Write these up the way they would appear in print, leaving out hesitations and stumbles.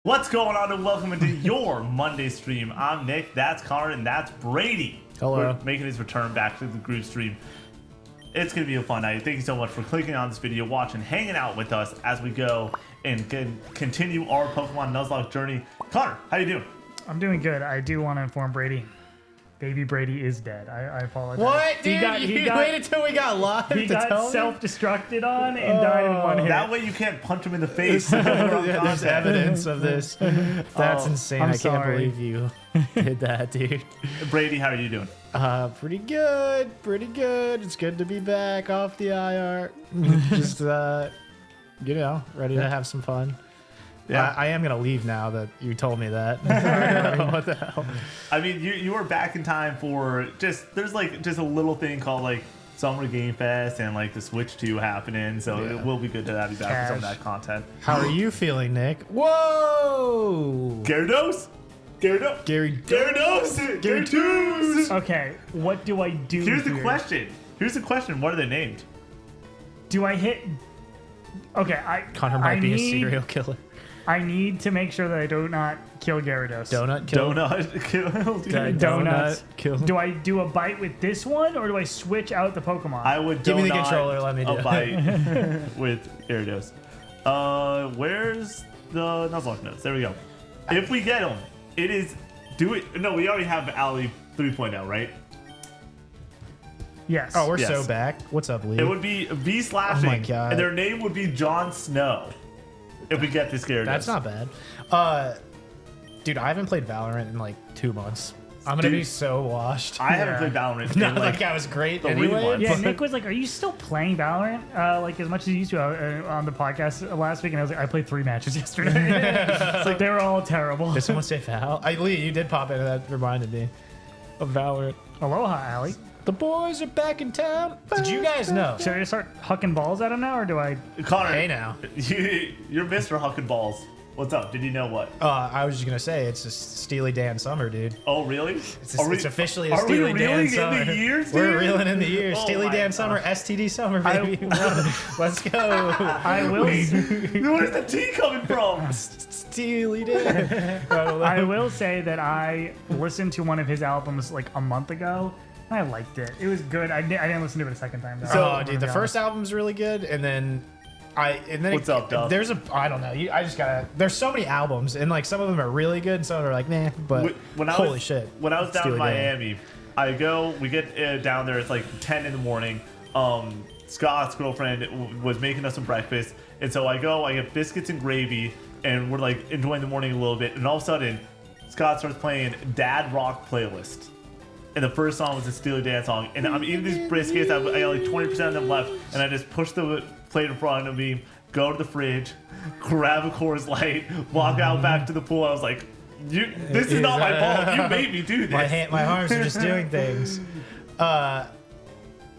What's going on, and welcome into your Monday stream. I'm Nick, that's Connor, and that's Brady. Hello. We're making his return back to the group stream. It's going to be a fun night. Thank you so much for clicking on this video, watching, hanging out with us as we go and continue our Pokemon Nuzlocke journey. Connor, how you doing? I'm doing good. I do want to inform Brady. Baby Brady is dead. I apologize. What, dude? You waited till we got live He to tell got self-destructed on and died in one hit. That way you can't punch him in the face. Yeah, there's evidence of this. That's insane. I'm I can't sorry. believe you did that, dude. Brady, how are you doing? Pretty good. Pretty good. It's good to be back off the IR. Just, ready to have some fun. Yeah, I am gonna leave now that you told me that. What the hell? I mean, you were back in time for there's just a little thing called like Summer Game Fest and like the Switch 2 happening, so it will be good to have you back for some of that content. How are you feeling, Nick? Whoa! Gyarados? Gyarados! Okay, what do I do Here's here? the question. What are they named? Do I hit... Okay, Connor might be a serial killer. I need to make sure that I do not kill Gyarados. Donut kill. Donut kill. Do I do a bite with this one, or do I switch out the Pokemon? I would give me the controller. Let me do a bite with Gyarados. Where's the Nuzlocke notes? There we go. If we get them, it is No, we already have Ali 3.0, right? Yes. Oh, we're Yes. so back. What's up, Lee? It would be V slashing, Oh my God. and their name would be Jon Snow. If we get this Gyarados. That's not bad. Dude, I haven't played Valorant in like 2 months. I'm gonna be so washed. I haven't played Valorant. Not in, like I was great the anyway. one. Yeah, but- Nick was like, "Are you still playing Valorant like as much as you used to on the podcast last week?" And I was like, "I played 3 matches yesterday." It's like they were all terrible. Did someone say Val? Lee, you did pop into that. Reminded me of Valorant. Aloha, Allie. The boys are back in town. Did you guys know? Should I just start hucking balls at him now, or do I? Connor, Hey now. You're Mr. Hucking Balls. What's up? Did you know what? I was just gonna say it's a Steely Dan summer, dude. Oh, really? It's officially a are we Steely Dan reeling summer. in the years, We're dude? reeling in the years. Oh Steely my Dan God. summer, STD summer, baby. Let's go. I will. Where's the tea coming from? Steely Dan. I will say that I listened to one of his albums like a month ago. I liked it. It was good. I didn't listen to it a second time though. So, dude, the first album's really good, and then What's up, Duff? There's I don't know. There's so many albums, and like some of them are really good, and some are like nah. But holy shit! When I was down in Steely Dan. Miami, we get down there. It's like 10 in the morning. Scott's girlfriend was making us some breakfast, and so I get biscuits and gravy, and we're like enjoying the morning a little bit, and all of a sudden, Scott starts playing Dad Rock playlist. And the first song was a Steely Dan song. And I'm eating these briskets. I got like 20% of them left. And I just push the plate in front of me, go to the fridge, grab a Coors Light, walk out back to the pool. I was like, this is not my fault. You made me do this. My arms are just doing things.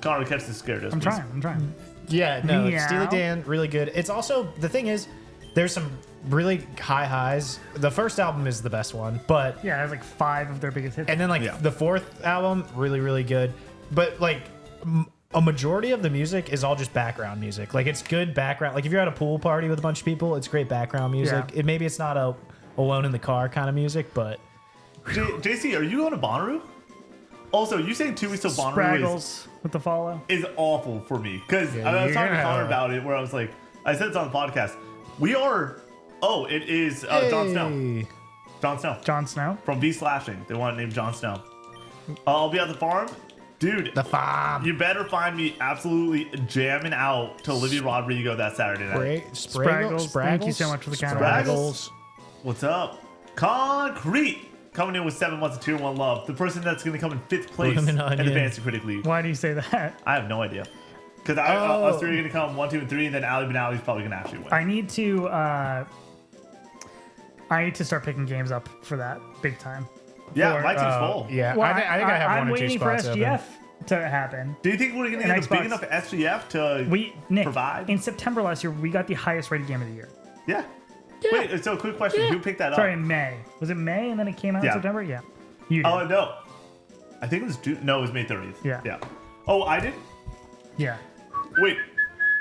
Connor, catch the Gyarados. I'm trying. Yeah, no, Meow. Steely Dan, really good. It's also, the thing is, there's some really high highs. The first album is the best one, but Yeah, it has like 5 of their biggest hits. and then like the fourth album, really, really good. But like a majority of the music is all just background music. Like it's good background. Like if you're at a pool party with a bunch of people, it's great background music. Yeah. Maybe it's not a alone in the car kind of music, but JC, are you going to Bonnaroo? Also, you saying 2 weeks of Bonnaroo Spraggles with the follow. is awful for me. Because I was talking to Connor about it, where I was like, I said it's on the podcast. We are... Oh, it is Jon Snow. Hey. Jon Snow. From V Slashing. They want to name Jon Snow. I'll be at the farm. Dude, The farm. you better find me absolutely jamming out to Olivia Rodrigo that Saturday night. Spraggles. Thank you so much for the counter. Spraggles. What's up? Concrete. Coming in with 7 months of Tier 1 love. The person that's going to come in 5th place in Bloomin' the Onion. Fantasy Critic League. Why do you say that? I have no idea. Because us three are going to come 1, 2, and 3, and then Ali Benali's probably going to actually win. I need to start picking games up for that big time. Yeah, Or, my team's full. Yeah, Well, I think I have I'm one or two waiting for spots SGF open. to happen. Do you think we're going to An get a big Xbox. enough SGF to Nick, provide? in September last year, we got the highest rated game of the year. Yeah. Wait, so quick question. Who picked that Sorry, up? in May. Was it May and then it came out in Yeah. September? Yeah. You did. Oh, no. I think it was June. No, it was May 30th. Yeah. Yeah. Oh, I did? Yeah. Wait.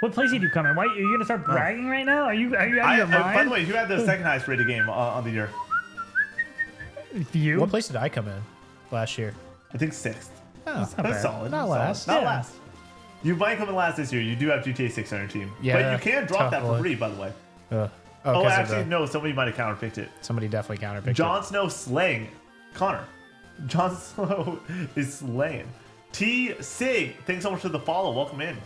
What place did you come in? Why are you gonna start bragging right now? Are you out of your mind? By the way, who had the second highest rated game on the year? You? What place did I come in last year? I think 6th. Oh, Not That's bad. solid. Not That's last. solid. Not Yeah. last. You might come in last this year. You do have GTA 6 on your team. Yeah, But you can drop tough that for one. free, by the way. Oh, Oh, 'cause of actually, the- no. Somebody might have counterpicked it. Somebody definitely counterpicked Jon Snow slaying. Connor. Jon Snow is slaying. T. Sig, thanks so much for the follow. Welcome in.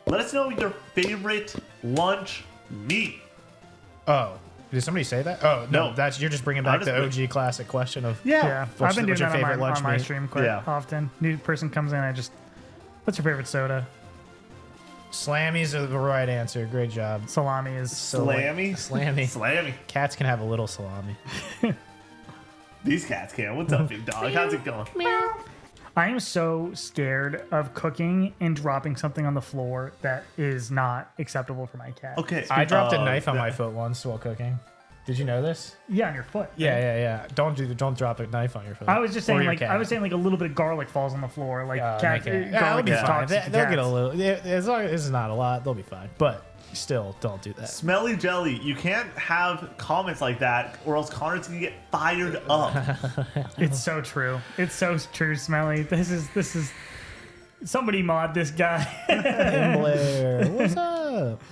Let us know your favorite lunch meat. it. Oh, did somebody say that? Oh, no. No. You're just bringing back just- the OG classic question of Yeah, What's I've been the- doing what's that your on favorite lunch my meat? stream quite Yeah. often. New person comes in, what's your favorite soda? Slammies are the right answer. Great job. Salami is Slammy? Slammy. Slammy. Cats can have a little salami. These cats can. What's up, big dog? How's it going? I am so scared of cooking and dropping something on the floor that is not acceptable for my cat. Okay. I dropped a knife on my foot once while cooking. Did you know this? Yeah, on your foot. Yeah. Don't drop a knife on your foot. I was just Or saying, your like, cat. a little bit of garlic falls on the floor, like cat okay. garlic That'll be is fine. toxic to They'll get a cats. little. As long as it's not a lot, they'll be fine. But still, don't do that. Smelly Jelly, you can't have comments like that or else Connor's gonna get fired up. It's so true. It's so true, Smelly. This is. Somebody mod this guy. And Blair, what's up?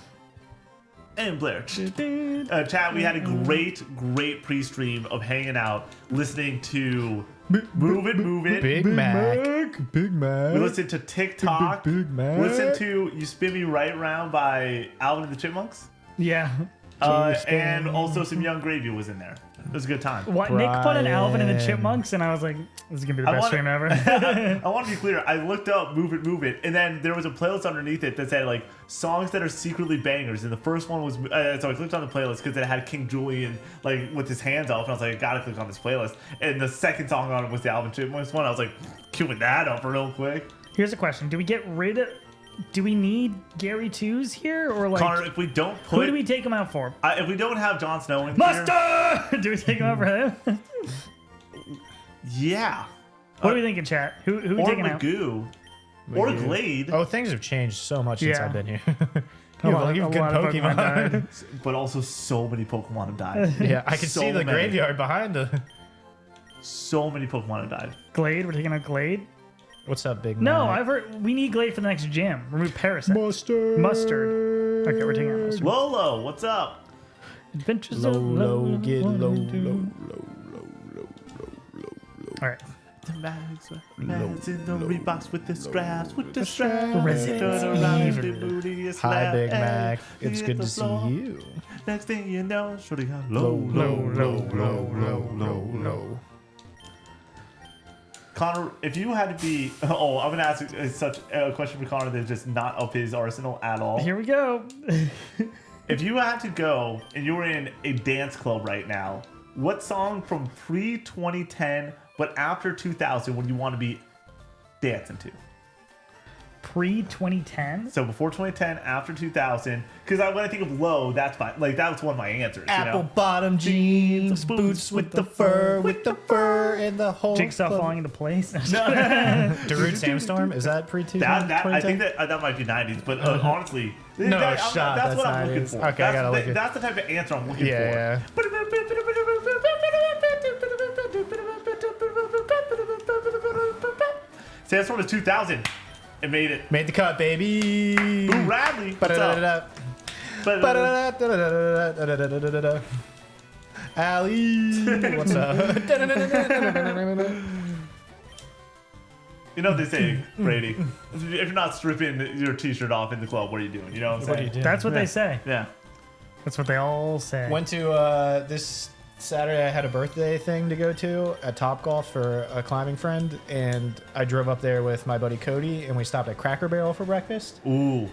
And Blair. Chat, we had a great pre-stream of hanging out, listening to Move It. Big Mac. Big Mac. We listened to TikTok. Big Mac. We listened to You Spin Me Right Round by Alvin and the Chipmunks. Yeah. And also some Young Gravy was in there. It was a good time. What Nick put an Alvin and the Brian. Chipmunks, and I was like, "This is gonna be the best stream ever." I want to be clear. I looked up Move It, and then there was a playlist underneath it that said like songs that are secretly bangers. And the first one was so I clicked on the playlist because it had King Julian like with his hands up, and I was like, I gotta click on this playlist. And the second song on it was the Alvin Chipmunks one. I was like, queuing that up real quick. Here's a question: Do we need Gary Twos here, or like Connor, if we don't who put, do we take him out for? if we don't have Jon Snow in here, Mustard! Do we take him out for him? yeah, What are we thinking, chat? Who we or taking out? Magoo, or Glade, Oh, things have changed so much since Yeah. I've been here. A you lot have good of Pokemon. died. but also so many Pokemon have died. Yeah, I can So see the many. graveyard behind the. So many Pokemon have died. Glade, we're taking out Glade. What's up, Big No, Mac? I've heard we need Glade for the next gym. Remove Parasite. Mustard. Mustard. Okay, we're taking out Mustard. Lolo, what's up? Adventures Low, of low, get low, One, two. low. All right. The mags in the Reeboks with the straps, Resident Turn around and do Evil. booty, you Hi, slap, Big hey, Mac. you It's hit good the to see floor. you. Next thing you know, shorty got Low. Connor, if you had to be, I'm gonna ask such a question for Connor that's just not up his arsenal at all. Here we go. If you had to go and you were in a dance club right now, what song from pre-2010 but after 2000 would you want to be dancing to? Pre-2010. So before 2010, after 2000, because when I think of low, that's my that's one of my answers. Apple You know? bottom jeans, boots with the fur, and the whole. Jigsaw falling into place. Darude Sandstorm? Is that pre-2010? I think that might be 90s, but honestly, No that's shot, what that's I'm looking 90s. for. Okay, I gotta look it. That's the type of answer I'm looking Yeah, for. Sandstorm is 2000. It made it. Made the cut, baby. Ooh, Radley. What's up? Ali, what's up? You know what they say, Brady. If you're not stripping your t-shirt off in the club, what are you doing? You know what I'm What are saying? you doing? That's what they say. Yeah. That's what they all say. Went to this Saturday. I had a birthday thing to go to at Topgolf for a climbing friend, and I drove up there with my buddy Cody, and we stopped at Cracker Barrel for breakfast. Ooh.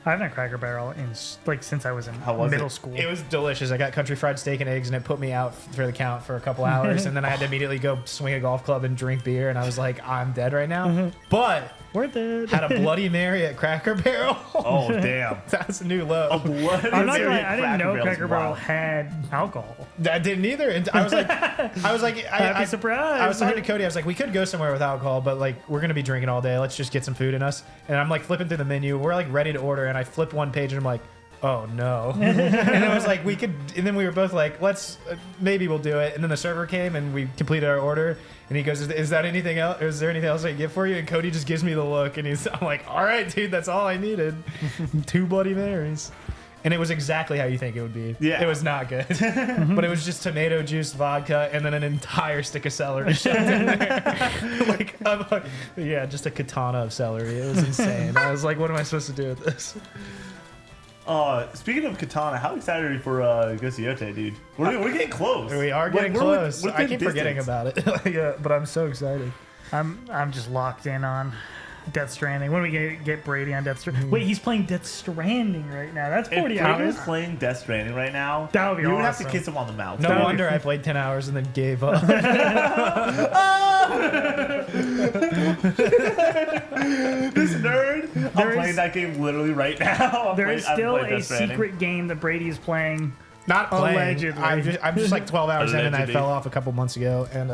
I haven't had Cracker Barrel in since I was in How was middle it? school. It was delicious. I got country fried steak and eggs, and it put me out for the count for a couple hours, and then I had to immediately go swing a golf club and drink beer, and I was like, I'm dead right now. But Worth it. had a Bloody Mary at Cracker Barrel. Oh, damn. That's a new low. A bloody I'm not Mary gonna. at I didn't know Barrel's Cracker Barrel wild. had alcohol. I didn't either. And I was like, Happy surprise. I was talking to Cody. I was like, we could go somewhere with alcohol, but like, we're gonna be drinking all day. Let's just get some food in us. And I'm like flipping through the menu. We're like ready to order, and I flip one page and I'm like, oh no. And it was like, and then we were both like, let's, maybe we'll do it. And then the server came and we completed our order. And he goes, is that anything else? Is there anything else I can get for you? And Cody just gives me the look. And I'm like, all right, dude, that's all I needed. 2 Bloody Marys. And it was exactly how you think it would be. Yeah. It was not good. But it was just tomato juice, vodka, and then an entire stick of celery shoved in there. I'm like, yeah, just a katana of celery. It was insane. I was like, what am I supposed to do with this? Speaking of katana, how excited are you for Gosiote, dude? We're getting close. We are getting close. I keep forgetting about about it. But I'm so excited. I'm just locked in on Death Stranding. When we get Brady on Death Stranding? Wait, he's playing Death Stranding right now. That's 40 if hours. Brady was playing Death Stranding right now, That would be you would have to awesome. kiss him on the mouth. No wonder I played 10 hours and then gave up. This nerd. I'm playing that game literally right now. There is still I'm playing a Death Stranding. secret game that Brady is playing. Not playing. Allegedly. I'm just like 12 hours in and I Allegedly. fell off a couple months ago. And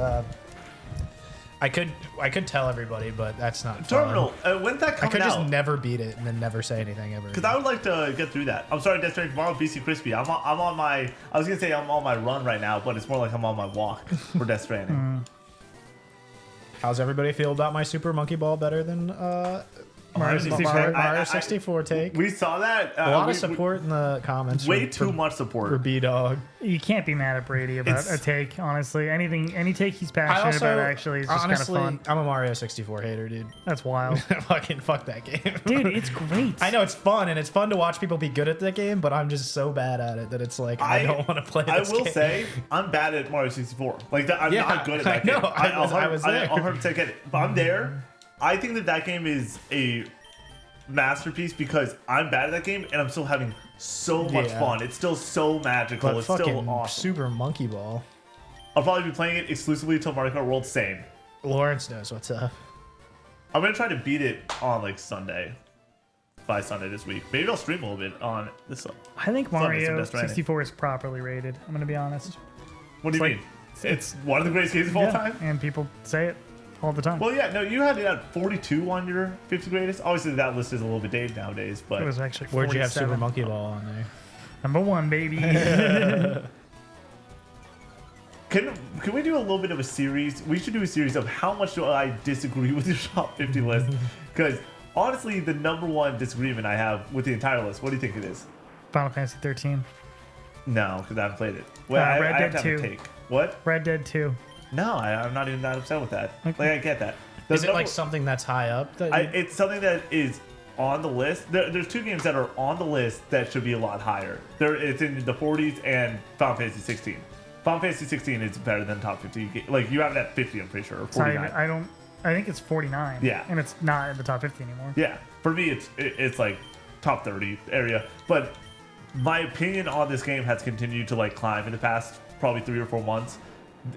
I could tell everybody, but that's not fun. Terminal. When's that I coming could just out? never beat it and then never say anything ever. Because I would like to get through that. I'm sorry, Death Stranding tomorrow, BC Crispy. I'm on my. I was gonna say I'm on my run right now, but it's more like I'm on my walk for Death Stranding. How's everybody feel about my Super Monkey Ball better than Mario 64. Mario 64 take? We saw that. A lot of support in the comments. Way for- too for- much for support. B-Dog. You can't be mad at Brady about It's- a take, honestly. Any take he's passionate about actually is just kind of honestly, fun. I'm a Mario 64 hater, dude. That's wild. Fucking fuck that game. Dude, it's great. I know it's fun, and it's fun to watch people be good at that game, but I'm just so bad at it that it's like I don't want to play I this will game. say I'm bad at Mario 64. Like that, I'm Yeah, not good at I that know. game. I was there. I'll 100% get it. But I'm there. I think that game is a masterpiece because I'm bad at that game and I'm still having so much Yeah. fun. It's still so magical. But It's fucking still awesome. Super Monkey Ball. I'll probably be playing it exclusively until Mario Kart World. Same. Lawrence knows what's up. I'm gonna try to beat it on like Sunday. By Sunday this week. Maybe I'll stream a little bit on this. I think Sunday, some Mario Death Stranding. 64 is properly rated. I'm going to be honest. What do you It's mean? It's one of the greatest games of all Yeah, time. and people say it all the time. Well, yeah, no, you had it at 42 on your 50 greatest. Obviously, that list is a little bit dated nowadays, but It was actually 47. Where'd you have Super Monkey Ball on there? Number 1, baby. can we do a little bit of a series? We should do a series of how much do I disagree with your top 50 list? Because honestly, the number one disagreement I have with the entire list, what do you think it is? Final Fantasy 13. No, because I haven't played it. Well, Red I have Dead to have 2. a take. What? Red Dead 2. No, I'm not even that upset with that. Okay. Like, I get that. Is it number- like something that's high up? That It's something that is on the list. There's 2 games that are on the list that should be a lot higher. It's in the 40s and Final Fantasy 16. Final Fantasy 16 is better than top 50. Like you have it at 50, I'm pretty sure, or Sorry, 49. I think it's 49. Yeah. And it's not in the top 50 anymore. Yeah, for me it's like top 30 area. But my opinion on this game has continued to like climb in the past probably 3 or 4 months,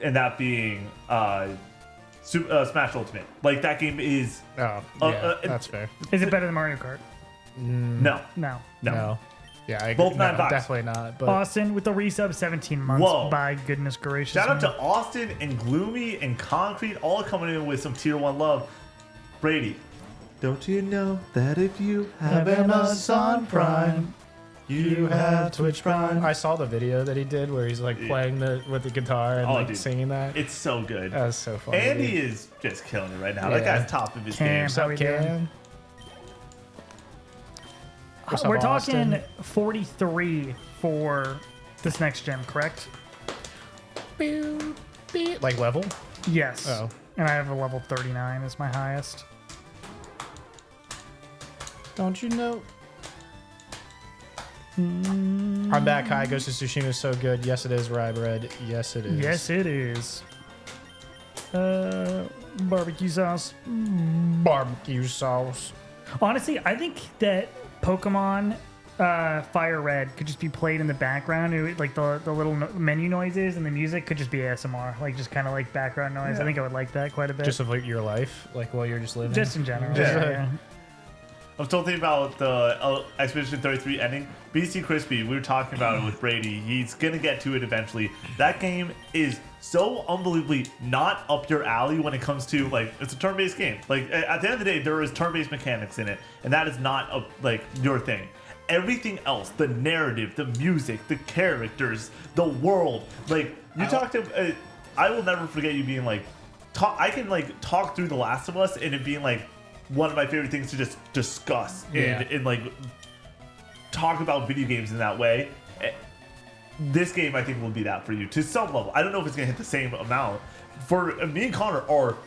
and that being Smash Ultimate. Like that game is that's fair. Is it better than Mario Kart? no. No. Yeah, I Both agree. 9 bucks. Definitely not. But Austin with the resub 17 months. Whoa. By goodness gracious. Shout out man. to Austin and Gloomy and Concrete, all coming in with some tier 1 love. Brady, don't you know that if you have Amazon Prime, you have Twitch Prime? I saw the video that he did where he's like playing with the guitar and like dude. singing that. It's so good. That was so funny. Andy dude. is just killing it right now. That Yeah. guy's top of his Cam. game. What's How up, we doing? Cam? What's up, We're talking Austin? 43 for this next gem, correct? Pew, pew. Like level? Yes. Oh. And I have a level 39 as my highest. Don't you know? I'm back. Hi, Ghost of Tsushima is so good. Yes, it is. Rye bread. Yes, it is. Yes, it is. Barbecue sauce. Barbecue sauce. Honestly, I think that Pokemon Fire Red could just be played in the background. Like the little menu noises and the music could just be ASMR, like just kind of like background noise. I think I would like that quite a bit. Just of like your life, like while you're just living. Just in general. Yeah. Yeah. I'm still thinking about the Expedition 33 ending. BC Crispy, we were talking about it with Brady. He's gonna get to it eventually. That game is so unbelievably not up your alley when it comes to like it's a turn-based game. Like at the end of the day, there is turn-based mechanics in it, and that is not like your thing. Everything else, the narrative, the music, the characters, the world, like you talked to. I will never forget you being like, I can like talk through The Last of Us and it being like one of my favorite things to just discuss and like talk about video games in that way. This game, I think, will be that for you to some level. I don't know if it's gonna hit the same amount. For me and Connor are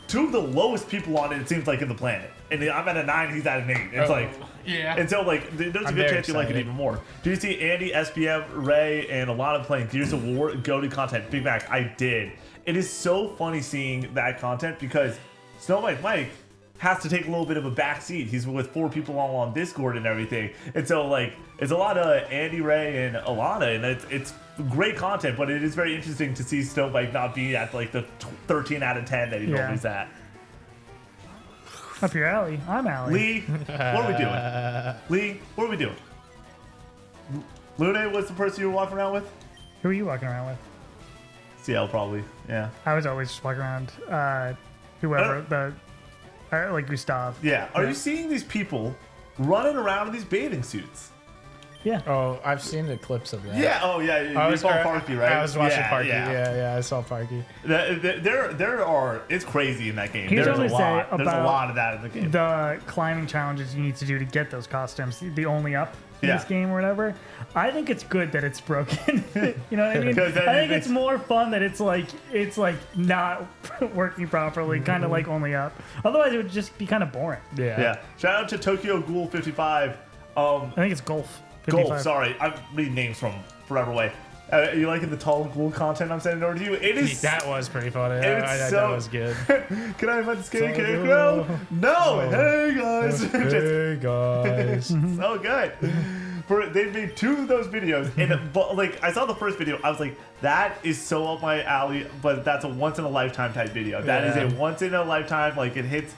two of the lowest people on it. It seems like in the planet, and I'm at a 9. He's at an 8. It's like yeah. And so like there's a good chance you like it even more. Do you see Andy, SPM, Ray, and a lot of playing Gears of War go-to content? Big Mac, I did. It is so funny seeing that content because Snow White Mike has to take a little bit of a back seat. He's with 4 people all on Discord and everything. And so like it's a lot of Andy, Ray, and Alana, and it's great content, but it is very interesting to see Snow White not be at like the 13 out of 10 that he normally at. Up your alley. I'm alley. Lee, what are we doing? Lee, what are we doing? Luna was the person you were walking around with? Who are you walking around with? CL probably, yeah. I was always just walking around whoever, like Gustav. Yeah. Are you seeing these people running around in these bathing suits? Yeah. Oh, I've seen the clips of that. Yeah. Oh, yeah. You saw Parky, right? I was watching yeah, Parky. Yeah. Yeah, I saw Parky. There are. It's crazy in that game. Here's There's what a I say lot. There's a about lot of that in the game. The climbing challenges you need to do to get those costumes, the only up in this game or whatever. I think it's good that it's broken. You know what I mean? I think it's more fun that it's like not working properly, kind of like only up. Otherwise, it would just be kind of boring. Yeah. Shout out to Tokyo Ghoul 55. I think it's Golf. 55. Golf. Sorry, I'm reading names from forever away. You liking the tall ghoul content I'm sending over to you? It is. That was pretty funny. That was good. Can I invite the scary character? No. Hey guys. Hey guys. So good. They've made 2 of those videos, and like I saw the first video, I was like, that is so up my alley. But that's a once in a lifetime type video. That is a once in a lifetime. Like it hits.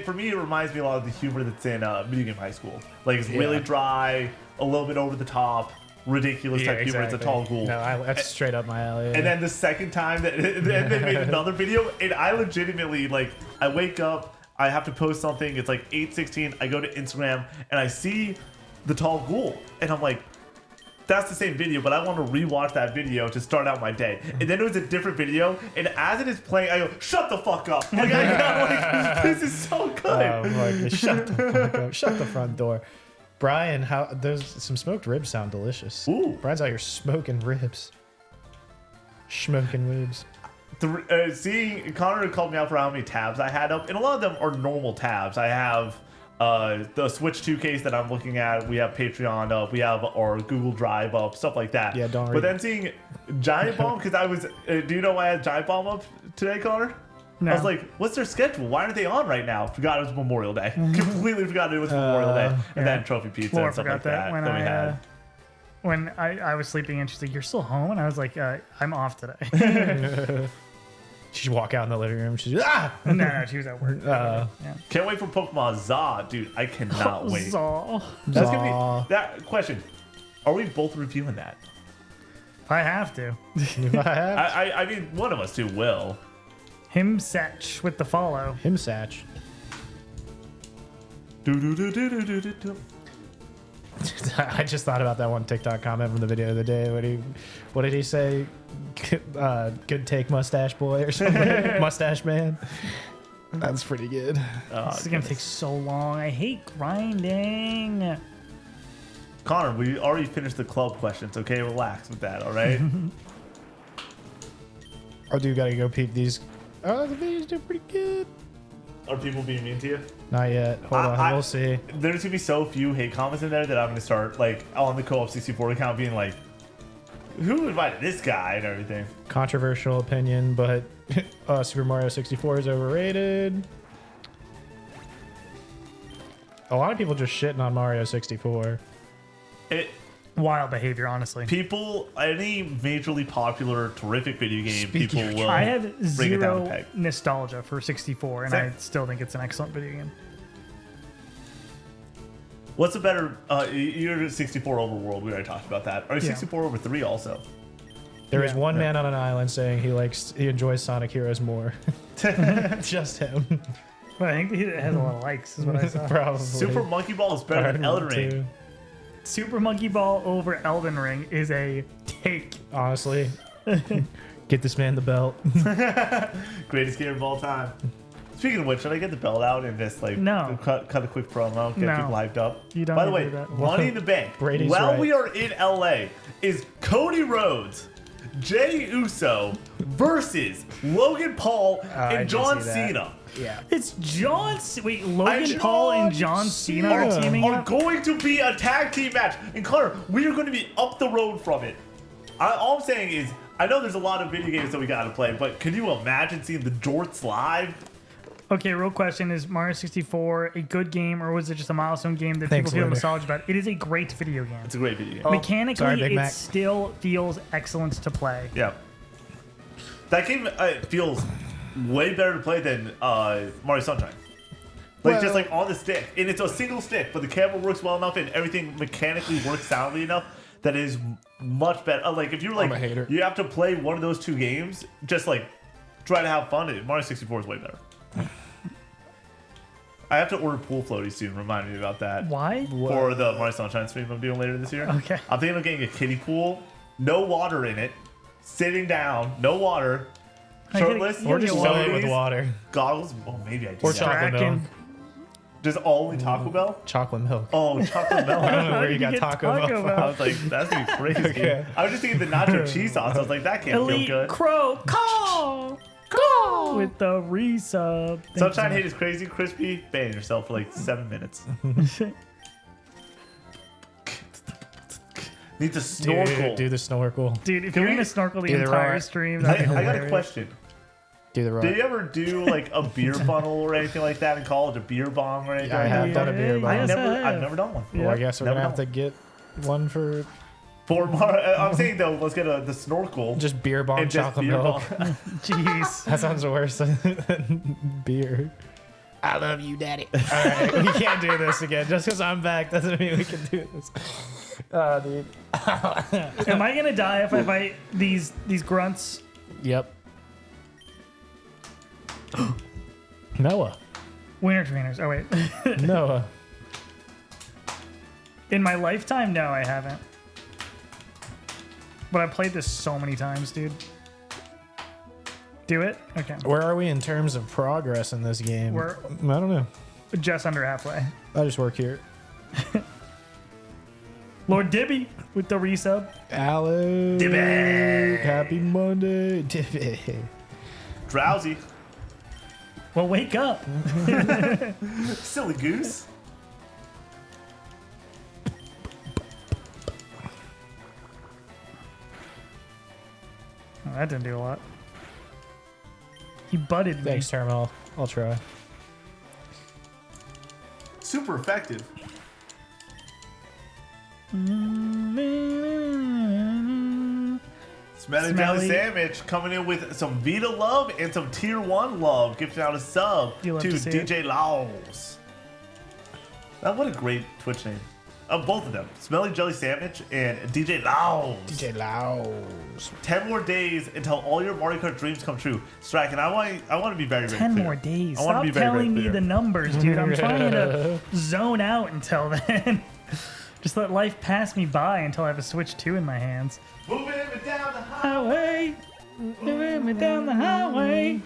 For me, it reminds me a lot of the humor that's in Video Game High School. Like it's really dry, a little bit over the top, ridiculous type humor. It's a tall ghoul. No, that's straight up my alley. And then the second time that they made another video, and I legitimately like I wake up, I have to post something. It's like 8:16. I go to Instagram and I see the tall ghoul, and I'm like, that's the same video, but I want to rewatch that video to start out my day. And then it was a different video, and as it is playing, I go, shut the fuck up. Like, this is so good. Shut the fuck up. Shut the front door. Brian, those some smoked ribs sound delicious. Ooh. Brian's out here smoking ribs. Smoking ribs. Seeing Connor called me out for how many tabs I had up, and a lot of them are normal tabs. I have the Switch 2 case that I'm looking at. We have Patreon up. We have our Google Drive up, stuff like that. Yeah, don't. But then seeing Giant Bomb, because I was. Do you know why I had Giant Bomb up today, Connor? No. I was like, what's their schedule? Why aren't they on right now? Forgot it was Memorial Day. Completely forgot it was Memorial Day. And then Trophy Pizza and stuff like that. When I was sleeping and she's like, you're still home? And I was like, I'm off today. She'd walk out in the living room. She's no, she was at work. Can't wait for Pokemon Za, dude. I cannot wait. Za. That's gonna be that question. Are we both reviewing that? I have to. I mean, one of us two will. Himsatch with the follow. Himsatch. I just thought about that one TikTok comment from the video of the day. What did he say? Good take, mustache boy or something. Mustache man. That's pretty good. This is gonna take so long. I hate grinding. Connor, we already finished the club questions. Okay, relax with that. All right. Oh, dude, gotta go peep these. Oh, the videos do pretty good. Are people being mean to you? Not yet. Hold on, we'll see. There's gonna be so few hate comments in there that I'm gonna start like on the Co-op 64 account being like, who invited this guy and everything. Controversial opinion, but Super Mario 64 is overrated. A lot of people just shitting on Mario 64. Wild behavior, honestly. People, any majorly popular, terrific video game, people will. I have bring it down a zero peg. nostalgia for 64, and I still think it's an excellent video game. What's a better? You're 64 over world. We already talked about that. Are you 64 over 3 also? There is one man on an island saying he enjoys Sonic Heroes more. Just him. Well, I think he has a lot of likes, is what I saw. Probably. Super Monkey Ball is better than Elden Ring. Super Monkey Ball over Elden Ring is a take. Honestly. Get this man the belt. Greatest game of all time. Speaking of which, should I get the belt out and just like cut a quick promo, get people hyped up? You don't. By the way, Money in the Bank. Brady's while right. we are in LA, is Cody Rhodes, Jey Uso versus Logan Paul and John Cena. Yeah. It's Logan Paul and John Cena are teaming up. Going to be a tag team match. And Connor, we are going to be up the road from it. All I'm saying is, I know there's a lot of video games that we got to play, but can you imagine seeing the Jorts live? Okay, real question. Is Mario 64 a good game, or was it just a milestone game that people feel nostalgia about? It is a great video game. It's a great video game. Mechanically, it still feels excellent to play. Yeah. That game feels way better to play than Mario Sunshine. Just like on the stick. And it's a single stick, but the camera works well enough and everything mechanically works soundly enough that is much better. Like, if you're like, I'm a hater. You have to play one of those two games, just like try to have fun. Mario 64 is way better. I have to order pool floaties soon. Remind me about that. Why? For the Mario Sunshine stream I'm doing later this year. Okay. I'm thinking of getting a kiddie pool, no water in it, sitting down, no water, shirtless, or just fill it with water. Goggles. Oh, maybe I do. Or that. chocolate milk. Just only Taco Bell? Chocolate milk. Oh, chocolate milk. I don't know where you got Taco Bell from. I was like, that's gonna be crazy. Okay. I was just thinking the nacho cheese sauce. I was like, that can't Elite feel good. Crow call with the resub. Sunshine Hate is crazy, crispy. Ban yourself for like 7 minutes. Need to snorkel. Do the snorkel. Dude, if you're gonna snorkel the entire stream, that'd be I got a question. Do the right. Did you ever do like a beer funnel or anything like that in college? A beer bong or anything? I have done a beer bong. I've never done one. Well, I guess we're gonna have to get one for I'm saying though, let's get the snorkel. just beer bong chocolate milk. Jeez. That sounds worse than beer. I love you, Daddy. All right, we can't do this again. Just because I'm back doesn't mean we can do this. Dude. Am I gonna die if I fight these grunts? Yep. Noah. Winter trainers. Oh wait. Noah. In my lifetime, no, I haven't. But I played this so many times, dude. Do it? Okay. Where are we in terms of progress in this game? We're I don't know. just under halfway. I just work here. Lord Dibby with the resub. Alex. Dibby. Happy Monday. Dibby. Drowsy. Well, wake up. Silly goose. Oh, that didn't do a lot. He butted me. Thanks, Terminal. I'll try. Super effective. Smelly Jelly Sandwich coming in with some Vita love and some Tier 1 love. Gifting out a sub to DJ Laws. What a great Twitch name. Both of them. Smelly Jelly Sandwich and DJ Laws. DJ Laos. 10 more days until all your Mario Kart dreams come true. Strike, and I want to be very, very 10 clear. more days. I want to Stop be very, telling very me clear. the numbers, dude. I'm trying to zone out until then. Just let life pass me by until I have a Switch 2 in my hands. Moving me down the highway. Moving me down the highway.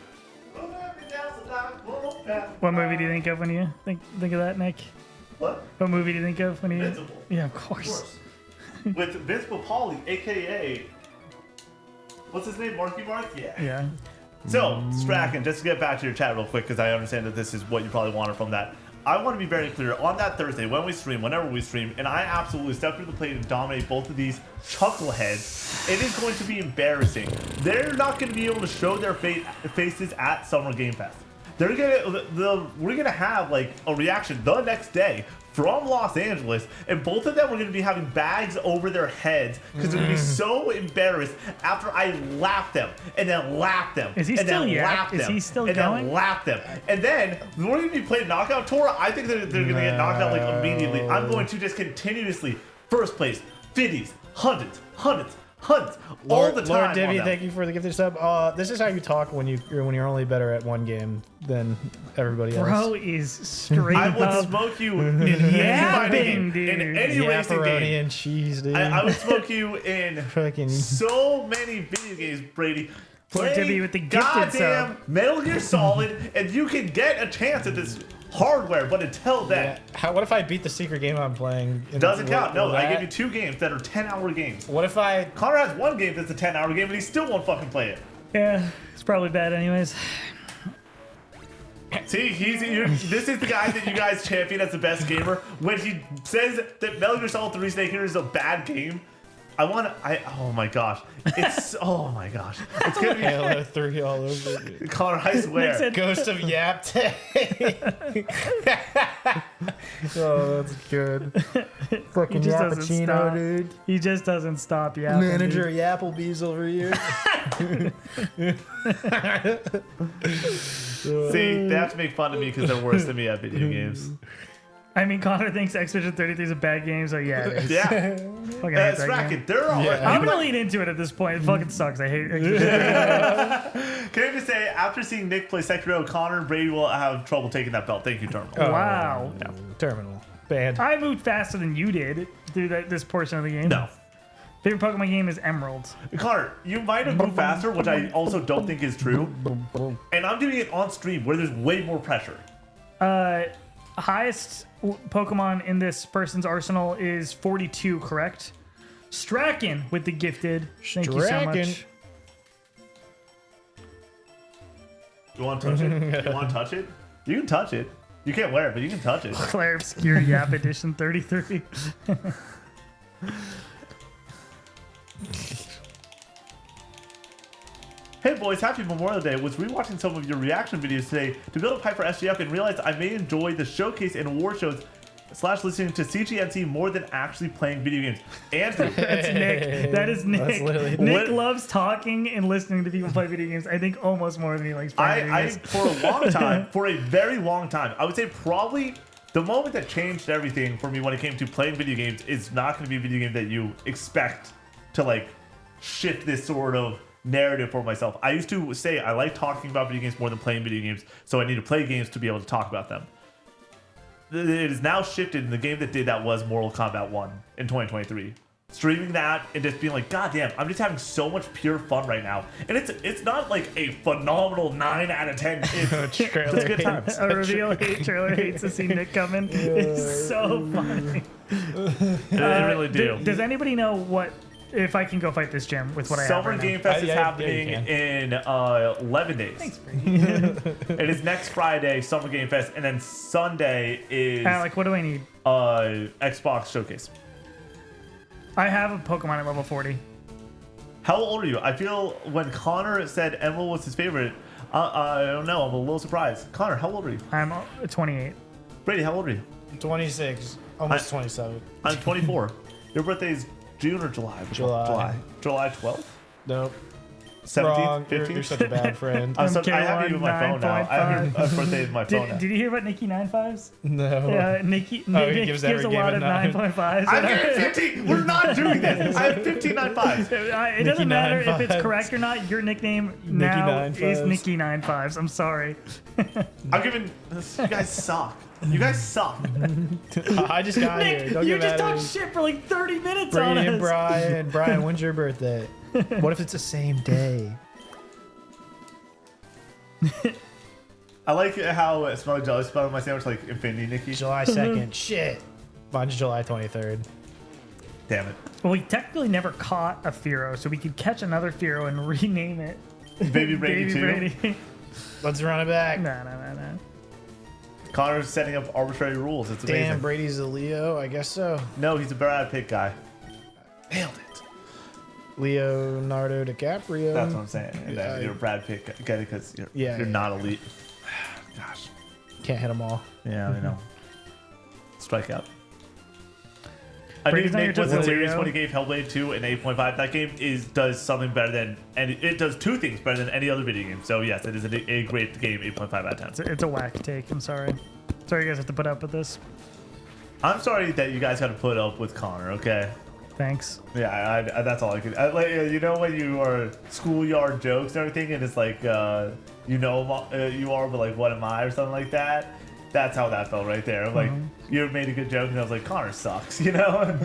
Moving me down the highway. What movie do you think of when you think of that, Nick? What? What movie do you think of when you? Invincible. Yeah, of course. With Vince Papali, a.k.a. What's his name? Marky Mark? Yeah. Yeah. So, Strachan, just to get back to your chat real quick, because I understand that this is what you probably wanted from that. I want to be very clear. On that Thursday, when we stream, whenever we stream, and I absolutely step to the plate and dominate both of these chuckleheads, it is going to be embarrassing. They're not going to be able to show their faces at Summer Game Fest. We're gonna have like a reaction the next day from Los Angeles, and both of them were going to be having bags over their heads because they're going to be so embarrassed after I lapped them and then lapped them. Is he and still then lapped Is them, he still and going? then lapped them. And then we're going to be playing knockout tour. I think they're going to get knocked out like immediately. I'm going to just continuously first place, 50s, hundreds, all the time. Lord Divvy, thank you for the gifted sub. This is how you talk when you're only better at one game than everybody else. Bro is straight I would up smoke you in any fighting game, dude. in any racing Pepperoni game. and cheese, dude. I would smoke you in Fucking so many video games, Brady. Lord Divvy Play with the gifted goddamn sub. Metal Gear Solid, and you can get a chance at this hardware. But until then, what if I beat the secret game I'm playing? doesn't count. No, I gave you 2 games that are 10-hour games. What if I? Connor has 1 game that's a 10-hour game, and he still won't fucking play it. Yeah, it's probably bad anyways. See, this is the guy that you guys champion as the best gamer. When he says that Metal Gear Solid 3 Snake Eater is a bad game, oh my gosh. It's It's gonna be Halo 3 all over. Connor, I swear. said- Ghost of Yapte. Oh, that's good. Fucking just doesn't Yappuccino, stop. dude. He just doesn't stop yapping. Manager dude. Applebee's over here. See, they have to make fun of me because they're worse than me at video games. I mean, Connor thinks Expedition 33 is a bad game, so yeah, it is. Yeah. Fucking hate that game. Spracket, they're all Yeah. I'm gonna lean into it at this point. It fucking sucks. I hate Expedition 33. Can I just say, after seeing Nick play Sekiro, Connor and Brady will have trouble taking that belt. Thank you, Terminal. Wow. Terminal. Banned. I moved faster than you did through this portion of the game. No. Favorite Pokemon game is Emerald. Connor, you might have moved faster, which I also don't think is true. And I'm doing it on stream where there's way more pressure. Highest Pokemon in this person's arsenal is 42, correct? Straken with the gifted. Thank you so Straken. much. You want to touch it? You want to touch it? You can touch it. You can't wear it, but you can touch it. Claire Obscure Yap Edition 33. Hey boys, happy Memorial Day. Was rewatching some of your reaction videos today to build a pipe for SGF and realized I may enjoy the showcase and award shows / listening to CGNC more than actually playing video games. Andrew. That's Nick. That is Nick. That's literally- Nick loves talking and listening to people play video games. I think almost more than he likes playing video I games. for a long time, for a very long time, I would say probably the moment that changed everything for me when it came to playing video games is not going to be a video game that you expect to like shift this sort of narrative for myself. I used to say I like talking about video games more than playing video games, so I need to play games to be able to talk about them. It is now shifted, and the game that did that was Mortal Kombat 1 in 2023. Streaming that and just being like, God damn, I'm just having so much pure fun right now. And it's not like a phenomenal 9 out of 10. It's good times. A reveal trailer hates to see Nick coming. It's so funny. I really do. Does anybody know what if I can go fight this gym with what I have Summer right Game now? Fest is yeah, happening you in 11 days. Thanks, Brady. It is next Friday, Summer Game Fest, and then Sunday is Alec, what do I need? Xbox Showcase. I have a Pokemon at level 40. How old are you? I feel when Connor said Emerald was his favorite, I don't know, I'm a little surprised. Connor, how old are you? I'm 28. Brady, how old are you? 26. Almost 27. I'm 24. Your birthday is June or July? July. July 12th? Nope. 17th? Wrong. 15th? You're such a bad friend. I have you in my phone now. I have your birthday in my phone now. Did you hear about Nikki 9.5s? No. Yeah, Nick he gives gives a every game lot a of 9. 9.5s. I'm getting 15. We're not doing this. I have 15 9.5s. It doesn't matter if it's 9.5s. correct or not. Your nickname now 9.5s. is Nikki 9.5s. I'm sorry. I'm giving. You guys suck. You guys suck. I just got here. Nick, Don't you get just mad at talked me. shit for like 30 minutes on Brady and us. Brian. Brian, when's your birthday? What if it's the same day? I like how Smelly Jelly spelled on my sandwich like Infinity Nikki. July 2nd. Shit. Mine's July 23rd. Damn it. Well, we technically never caught a Fearow, so we could catch another Fearow and rename it. Baby Brady Baby too. Brady. Let's run it back. No. Connor's setting up arbitrary rules. It's amazing. Damn, Brady's a Leo. I guess so. No, he's a Brad Pitt guy. Nailed it. Leonardo DiCaprio. That's what I'm saying. And Yeah, then you're a Brad Pitt guy. Get it? Because you're Yeah, not elite. Gosh. Can't hit them all. Yeah, I know. Strikeout. I knew Nick was hilarious when he gave Hellblade 2 an 8.5. That game does something better than, and it does two things better than any other video game. So yes, it is a great game. 8.5 out of 10. It's a whack take. I'm sorry. Sorry you guys have to put up with this. I'm sorry that you guys got to put up with Connor. Okay. Thanks. Yeah, that's all I could. Like, you know when you are schoolyard jokes and everything, and it's like you are, but like what am I or something like that. That's how that felt right there. Like you made a good joke, and I was like, Connor sucks, you know.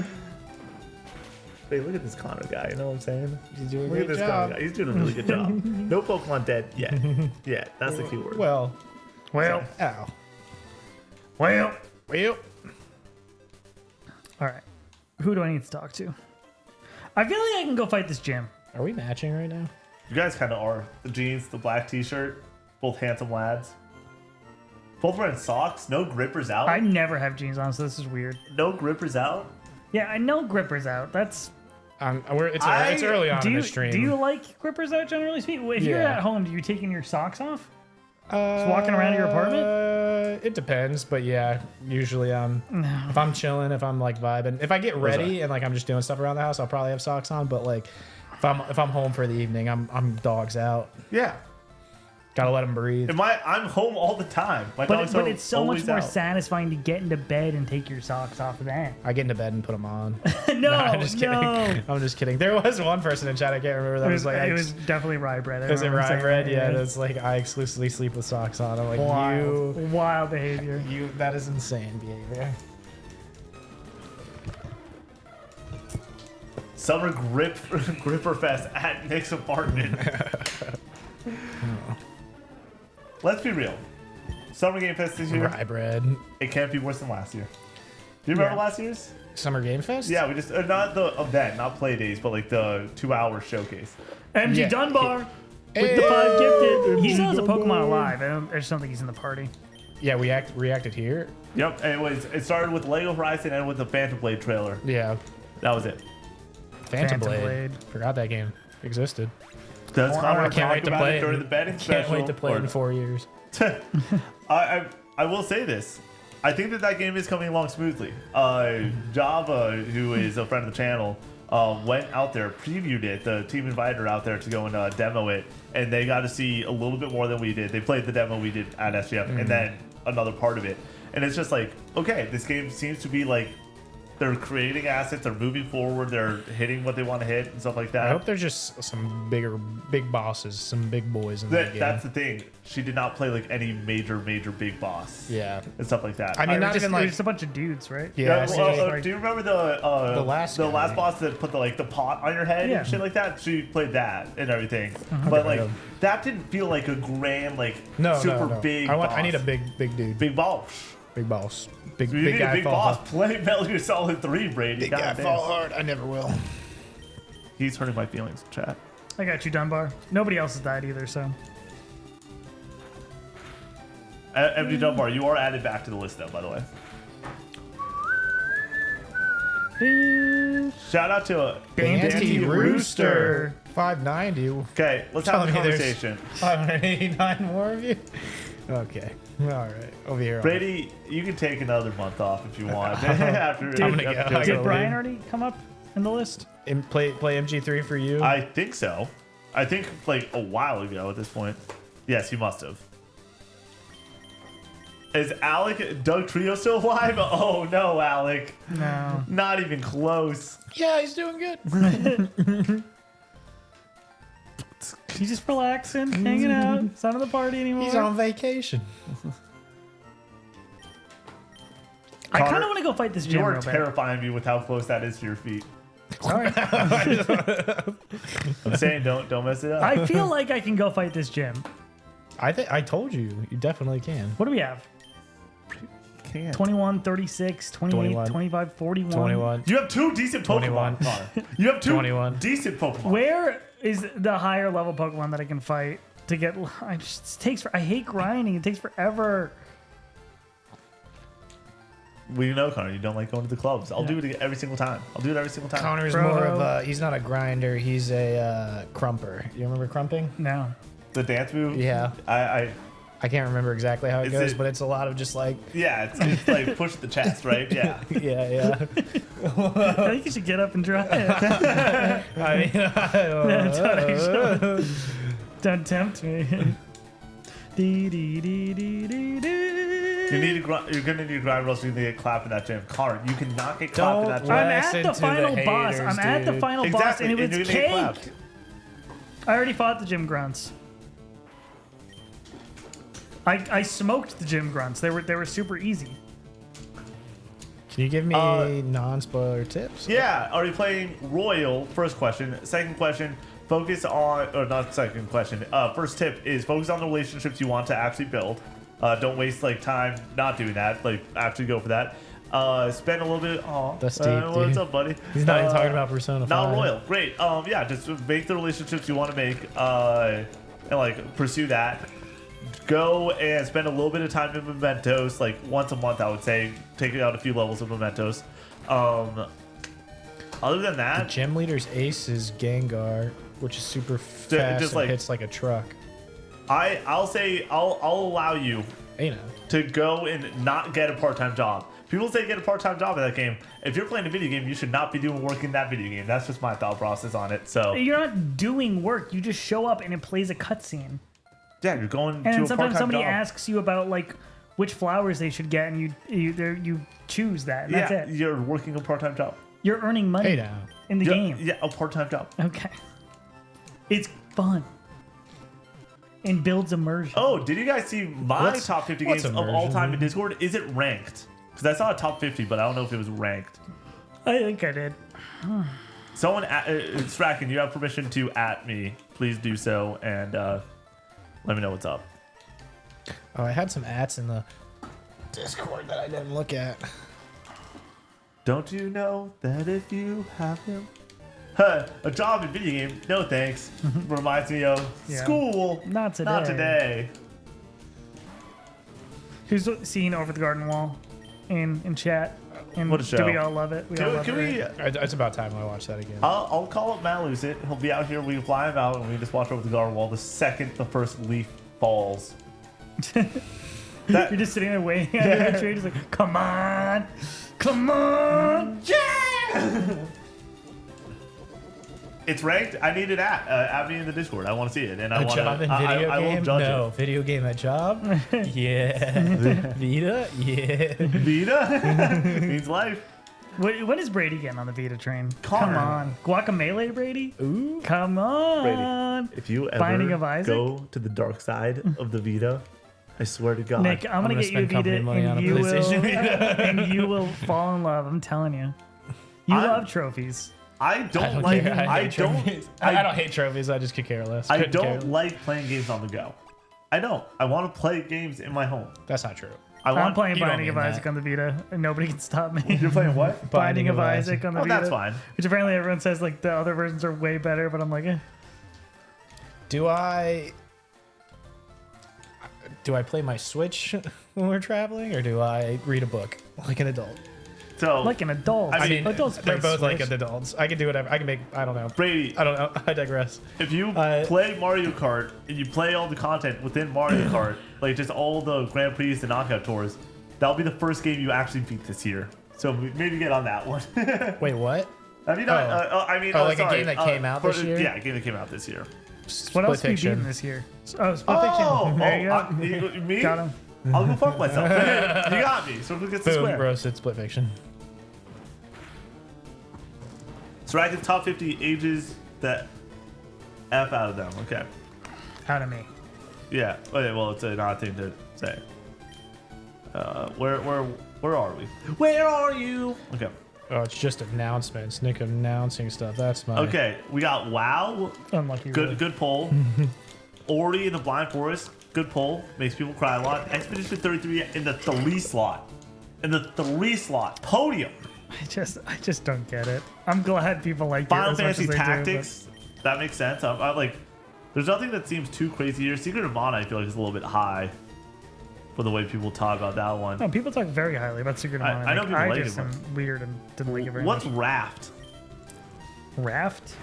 Hey, look at this Connor guy. You know what I'm saying? He's doing a Look at great this job. Connor guy. He's doing a really good job. No Pokemon dead yet. Yeah, that's the key word. Well. Ow. Well. All right. Who do I need to talk to? I feel like I can go fight this gym. Are we matching right now? You guys kind of are. The jeans, the black T-shirt, both handsome lads. Both wearing socks. No grippers out. I never have jeans on, so this is weird. No grippers out. Yeah, I know grippers out. That's. It's early on in the stream. Do you like grippers out, generally speaking? If you're at home, do you taking your socks off? Just walking around your apartment? It depends, but yeah, usually if I'm chilling, if I'm like vibing, if I get ready and like I'm just doing stuff around the house, I'll probably have socks on. But like if I'm home for the evening, I'm dogs out. Yeah. Gotta let them breathe. I'm home all the time. My dogs But are it's so much always more out. satisfying to get into bed and take your socks off then. I get into bed and put them on. No, I'm just kidding. no. I'm just kidding. There was one person in chat, I can't remember. That It was like, it was definitely rye bread. was it rye bread? Yeah, it that's like I exclusively sleep with socks on. I'm like, wild behavior. that is insane behavior. Summer Gripper Fest at Nick's apartment. Let's be real. Summer Game Fest this year, Rye bread. it can't be worse than last year. Do you remember last year's? Summer Game Fest? Yeah, we just not the event, not play days, but like the 2-hour showcase. MG Yeah. Dunbar with Hey, the 5 gifted. He MG still has a Dunbar. Pokemon alive. I just don't think he's in the party. Yeah, we reacted here. Yep, and it started with Lego Horizon and with the Phantom Blade trailer. Yeah. That was it. Phantom Phantom Blade. Blade. Forgot that game existed. Does Connor I can't wait talk to about play it during the betting Can't special? wait to play or- in 4 years. I will say this. I think that game is coming along smoothly. Java, who is a friend of the channel, went out there, previewed it. The team invited her out there to go and demo it, and they got to see a little bit more than we did. They played the demo we did at SGF, and then another part of it. And it's just like, okay, this game seems to be like they're creating assets, they're moving forward, they're hitting what they want to hit and stuff like that. I hope there's just some big bosses, some big boys in that game. That's the thing. She did not play like any major big boss. Yeah. And stuff like that. I mean, not even It was like just a bunch of dudes, right? Yeah, Well, do you remember the last last guy. boss that put the pot on your head Yeah. and shit like that? She played that and everything, Okay, but like yeah. that didn't feel like a grand super no. big. I need a boss. big dude, big boss. big boss, big You need guy. a big fall boss. hard. Play Metal Gear Solid 3, Brady. Big guy Goddamn. fall hard. I never will. He's hurting my feelings, chat. I got you, Dunbar. Nobody else has died either, so. MD Dunbar, you are added back to the list though, by the way. Shout out to Banty Rooster 590. Okay, let's have a Telling me there's conversation. 589 more of you. Okay. All right. Over here. Brady, you can take another month off if you want. after, Dude, after go. doing I gotta Did it. Brian already come up in the list? Play MG3 for you. I think so. I think like a while ago at this point. Yes, you must have. Is Alec Doug Trio still alive? Oh no, Alec. No. Not even close. Yeah, he's doing good. He's just relaxing, hanging out. It's not at the party anymore. He's on vacation. I kind Connor, of want to go fight this You gym are real bad. terrifying me with how close that is to your feet. Sorry. I'm saying don't mess it up. I feel like I can go fight this gym. I told you. You definitely can. What do we have? can't. 21, 36, 28, 21. 25, 41. 21. You have two decent 21. Pokemon. Connor. You have two 21. decent Pokemon. Where is the higher level Pokemon that I can fight to get? It takes. I hate grinding. It takes forever. We know, Connor, you don't like going to the clubs. I'll do it every single time. I'll do it every single time. Connor's Bro. more of a, he's not a grinder, he's a crumper. You remember crumping? No. The dance move. Yeah. I can't remember exactly how it goes, but it's a lot of just like. Yeah, it's like push the chest, right? Yeah. Yeah. I think you should get up and try it. I mean, That's what I should. Don't tempt me. You're gonna need grind rolls. You're gonna get clapped in that gym. Card. You cannot get clapped in that gym. I'm at the final boss. I'm at the final boss, and it was cake. I already fought the gym grunts. I smoked the gym grunts. They were super easy. Can you give me non-spoiler tips? Yeah. Are you playing Royal? First question. Second question. Focus on, or not second question. First tip is focus on the relationships you want to actually build. Don't waste like time not doing that. Like actually go for that. Spend a little bit. Oh, that's deep. What's up, buddy? He's not even talking about Persona 5. Not Royal. Great. Yeah, just make the relationships you want to make, and like pursue that. Go and spend a little bit of time in mementos, like once a month, I would say. Take out a few levels of mementos. Other than that, the gym leader's ace is Gengar, which is super fast just and hits like a truck. I'll say I'll allow you to go and not get a part-time job. People say get a part-time job in that game. If you're playing a video game, you should not be doing work in that video game. That's just my thought process on it. So you're not doing work. You just show up and it plays a cutscene. Yeah, you're going and to a then sometimes somebody job. asks you about like which flowers they should get, and you choose that. And that's it. You're working a part-time job. You're earning money in the game. Yeah, a part-time job. Okay. It's fun. And builds immersion. Oh, did you guys see my top 50 games of all time in Discord? Is it ranked? Because I saw a top 50, but I don't know if it was ranked. I think I did. Someone, Stracken, you have permission to @ me. Please do so, and let me know what's up. Oh, I had some ats in the Discord that I didn't look at. Don't you know that if you have him, a job in video game? No thanks. Reminds me of school. Not today. Not today. Who's seen Over the Garden Wall in chat? And what a show. Do we all love it? It's about time I watch that again. I'll call up Matt Lucid. He'll be out here. We can fly him out and we just watch Over the Garden Wall the second the first leaf falls. You're just sitting there waiting under the tree, just like, come on, yeah. It's ranked. I need it at me in the Discord. I want to see it, and I want to. Job in video I game? won't judge No, it. video game at job. Yeah, Vita. Yeah, Vita means life. When is Brady getting on the Vita train? Connor. Come on, Guacamelee, Brady. Ooh, come on. Brady, if you Binding ever of Isaac? go to the dark side of the Vita, I swear to God, Nick, I'm gonna get you a Vita, and you will fall in love. I'm telling you. You love trophies. I don't hate trophies. I just could care less. I don't like playing games on the go. I don't. I want to play games in my home. That's not true. I'm playing Binding of Isaac on the Vita, and nobody can stop me. You're playing what? Binding of Isaac on the Vita. Oh, that's fine. Which apparently everyone says like the other versions are way better, but I'm like, eh. Do I play my Switch when we're traveling, or do I read a book like an adult? So, like an adult. I mean, adults they're both Switch. like adults. I can do whatever. I can make. I don't know. Brady, I don't know. I digress. If you play Mario Kart and you play all the content within Mario Kart, like just all the Grand Prix and knockout tours, that'll be the first game you actually beat this year. So maybe get on that one. Wait, what? Have you not? A game that came out this year? Yeah, a game that came out this year. What else have you beaten this year? Oh, Split Fiction. There you go. Me? Got him. I'll go fuck myself. You got me. So who gets the square? Roasted Split Fiction. So I can top 50 ages that F out of them. Okay. Out of me. Yeah. Okay, well, it's an odd thing to say. Where are we? Where are you? Okay. Oh, it's just announcements. Nick announcing stuff. That's my. Okay, we got WoW. Unlucky. Good pull. Ori in the Blind Forest. Good pull. Makes people cry a lot. Expedition 33 in the 3 slot. In the 3 slot. Podium. I just don't get it. I'm glad people like Final it. Fantasy Tactics. That makes sense. I like. There's nothing that seems too crazy here. Secret of Mana, I feel like, is a little bit high for the way people talk about that one. No, people talk very highly about Secret of Mana. I know people like it. I'm weird and didn't like it very What's much. Raft? Raft?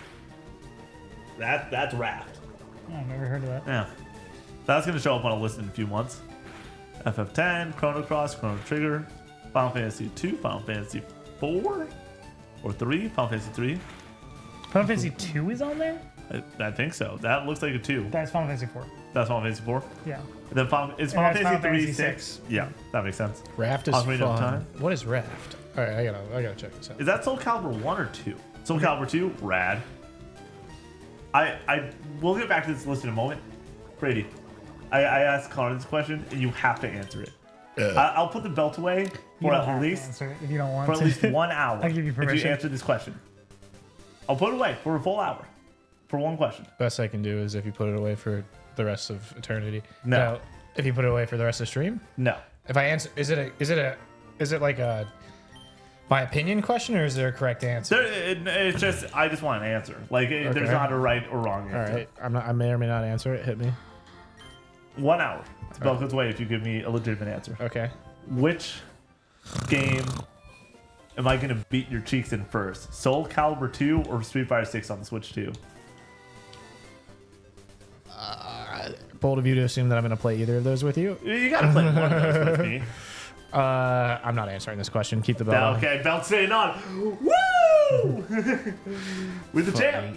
That's Raft. Oh, I've never heard of that. Yeah. That's going to show up on a list in a few months. FF10, Chrono Cross, Chrono Trigger, Final Fantasy 2, Final Fantasy 4 or 3, Final Fantasy 3. Final Fantasy 2 is on there? I think so. That looks like a 2. That's Final Fantasy 4. That's Final Fantasy 4? Yeah. Then it's Final Fantasy 3, 6. Yeah, that makes sense. Raft is Ocarina of fun. Time. What is Raft? All right, I gotta check this out. Is that Soul Calibur 1 or 2? Soul Calibur 2? Rad. We'll get back to this list in a moment. Brady, I asked Connor this question, and you have to answer it. I'll put the belt away for at least if you don't want for at least 1 hour. I'll give you permission. If you answer this question. I'll put it away for a full hour for one question. Best I can do is if you put it away for the rest of eternity. No. Now, if you put it away for the rest of the stream. No. If I answer, is it like a my opinion question or is there a correct answer? It's just I just want an answer. Like there's not a right or wrong answer. All right, I may or may not answer it. Hit me. 1 hour. The belt goes away if you give me a legitimate answer. Okay. Which game am I going to beat your cheeks in first? Soul Calibur 2 or Street Fighter 6 on the Switch 2? Bold of you to assume that I'm going to play either of those with you. You got to play one of those with me. I'm not answering this question. Keep the belt on. Okay, belt staying on. Woo! With the champ.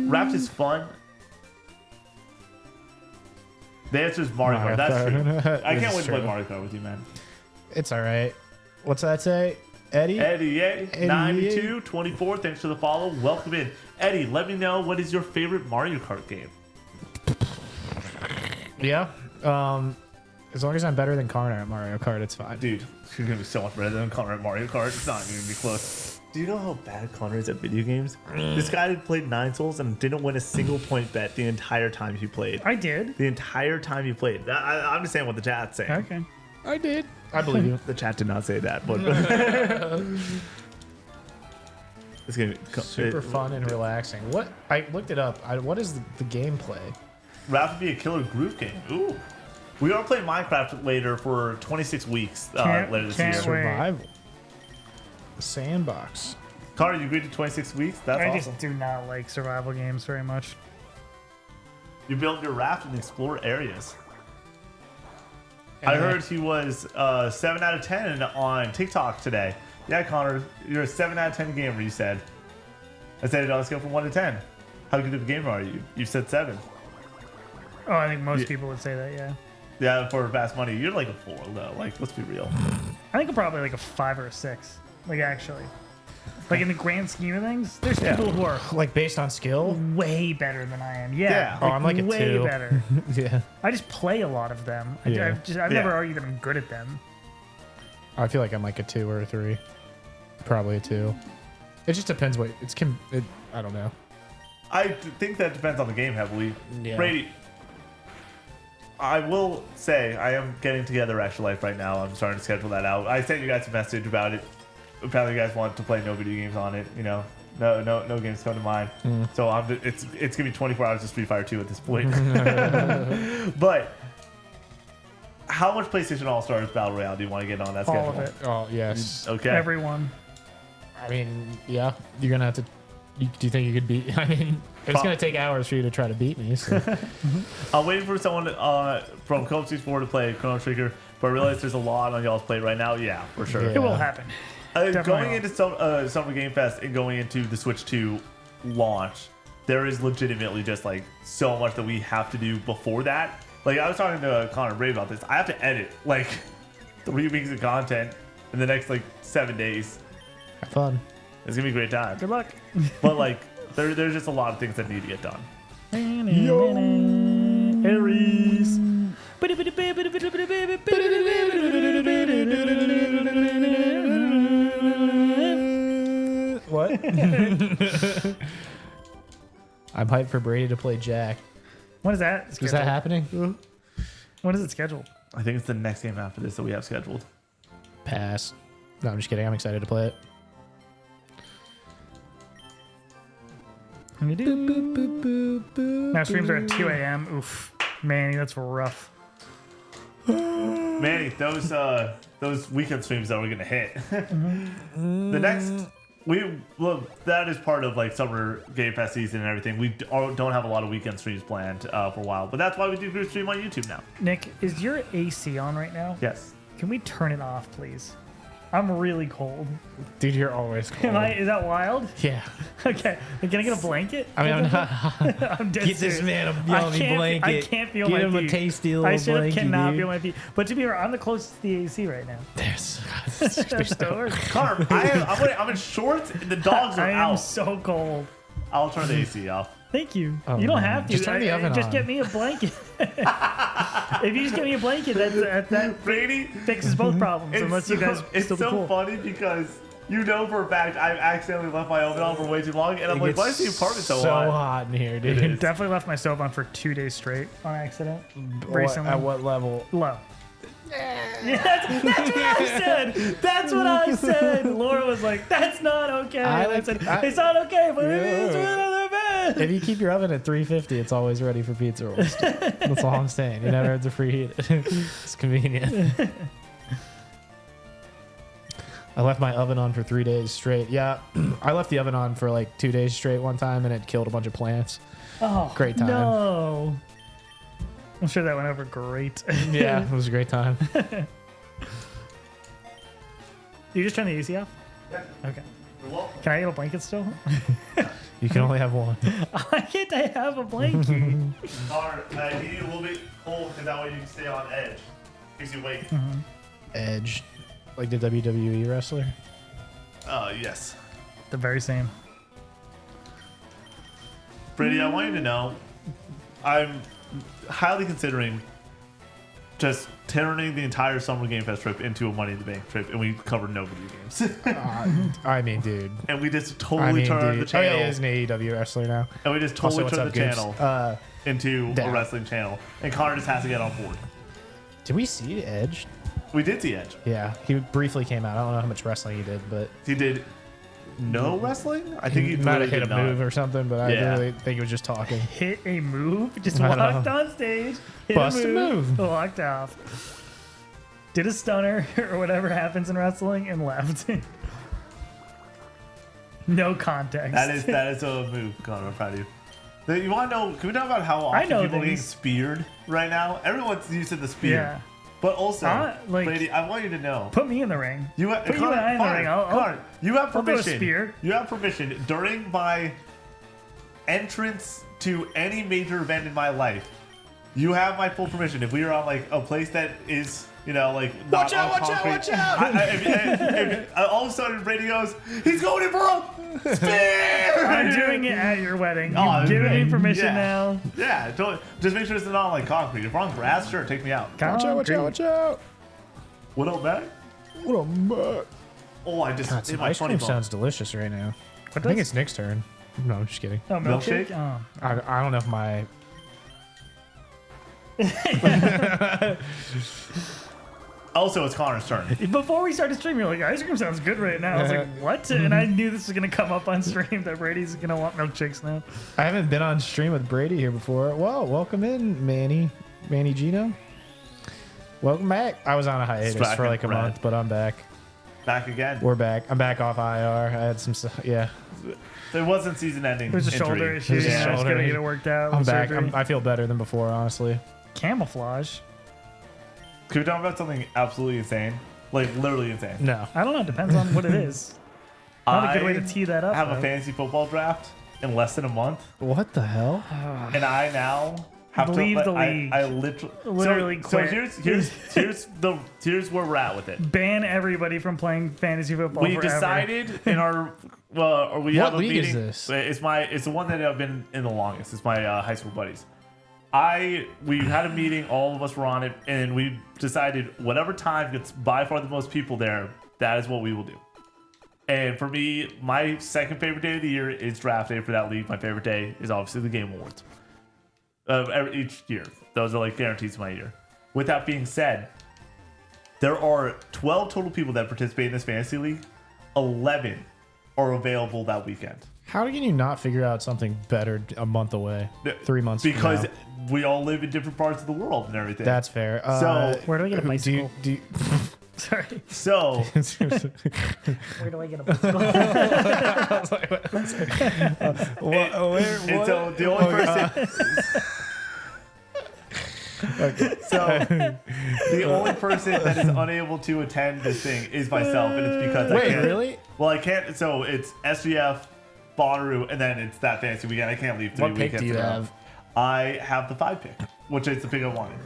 Raft is fun. The answer is Mario Kart. That's true. I can't wait to play Mario Kart with you, man. It's all right. What's that say? Eddie? Eddie 9224. Thanks for the follow. Welcome in. Eddie, let me know what is your favorite Mario Kart game? Yeah. As long as I'm better than Connor at Mario Kart, it's fine. Dude, you're going to be so much better than Connor at Mario Kart. It's not going to be close. Do you know how bad Connor is at video games? This guy played 9 Souls and didn't win a single point bet the entire time he played. I did. The entire time he played. I'm just saying what the chat's saying. Okay. I did. I believe you. The chat did not say that, but it's gonna be super fun and relaxing. What I looked it up. What is the gameplay? Raft would be a killer group game. Ooh, we are playing Minecraft later for 26 weeks later this year. Survival. Sandbox. Connor, you agreed to 26 weeks? That's awesome. I just do not like survival games very much. You build your raft and explore areas. I heard he was 7 out of 10 on TikTok today. Yeah, Connor, you're a 7 out of 10 gamer, you said. I said it on a scale from 1 to 10. How good of a gamer are you? You said 7. Oh, I think most people would say that, yeah. Yeah, for fast money, you're like a 4, though. Like, let's be real. I think I'm probably like a 5 or a 6. Like, actually. Like, in the grand scheme of things, there's people who are like based on skill way better than I am. Yeah. Oh, I'm like a way 2. better. Yeah. I just play a lot of them. I've never argued that I'm good at them. I feel like I'm like a 2 or a 3. Probably a 2. It just depends what I don't know. I think that depends on the game heavily. Yeah. Brady, I will say I am getting together Extra Life right now. I'm starting to schedule that out. I sent you guys a message about it. Apparently, you guys want to play no video games on it. You know, no games come to mind. So it's gonna be 24 hours of Street Fighter 2 at this point. But how much PlayStation All Stars Battle Royale do you want to get on that schedule? All of it. Oh yes. Okay. Everyone. I mean, yeah. You're gonna have to. Do you think you could beat? I mean, it's gonna take hours for you to try to beat me. So. I'm waiting for someone from Call of Duty 4 to play Chrono Trigger, but I realize there's a lot on y'all's plate right now. Yeah, for sure. Yeah. It will happen. Going into Summer Game Fest and going into the Switch 2 launch, there is legitimately just like so much that we have to do before that. Like I was talking to Connor Brave about this. I have to edit like 3 weeks of content in the next like 7 days. Have fun. It's gonna be a great time. Good luck. But like there's just a lot of things that need to get done. Aries. What? I'm hyped for Brady to play Jack. When is that scheduled? Is that happening? When is it scheduled? I think it's the next game after this that we have scheduled. Pass. No, I'm just kidding. I'm excited to play it. Now streams are at 2 a.m. Oof. Manny, that's rough. Manny, those weekend streams that we're gonna hit. The next that is part of like summer Game Fest season and everything. We don't have a lot of weekend streams planned for a while, but that's why we do group stream on YouTube now. Nick, is your AC on right now? Yes. Can we turn it off, please? I'm really cold. Dude, you're always cold. Is that wild? Yeah. Okay. Can I get a blanket? I mean, I'm not. I'm dead Get this serious. man a yummy blanket. I can't feel Get my him feet. a tasty little I straight up blanket, cannot dude. feel my feet. But to be fair, I'm the closest to the AC right now. There's So Connor, I'm in shorts and the dogs are I am out. so cold. I'll turn the AC off. Thank you. Oh, you don't man. have to. Just turn the oven just on. get me a blanket. If you just get me a blanket, that Brady, fixes both problems. Unless you guys it's still so be cool. funny because you know for a fact I've accidentally left my oven on for way too long, and I'm like, why is the apartment so hot? hot in here, It dude? is. Definitely left my stove on for 2 days straight on accident. Recently. At what level? Low. Yeah, that's what I said. That's what I said. Laura was like, "That's not okay." I said, "It's not okay, but it is really bad." If you keep your oven at 350, it's always ready for pizza rolls. That's all I'm saying. You never have to preheat it. It's convenient. I left my oven on for 3 days straight. Yeah, I left the oven on for like 2 days straight one time, and it killed a bunch of plants. Oh, Great time. No. I'm sure that went over great. Yeah, it was a great time. You just turn the AC off? Yeah. Okay. You're welcome. Can I get a blanket still? You can only have one. Why can't I have a blanket? Connor, I need you a little bit cold because that way you can stay on edge. Keeps you awake. Edge, like the WWE wrestler. Yes. The very same. Brady, I want you to know, I'm highly considering just turning the entire Summer Game Fest trip into a Money in the Bank trip, and we covered no video games. I mean, dude. And we just totally turned the channel. Oh, yeah, he is an AEW wrestler now. And we just Also, totally what's turned up, the Goose? channel into Down. a wrestling channel. And Connor just has to get on board. Did we see Edge? We did see Edge. Yeah, he briefly came out. I don't know how much wrestling he did, but He did no wrestling? I think he he might have literally hit a did not. move or something, but Yeah. I really think he was just talking. Hit a move? Just I don't walked know. on stage, hit Bust a a move, move. walked off. Did a stunner or whatever happens in wrestling and left. No context. That is a move, Connor. I'm proud of you. You want to know? Can we talk about how I often know people are getting these. speared right now? Everyone's used to the spear. Yeah. But also, like- Brady, I want you to know. Put me in the ring. You have, Put you and I in the ring. Connor, you have I'll throw a permission. spear. You have permission during my entrance to any major event in my life. You have my full permission. If we are on like a place that is, you know, like not Watch out, on watch out, concrete, watch out. if all of a sudden Brady goes, he's going in for a spear. I'm doing it at your wedding. Oh, You've given me okay. permission Yeah. now. Yeah, totally. Just make sure it's not on like concrete. If we're on grass, sure, take me out. Watch out, watch out, watch out. What up, man? What a mutt. Oh, I just God, hit some my ice funny cream bone. sounds delicious right now. I What think does? it's Nick's turn. No, I'm just kidding. Oh, milkshake? Milkshake? Oh. I don't know if my... Also, it's Connor's turn. Before we started streaming, you're like, ice cream sounds good right now. I was like, what? And I knew this was going to come up on stream that Brady's going to want milkshakes now. I haven't been on stream with Brady here before. Well, welcome in, Manny Gino. Welcome back. I was on a hiatus Back for like a and red. month, but I'm back. Back again. We're back. I'm back off IR. I had some stuff. Yeah, There wasn't season-ending. There's a injury. shoulder issue. There's a Yeah, it's shoulder going to issue. get it worked out. I'm with back. surgery. I feel better than before, honestly. Camouflage. Can we talk about something absolutely insane? Like literally insane. No. I don't know. It depends on what it is. Not a good way to tee that up. I have a though. fantasy football draft in less than a month, What the hell? and I now have Leave to. the I, league. I literally Literally So quit. here's where we're at with it. Ban everybody from playing fantasy football We forever. decided in our or we What have a league is meeting. this? It's the one that I've been in the longest. It's my high school buddies. We had a meeting, all of us were on it, and we decided whatever time gets by far the most people there, that is what we will do. And for me, my second favorite day of the year is draft day for that league. My favorite day is obviously the Game Awards. Each year. Those are like guarantees of my year. With that being said, there are 12 total people that participate in this fantasy league. 11 are available that weekend. How can you not figure out something better a month away? 3 months from Because now? we all live in different parts of the world and everything. That's fair. So Where do I get a bicycle? Sorry. So Where do I get a bicycle? and so the only person. Okay. So the only person that is unable to attend this thing is myself, and it's because I Wait, can't. really? Well, I can't. So it's SGF, Bonnaroo, and then it's that fantasy weekend. I can't leave 3 What weekends. pick do you in a row. have? I have the 5 pick, which is the pick I wanted.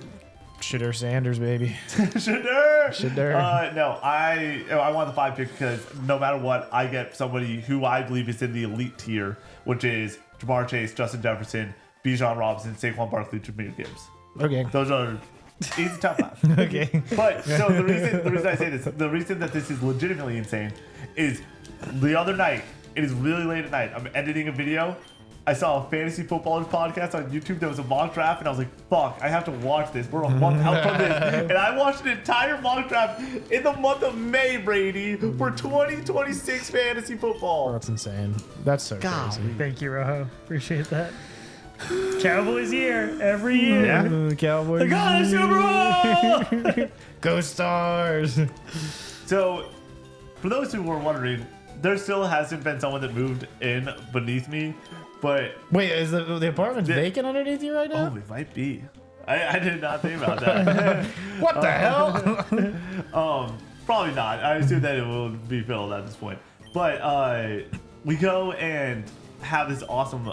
Shitter Sanders, baby. Shitter. No, I want the 5 pick because no matter what, I get somebody who I believe is in the elite tier, which is Jamar Chase, Justin Jefferson, Bijan Robinson, Saquon Barkley, Jameer Gibbs. Okay. Those are easy top 5. Okay. But so the reason I say this, the reason that this is legitimately insane is the other night, it is really late at night. I'm editing a video. I saw a fantasy footballers podcast on YouTube that was a mock draft, and I was like, fuck, I have to watch this. We're a month out from this. And I watched an entire mock draft in the month of May, Brady, for 2026 fantasy football. That's insane. That's so crazy. Thank you, Rojo. Appreciate that. Cowboys year every year. Yeah. The Cowboys. They got a Super Bowl. Go Stars. So, for those who were wondering, there still hasn't been someone that moved in beneath me, but Wait, is the apartment vacant underneath you right now? oh, it might be. I did not think about that. What the hell? Probably not. I assume that it will be filled at this point. But we go and have this awesome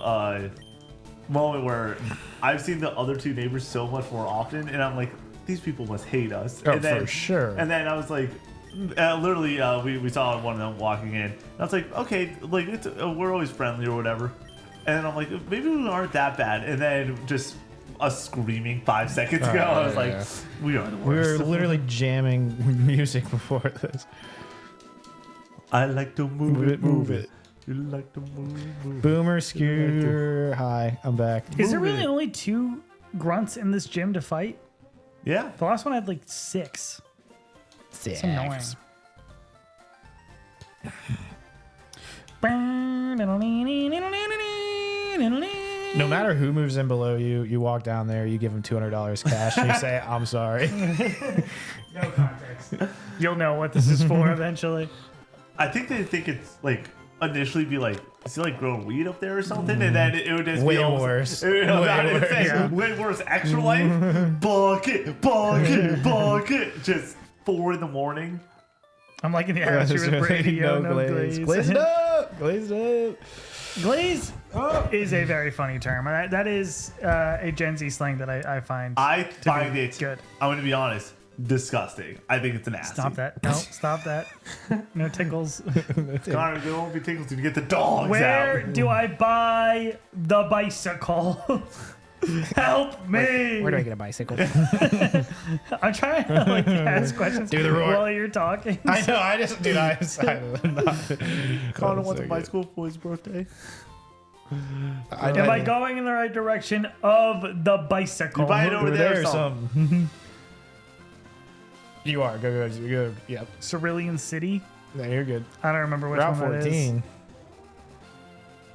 moment where I've seen the other 2 neighbors so much more often, and I'm like, these people must hate us. Oh, and then, for sure. And then I was like, literally, we saw one of them walking in. And I was like, okay, like we're always friendly or whatever. And then I'm like, maybe we aren't that bad. And then just us screaming 5 seconds ago, I was like, we are the We worst. were literally jamming music before this. I like to move it, Move it. You like to move. Boomer Scooter. Hi, I'm back. Is there Move really it. only 2 grunts in this gym to fight? Yeah. The last one had like 6. It's annoying. No matter who moves in below you, you walk down there, you give them $200 cash, and you say, "I'm sorry." No context. You'll know what this is for eventually. I think they think it's like initially be like, is he like growing weed up there or something? And then it would just Way be almost, worse. You know, Way I would worse. say, Yeah. way worse. Extra life, bucket, just 4 a.m. I'm like in the atmosphere with Brady. No glaze. Glazed up. Glazed up. Glaze is a very funny term. That is a Gen Z slang that I find. I to find be it, good. I'm going to be honest, disgusting. I think it's an ass. Stop that. No, stop that. No tickles. Connor, there won't be tickles to get the dogs Where out. do I buy the bicycle? Help me! Where do I get a bicycle? I'm trying to like ask questions Do the roar. while you're talking. I know. I just, dude. I'm not. Connor wants a bicycle for his birthday. Am I going in the right direction of the bicycle? You buy it over there or something. You are. Go. Yep. Cerulean City? No, you're good. I don't remember which Route one that is. 14.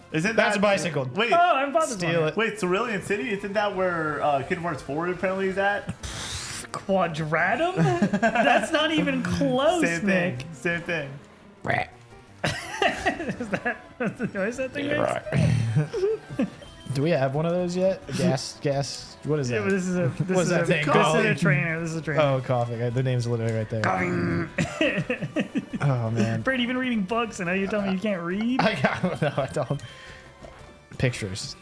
Isn't That's that a bicycle. Wait, Oh, I'm about to Steal it. wait, Cerulean City? Isn't that where Kingdom Hearts 4 apparently is at? Quadratum? That's not even close, Same Nick. thing. Same thing. Do I say that thing right? Do we have one of those yet? Gas. What is Yeah, that? but this is a What's is that a, thing this called? is a trainer. This is a trainer. Oh, coughing. The name's literally right there. Oh man. Brady, you've been reading books, and now you're telling me you can't read? No, I don't. Pictures.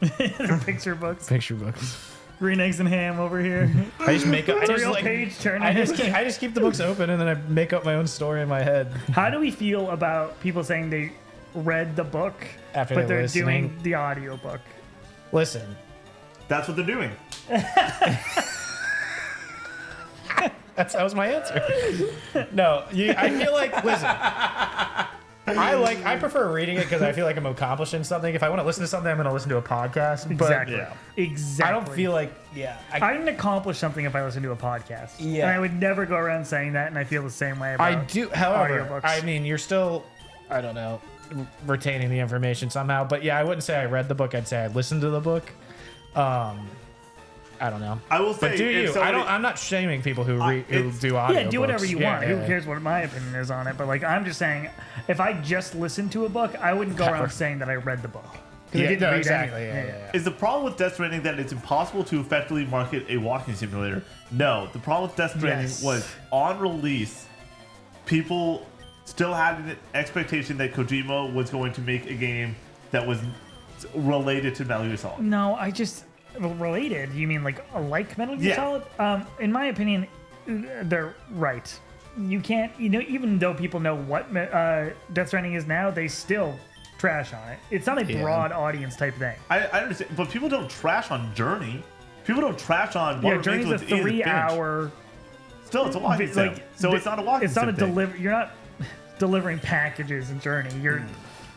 Picture books. Picture books. Green eggs and ham over here. I just make up. I just, Real like, page turner. I just keep the books open and then I make up my own story in my head. How do we feel about people saying they read the book, After but they're they're doing listening. the audiobook? Listen, That's what they're doing. that was my answer. No, I feel like, listen, I prefer reading it because I feel like I'm accomplishing something. If I want to listen to something, I'm going to listen to a podcast. Exactly. yeah. Exactly. I don't feel like, I didn't accomplish something if I listen to a podcast. Yeah. And I would never go around saying that, and I feel the same way about I do. However, audiobooks. I mean, you're still, I don't know, retaining the information somehow. But yeah, I wouldn't say I read the book. I'd say I listened to the book. I I don't know. I will say, but do you? I'm not shaming people who do audio. Yeah, do whatever you want. Yeah. Who cares what my opinion is on it? But like, I'm just saying, if I just listened to a book, I wouldn't go around saying that I read the book. Yeah, I didn't read exactly. anything. Yeah. Is the problem with Death Stranding that it's impossible to effectively market a walking simulator? No. The problem with Death Stranding was on release, people still had an expectation that Kojima was going to make a game that was related to Metal Gear Solid. No, related. You mean like Metal Gear Solid? In my opinion, they're right. You can't, even though people know what Death Stranding is now, they still trash on it. It's not a broad audience type thing. I understand, but people don't trash on Journey. People don't trash on what Journey's a 3-hour. Still, it's a walking sim. So it's not a walking sim. It's not You're not delivering packages in Journey. You're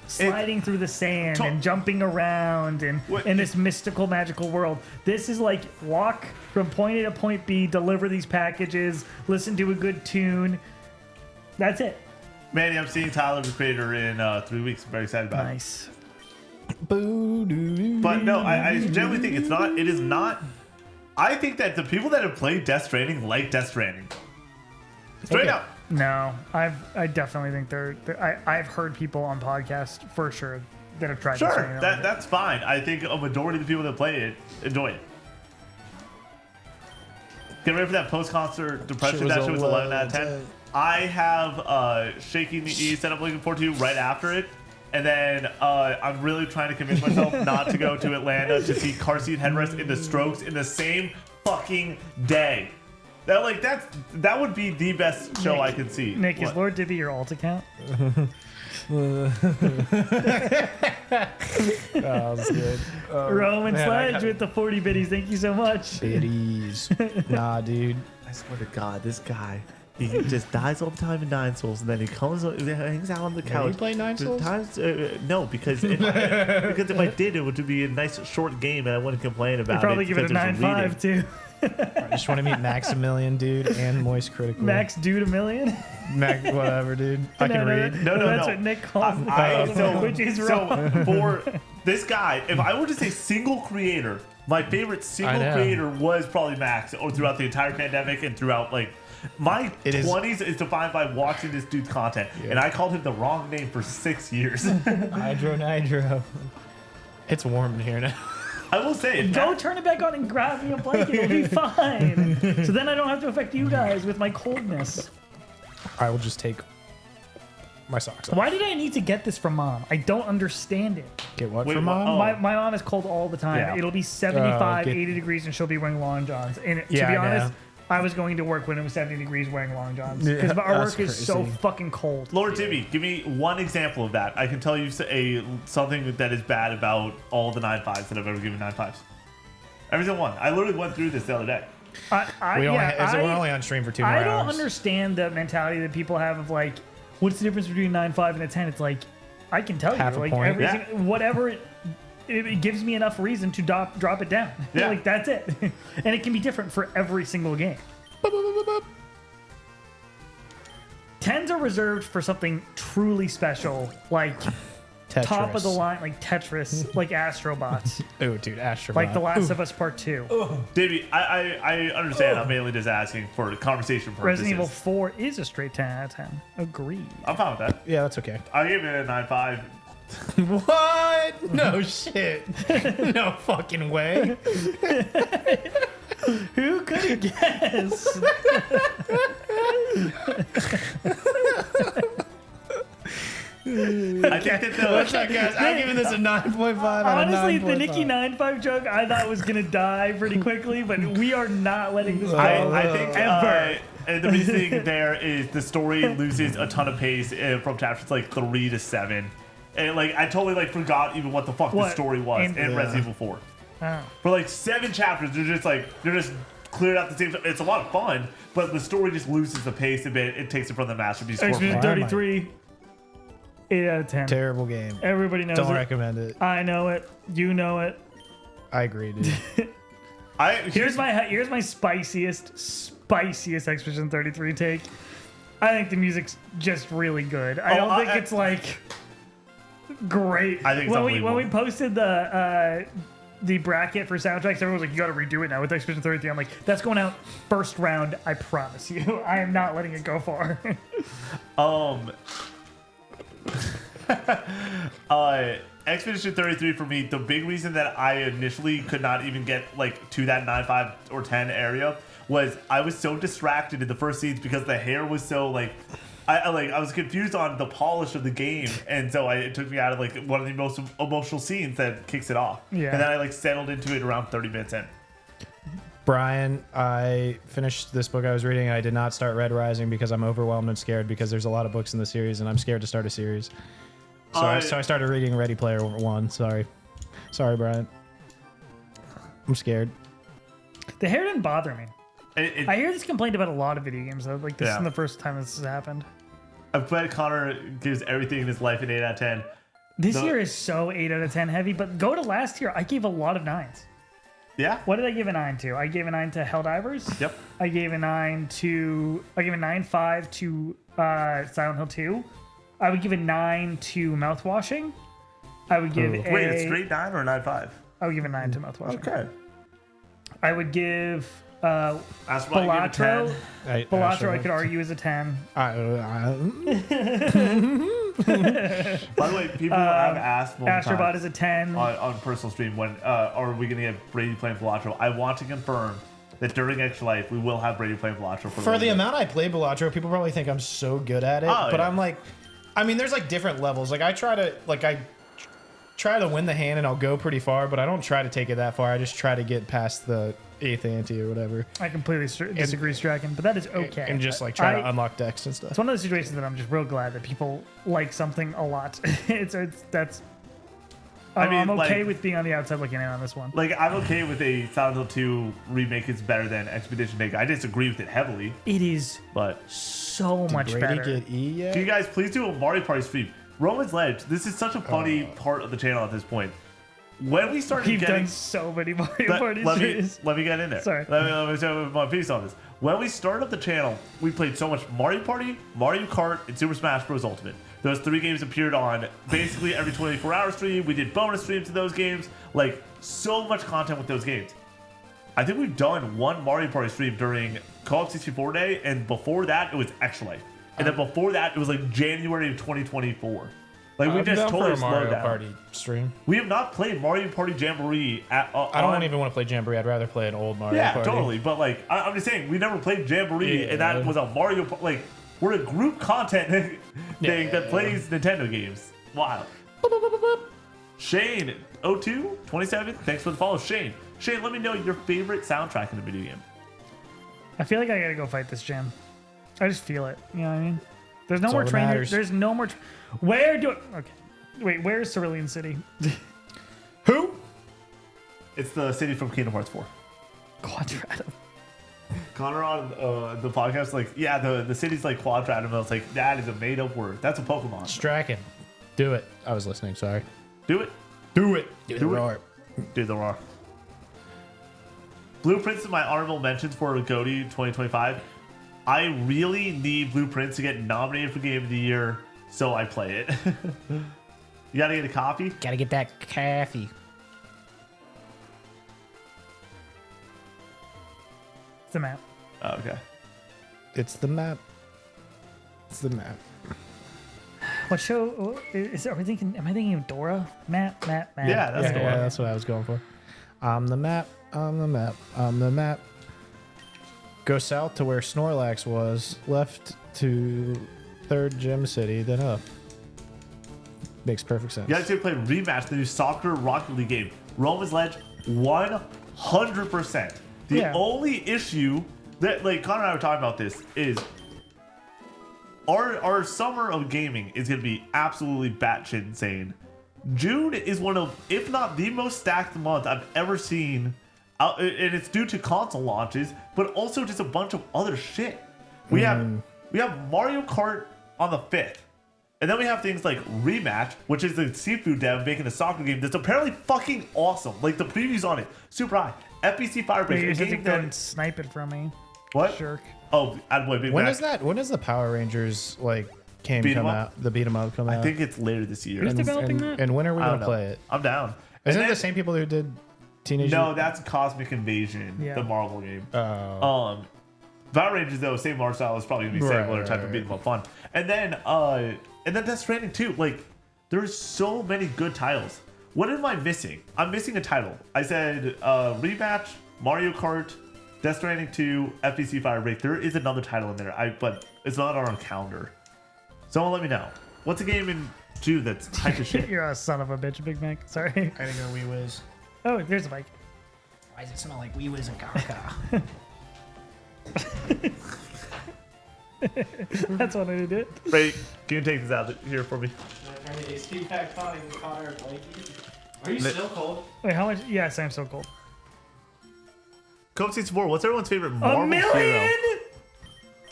sliding through the sand and jumping around and in this mystical, magical world. This is like walk from point A to point B, deliver these packages, listen to a good tune. That's it. Manny, I'm seeing Tyler, the creator, in 3 weeks. I'm very excited about it. Nice. But no, I generally think it's not. It is not. I think that the people that have played Death Stranding like Death Stranding. Straight up. No, I definitely think I've heard people on podcasts for sure that have tried. Sure, that's fine. I think a majority of the people that play it enjoy it. Get ready for that post-concert depression. That shit was 11 out of 10. I have Shaking the E set up looking forward to right after it. And then I'm really trying to convince myself not to go to Atlanta to see Car Seat Headrest in the Strokes in the same fucking day. That would be the best show I could see. Nick, is Lord Dibby your alt account? That's good. Roman Sledge with the 40 biddies. Thank you so much. Biddies. Nah, dude. I swear to God, this guy. He just dies all the time in Nine Souls, and then he hangs out on the couch. Did you play Nine Souls? No, because if I did, it would be a nice short game, and I wouldn't complain about it. You'd probably give it a 9.5 too. I just want to meet Maximilian, dude, and Moist Critical. Max Dude a Million? Max, whatever, dude. I can read. No. That's what Nick calls it, which is wrong. So for this guy, if I were to say single creator, my favorite single creator was probably Max, or throughout the entire pandemic and throughout my 20s is defined by watching this dude's content, and I called him the wrong name for 6 years. Nitro. It's warm in here now. I will say it. Go turn it back on and grab me a blanket. It'll be fine. So then I don't have to affect you guys with my coldness. I will just take my socks off. Why did I need to get this from Mom? I don't understand it. Get what from Mom? My mom is cold all the time. Yeah. It'll be 75, 80 degrees, and she'll be wearing long johns. And to be honest, I was going to work when it was 70 degrees wearing long johns. Because our work is so fucking cold. Lord Dibby, give me one example of that. I can tell you something that is bad about all the 9.5s that I've ever given 9.5s. Every single one. I literally went through this the other day. We're only on stream for 2 more hours. I don't understand the mentality that people have of what's the difference between 9.5 and a 10? It's I can tell half you. A point. Whatever it gives me enough reason to drop it down. Yeah. That's it. And it can be different for every single game. 10s are reserved for something truly special, like Tetris. top of the line, like Tetris, like Astrobots. Oh, dude, Astrobot. Like The Last of Us Part 2. Dibby, I understand. I'm mainly just asking for conversation purposes. Resident Evil 4 is a straight 10 out of 10. Agreed. I'm fine with that. Yeah, that's okay. I gave it a 9.5. What? No shit. No fucking way. Who could have guessed? I think that What's up, guys? I'm giving this a 9.5 out of 9.5. Honestly, the Nikki 9.5 joke I thought was gonna die pretty quickly, but we are not letting this go. I think ever. The biggest thing there is the story loses a ton of pace from chapters 3 to 7, and I totally forgot even what the fuck the story was in Resident Evil 4. Oh. For 7 chapters, they're just cleared out the same. It's a lot of fun, but the story just loses the pace a bit. It takes it from the masterpiece. Expedition 33. 8 out of 10. Terrible game. Everybody knows Don't it. recommend it. I know it. You know it. I agree, dude. Here's my spiciest Expedition 33 take. I think the music's just really good. I don't think it's great. I think when we posted the the bracket for soundtracks, everyone was like, you got to redo it now with Expedition 33. I'm like, that's going out first round. I promise you. I am not letting it go far. Expedition 33 for me, the big reason that I initially could not even get like to that 9-5 or 10 area was I was so distracted in the first scenes because the hair was so like I was confused on the polish of the game, and so it took me out of like one of the most emotional scenes that kicks it off. Yeah. And then I like settled into it around 30 minutes in. Brian, I finished this book I was reading. I did not start Red Rising because I'm overwhelmed and scared because there's a lot of books in the series, and I'm scared to start a series. So I started reading Ready Player One. Sorry, Brian. I'm scared. The hair didn't bother me. I hear this complaint about a lot of video games though. Like this Yeah. isn't the first time this has happened. I'm glad Connor gives everything in his life an 8 out of 10. This year is so 8 out of 10 heavy, but go to last year. I gave a lot of 9s. Yeah. What did I give a 9 to? I gave a 9 to Helldivers. Yep. I gave a 9.5 to Silent Hill 2. I would give a 9 to Mouthwashing. I would give Wait, it's straight 9 or 9.5? I would give a 9 to Mouthwashing. Okay. I would give Balatro. Balatro, I could argue is a 10. By the way, people have asked multiple Astrobot times is a 10. on personal stream when are we going to get Brady playing Balatro? I want to confirm that during Extra Life we will have Brady playing Balatro For the amount I play Balatro, people probably think I'm so good at it. Oh, but yeah. I'm like, I mean, there's like different levels. Like I try to win the hand and I'll go pretty far, but I don't try to take it that far. I just try to get past the 8th ante or whatever. I completely disagree, Strachan, but that is okay. And just like try to unlock decks and stuff. It's one of those situations that I'm just real glad that people like something a lot. I'm okay with being on the outside looking in on this one. Like, I'm okay with a Silent Hill 2 remake is better than Expedition Day. I disagree with it heavily. It is But so much Brady better. get E yet? can you guys please do a Mario Party stream? Roman's Ledge, this is such a funny part of the channel at this point. When we started We've getting... done so many Mario Party let series. me get in there. Sorry. Let me show my piece on this. When we started up the channel, we played so much Mario Party, Mario Kart, and Super Smash Bros. Ultimate. Those 3 games appeared on basically every 24-hour stream. We did bonus streams to those games. Like, so much content with those games. I think we've done one Mario Party stream during Co-op 64 Day, and before that, it was Extra Life. And then before that, it was like January of 2024. Like, we just totally slowed Mario down. Party stream. We have not played Mario Party Jamboree at I don't even want to play Jamboree. I'd rather play an old Mario Yeah, Party. totally. But like, I'm just saying, we never played Jamboree, Yeah. and that was a Mario. Like, we're a group content thing that plays Nintendo games. Wow. Shane, 02, 27. Thanks for the follow, Shane. Shane, let me know your favorite soundtrack in the video game. I feel like I gotta go fight this gym. I just feel it. You know what I mean? There's no That's more all that trainers. matters. There's no more. Where do? Okay. Wait. Where's Cerulean City? Who? It's the city from Kingdom Hearts 4. Quadratum. Connor on the podcast, like, yeah, the city's like Quadratum. I was like, that is a made up word. That's a Pokemon. Strachan. Do it. I was listening. Sorry. Do it. Do it. Do it. Do the roar. Blueprints in my honorable mentions for GOTY 2025. I really need Blueprints to get nominated for Game of the Year, so I play it. You gotta get a copy? Gotta get that coffee. It's the map. Oh, okay. It's the map. It's the map. What show is? Are we thinking? Am I thinking of Dora? Map. Yeah, that's the one. Yeah, that's what I was going for. I'm the map. I'm the map. I'm the map. Go south to where Snorlax was. Left to 3rd Gem City, then up. Makes perfect sense. You guys should play Rematch, the new soccer Rocket League game. Roman's Ledge, 100%. The only issue that, like, Connor and I were talking about this is our summer of gaming is going to be absolutely batshit insane. June is one of, if not the most stacked month I've ever seen, and it's due to console launches, but also just a bunch of other shit. We have Mario Kart on the 5th. And then we have things like Rematch, which is the seafood dev making a soccer game that's apparently fucking awesome. Like, the previews on it, super high. FBC Firebreak, You a have to game go that... and snipe it from me. What? Jerk. Oh, Attaboy, Big When Mac. is that? When does the Power Rangers game Beat 'em come up? out? The beat 'em up come out. I think it's later this year. Who's developing that? And when are we I gonna don't know. play it? I'm down. Isn't And it the same people who did Teenage. No, that's Cosmic Invasion, Yeah. the Marvel game. Oh. Battle Rangers though, same art style is probably gonna be similar type of beat 'em up fun. And then Death Stranding too. Like, there's so many good titles. What am I missing? I'm missing a title. I said Rematch, Mario Kart, Death Stranding 2, FBC Firebreak. There is another title in there. But it's not on our calendar. Someone let me know. What's a game in June that's type of shit? You're a son of a bitch, Big Mac. Sorry. I gotta go Wee Whiz. Oh, there's a bike. Why does it smell like Wee Whiz and Gaga? That's one way to do it. Ray, can you take this out here for me? Are you still cold? Wait, how much? Yes, I'm so cold. Cope Season 4, what's everyone's favorite Marvel $1 million? hero?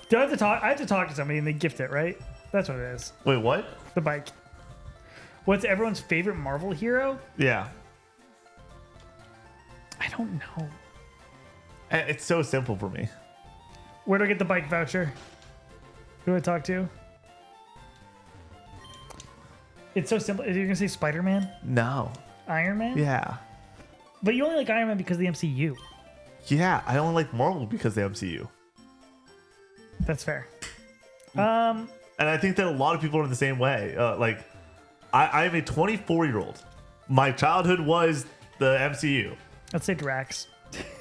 Do I have to talk? I have to talk to somebody and they gift it, right? That's what it is. Wait, what? The bike. What's everyone's favorite Marvel hero? Yeah. I don't know. It's so simple for me. Where do I get the bike voucher? Who do I talk to? It's so simple. You're gonna say Spider-Man? No. Iron Man? Yeah. But you only like Iron Man because of the MCU. Yeah, I only like Marvel because of the MCU. That's fair. And I think that a lot of people are the same way. I am a 24-year-old. My childhood was the MCU. Let's say Drax.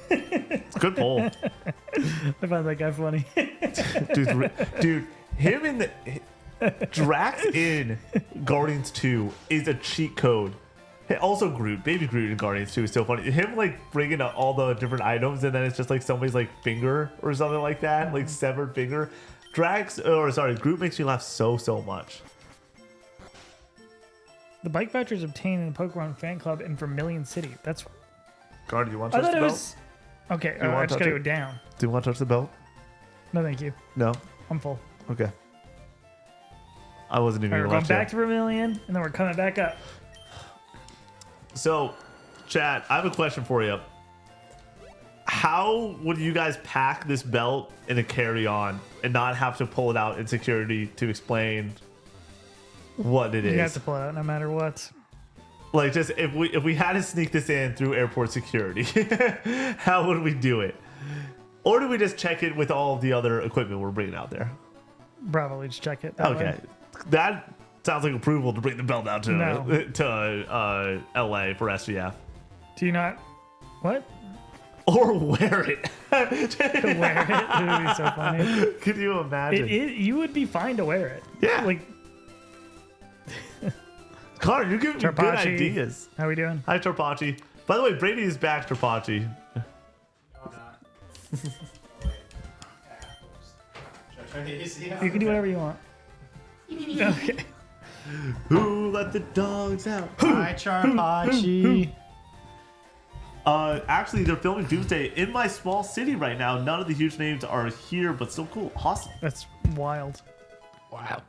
It's a good poll. I find that guy funny. Dude, him in the Drax in Guardians 2 is a cheat code. Hey, also Groot, baby Groot in Guardians 2 is so funny. Him like bringing out all the different items and then it's just like somebody's like finger or something like that, like severed finger. Groot makes me laugh so much. The bike voucher is obtained in the Pokemon fan club in Vermilion City. That's. God, do you want to I touch thought the it belt? was. Okay, you I want just to gotta touch go it? down. Do you want to touch the belt? No, thank you. No? I'm full. Okay. I wasn't even All right, we're gonna going watch back to Vermilion, and then we're coming back up. So, chat, I have a question for you. How would you guys pack this belt in a carry-on and not have to pull it out in security to explain what it is? You have to pull it out no matter what. Like, just if we had to sneak this in through airport security, how would we do it? Or do we just check it with all of the other equipment we're bringing out there? Probably just check it. That Okay, way. that sounds like approval to bring the belt out to No. LA for SVF. Do you not? What? Or wear it. To wear it? It would be so funny. Could you imagine? You would be fine to wear it. Yeah. Like, Connor, you're giving me good Tarpachi. ideas. how we doing? Hi, Tarpachi. By the way, Brady is back, Tarpachi. You can do whatever you want. Okay. Who let the dogs out? Hi, Charpachi. Actually, they're filming Doomsday in my small city right now. None of the huge names are here, but still cool. Awesome. That's wild. Wow.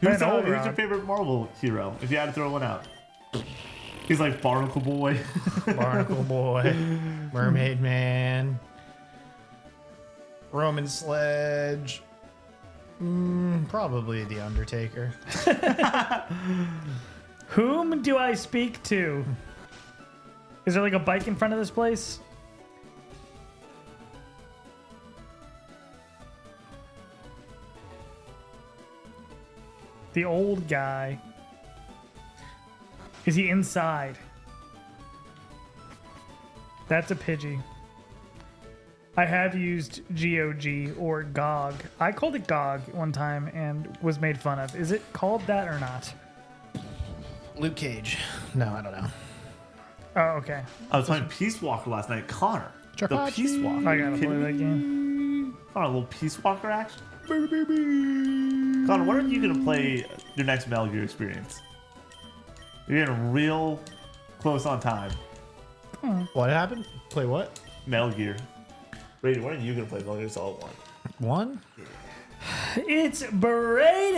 Who's An old your rock. favorite Marvel hero? If you had to throw one out, he's like Barnacle Boy. Barnacle Boy. Mermaid Man. Roman Sledge. Probably The Undertaker. Whom do I speak to? Is there like a bike in front of this place? The old guy. Is he inside? That's a Pidgey. I have used GOG or GOG. I called it GOG one time and was made fun of. Is it called that or not? Luke Cage. No, I don't know. Oh, okay. I was playing Peace Walker last night. Connor, the Tarpachi. Peace Walker. I gotta play that game. Connor, a little Peace Walker action. Connor, when are you gonna play your next Metal Gear experience? You're getting real close on time. What happened? Play what? Metal Gear. Brady, when are you gonna play Metal Gear Solid 1? One? It's Braden.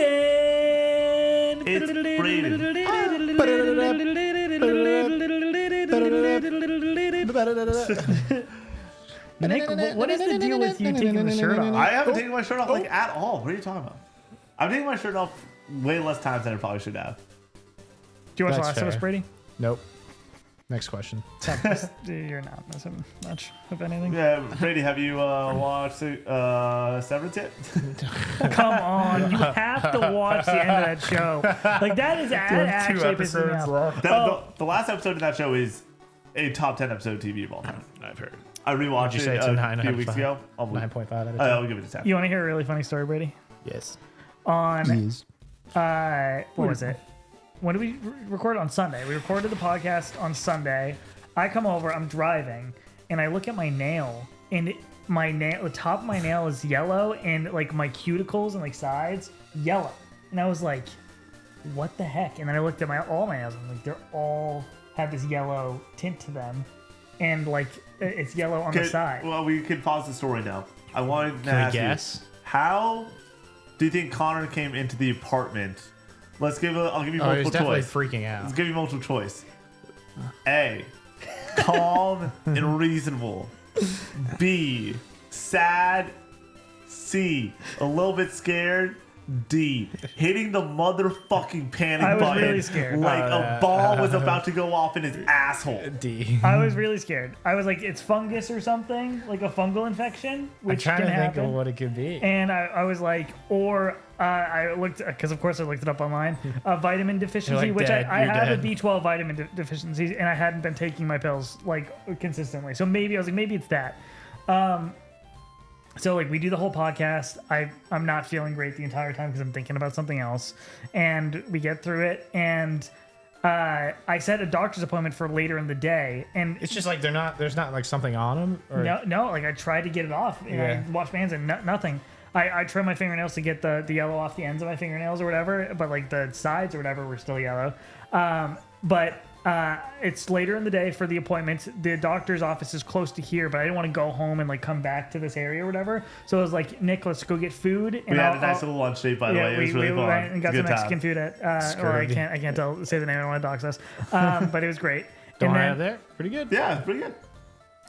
It's Braden. Nick, what is the deal with you taking the shirt off? I haven't taken my shirt off like at all. What are you talking about? I'm taking my shirt off way less times than I probably should have. Do you watch The That's Last of Us, fair. Brady? Nope. Next question. You're not missing much of anything. Yeah, Brady, have you watched Severance yet? Come on, you have to watch the end of that show. Like that is actually 2 episodes left. The last episode of that show is a top 10 episode of TV of all time. I've heard. I rewatched Would you say it it's a 9 a few out of weeks 5? ago. 9.5 out of 10. I'll give it a 10. You want to hear a really funny story, Brady? Yes. On Yes. what was it? When did we record it? On Sunday? We recorded the podcast on Sunday. I come over, I'm driving, and I look at my nail, and the top of my nail is yellow, and like my cuticles and like sides yellow, and I was like, what the heck? And then I looked at all my nails, and like they're all have this yellow tint to them, and like it's yellow on the side. Well, we can pause the story now. I wanted to Can we ask guess? you, how do you think Connor came into the apartment? I'll give you Oh, he was multiple definitely choice. freaking out. Let's give you multiple choice. A, calm and reasonable. B, sad. C, a little bit scared. D, hitting the motherfucking panic I was button really scared. like a ball was about to go off in his asshole. D. I was really scared. I was like, it's fungus or something, like a fungal infection, I'm which trying can to think happen. of what it could be. And I was like, or I looked, because of course I looked it up online, vitamin deficiency, like, which "Dad, I you're have a dead." B12 vitamin deficiency, and I hadn't been taking my pills like consistently. So maybe I was like, maybe it's that. So like we do the whole podcast. I'm not feeling great the entire time because I'm thinking about something else, and we get through it. And I set a doctor's appointment for later in the day, and It's just like there's not like something on them. Or no, like I tried to get it off, and Yeah. I washed my hands, and nothing. I trimmed my fingernails to get the yellow off the ends of my fingernails or whatever, but like the sides or whatever were still yellow. But it's later in the day for the appointment. The doctor's office is close to here, but I didn't want to go home and like come back to this area or whatever. So I was like, Nick, let's go get food. And We had a nice little lunch date, by the way. It was really we fun. went and got It some was a good Mexican time. food at. Well, I can't say the name. I don't want to dox us. But it was great. Don't And I then- have there? Pretty good. Yeah, it's pretty good.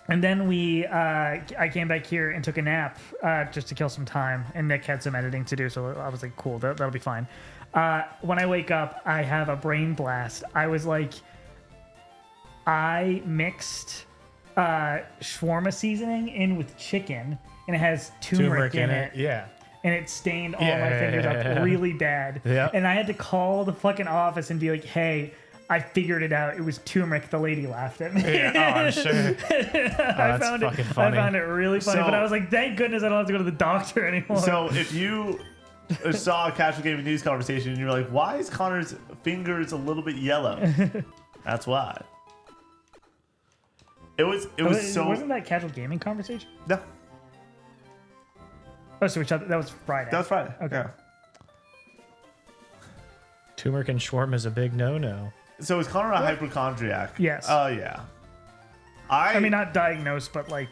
And then I came back here and took a nap just to kill some time. And Nick had some editing to do, so I was like, cool, that'll be fine. When I wake up, I have a brain blast. I was like, I mixed shawarma seasoning in with chicken, and it has turmeric in it. Yeah. And it stained all Yeah, my fingers yeah, up yeah. really bad. Yeah. And I had to call the fucking office and be like, hey, I figured it out. It was turmeric. The lady laughed at me. Yeah, oh, I'm sure. I found it. fucking funny. I found it really funny. So- But I was like, thank goodness I don't have to go to the doctor anymore. So if you saw a casual gaming news conversation and you're like, why is Connor's fingers a little bit yellow? That's why. It was so Wasn't that casual gaming conversation? no, Oh, so that was Friday. that was Friday. Okay. Yeah. Turmeric and shawarma is a big no-no. So is Connor a hypochondriac? Yes. Oh yeah. I mean, not diagnosed, but like,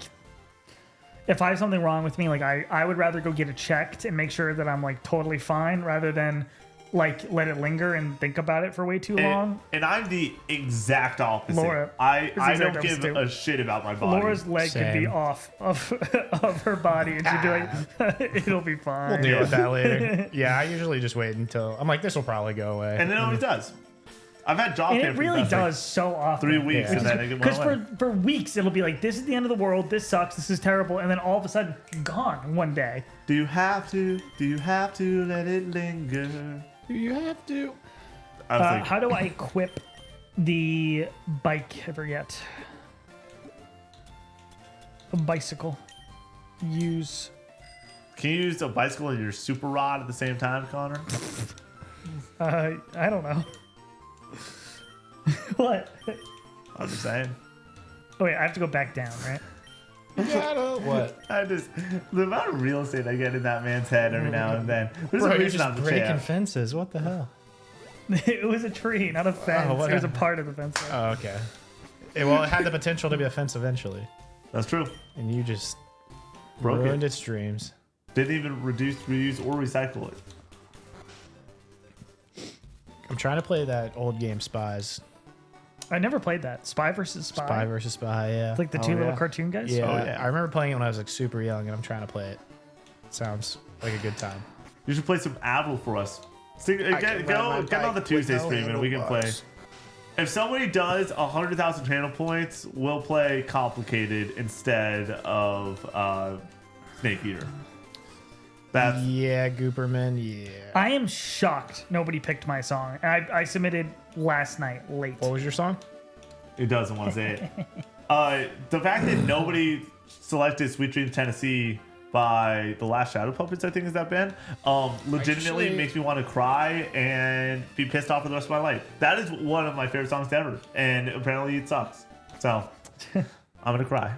if I have something wrong with me, like I would rather go get it checked and make sure that I'm like totally fine rather than like let it linger and think about it for way too long. And I'm the exact opposite. Laura I is the don't exact give opposite, too. a shit about my body. Laura's leg could be Same. off of her body, and she'd be like, "It'll be fine." We'll deal with that later. Yeah, I usually just wait until I'm like, this will probably go away. and it always does. I've had jaw And pain it for the really past, like, does so often. 3 weeks, Yeah. and then it went Because away. for weeks it'll be like, this is the end of the world, this sucks, this is terrible, and then all of a sudden, gone one day. Do you have to? Do you have to let it linger? You have to. I was like, How do I equip the bike? I forget. A bicycle. Use. can you use a bicycle and your super rod at the same time, Connor? I don't know. What? I'm just saying. Oh wait, I have to go back down, right? What? I just the amount of real estate I get in that man's head every now and then. There's Bro, a you're reason just I'm the breaking champ. fences. What the hell? It was a tree, not a fence. what It was a happened? part of the fence. Oh, okay. Well, it had the potential to be a fence eventually, That's true. and you just Broke ruined it. its dreams. Didn't even reduce, reuse, or recycle it. I'm trying to play that old game, Spies. I never played that. Spy versus Spy. Spy versus Spy. Yeah. It's like the Oh, two little yeah. cartoon guys. Yeah, Oh, yeah. I remember playing it when I was like super young, and I'm trying to play it. Sounds like a good time. You should play some Avril for us. Get can ride my on the bike Tuesday with no stream and we can play. handlebars. If somebody does 100,000 channel points, we'll play Complicated instead of Snake Eater. Yeah, Gooperman, yeah. I am shocked nobody picked my song. I submitted last night late. What was your song? It doesn't want to say it. The fact that nobody selected Sweet Dreams Tennessee by the Last Shadow Puppets, I think is that band, legitimately makes me want to cry and be pissed off for the rest of my life. That is one of my favorite songs ever, and apparently it sucks. So I'm gonna cry.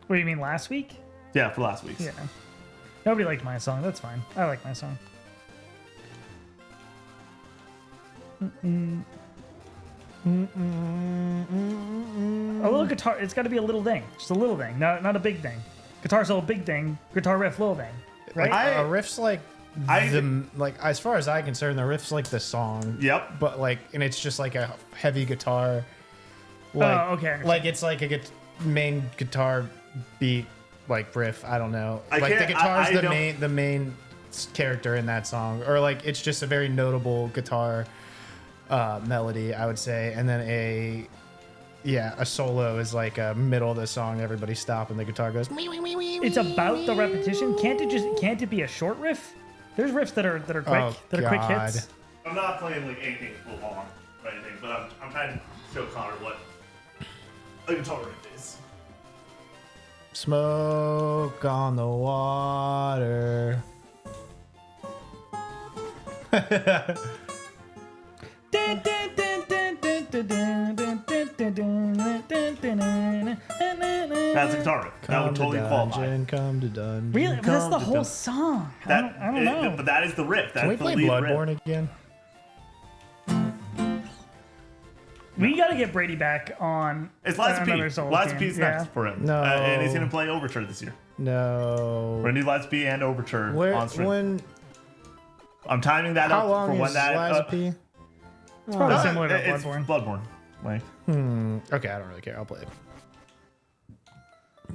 What do you mean, last week? Yeah, for last week's. Yeah. Nobody liked my song. That's fine. I like my song. A little guitar. It's got to be a little thing. Just a little thing. Not a big thing. Guitar solo, big thing. Guitar riff, little thing. Right? A riff's like as far as I'm concerned, the riff's like the song. Yep. But like, and it's just like a heavy guitar. Like, oh, okay. Like it's like a main guitar beat, like riff. I don't know. Like the guitar's the main character in that song, or like it's just a very notable guitar melody, I would say. And then a solo is like a middle of the song. Everybody stop and the guitar goes. It's about the repetition. Can't it be a short riff? There's riffs that are quick, quick hits. I'm not playing like anything full on or anything, but I'm trying to show Connor what a guitar riff is. Smoke on the water. That's a guitar riff. That would totally qualify. Come to dungeon. Really? That's the whole song. I don't know. But that is the riff. That's Can we the play lead Bloodborne riff. again? We got to get Brady back on. It's Liza P. another solo Liza game. P's next for him. No. And he's going to play Overture this year. No. We're going to do Liza P and Overture on stream. I'm timing that How up long for when is that. Liza P? It's probably similar to It's Bloodborne. Bloodborne. Like, Okay, I don't really care. I'll play it.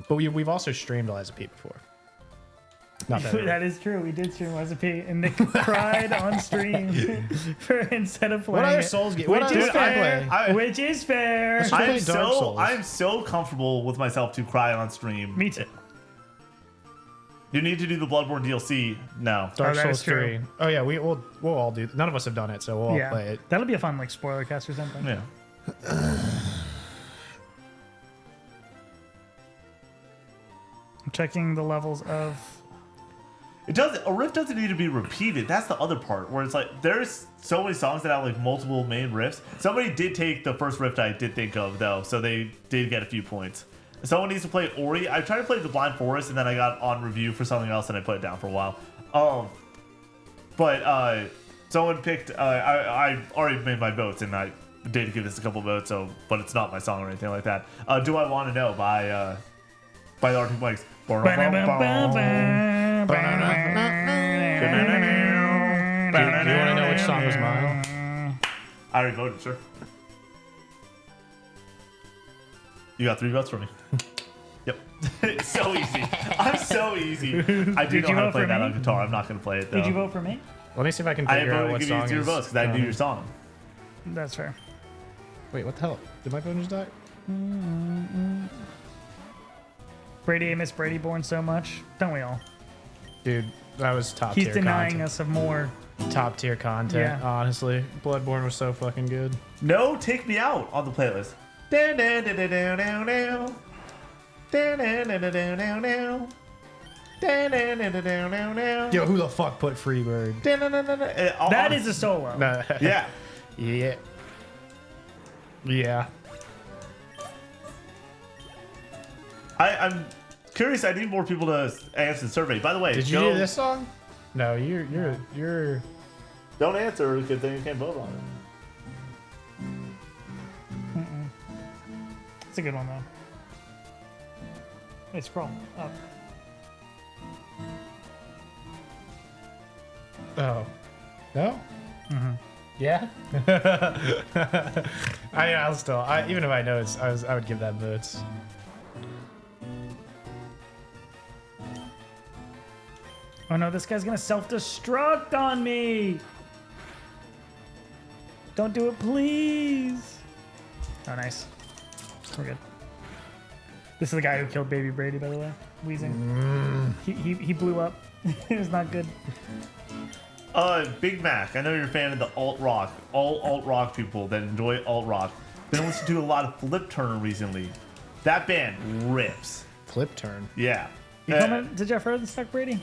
But we've also streamed Liza P before. Not that. That is true. We did stream Liza P, and Nick cried on stream instead of playing. What other it. Souls game? Which What is other fair. Which is fair. I play Dark Souls. I'm so comfortable with myself to cry on stream. Me too. You need to do the Bloodborne DLC now. Dark that Souls is true. 3. Oh yeah, we'll all do. None of us have done it, so we'll all play it. That'll be a fun like spoiler cast or something. Yeah. I'm checking the levels of. A riff doesn't need to be repeated. That's the other part where it's like there's so many songs that have like multiple main riffs. Somebody did take the first riff that I did think of though, so they did get a few points. Someone needs to play Ori. I tried to play The Blind Forest and then I got on review for something else and I put it down for a while. But someone picked. I already made my votes and I did give this a couple votes. So, but it's not my song or anything like that. Do I Want to Know by the Arctic Monkeys. Do you want to know which song was mine? I already voted, sure. You got 3 votes for me. Yep. It's so easy. I'm so easy. I do Did know you how to vote play for that me? on guitar. I'm not going to play it though. Did you vote for me? Let me see if I can I figure out voted what to give you song 0 is. votes because I knew your song. That's fair. Wait, what the hell? Did my phone just die? Brady, I miss Brady Born so much. Don't we all? Dude, that was top He's tier denying content. us of more. Top tier content, Yeah. honestly. Bloodborne was so fucking good. No, Take Me Out on the playlist. Yo, who the fuck put Freebird? That is a solo. Yeah. Yeah. Yeah. I'm curious. I need more people to answer the survey. By the way, Did you do this song? No, you're. Don't answer because then you can't vote on it. It's a good one though. Hey, scroll up. Oh. No? Mm-hmm. Yeah? I'll still, even if I know it's, I would give that votes. Oh no, this guy's gonna self-destruct on me! Don't do it, please! Oh, nice. We're good. This is the guy who killed Baby Brady, by the way. Wheezing. He blew up. It was not good. Big Mac, I know you're a fan of the alt-rock. All alt-rock people that enjoy alt-rock. Been listening to a lot of Flip Turner recently. That band rips. Flip Turn. Yeah. You coming to Jeff Rosenstock, Brady?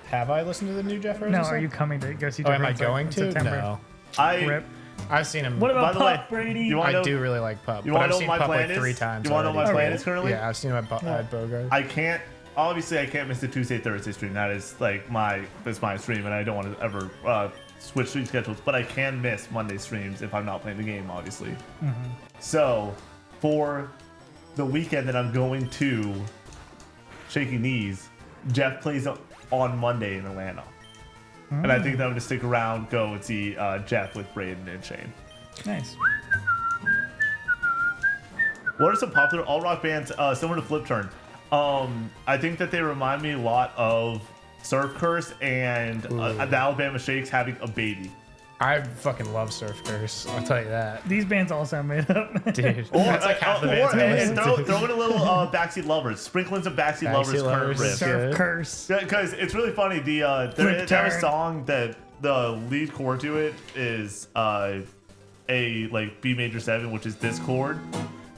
Have I listened to the new Jeff Rosenstock? No, are you coming to go see Oh, Jeff am I Rosenstock going in to? September? No. Rip. I've seen him. What By about the way, Pup, Brady? you want I do really like Pup. You but want I've to know seen what my Pup plan like 3 is? times. You want to know what my already. plan is currently? Yeah, I've seen him at Bogart. I can't. Obviously, I can't miss the Tuesday Thursday stream. That is like that's my stream, and I don't want to ever switch stream schedules. But I can miss Monday streams if I'm not playing the game, obviously. So for the weekend that I'm going to Shaky Knees, Jeff plays on Monday in Atlanta, and I think that I'm gonna stick around, go and see Jeff with Braden and Shane. Nice. What are some popular alt-rock bands similar to Flip Turn? I think that they remind me a lot of Surf Curse and the Alabama Shakes having a baby. I fucking love Surf Curse. I'll tell you that. These bands all sound made up. Dude, Or, that's like half the bands I and listen to. throw in a little Backseat Lovers. Sprinkle in some Backseat Lovers current Lovers. riff. Surf Good. Curse. Because it's really funny. They have a Turn. song that the lead chord to it is a like B major 7, which is this chord.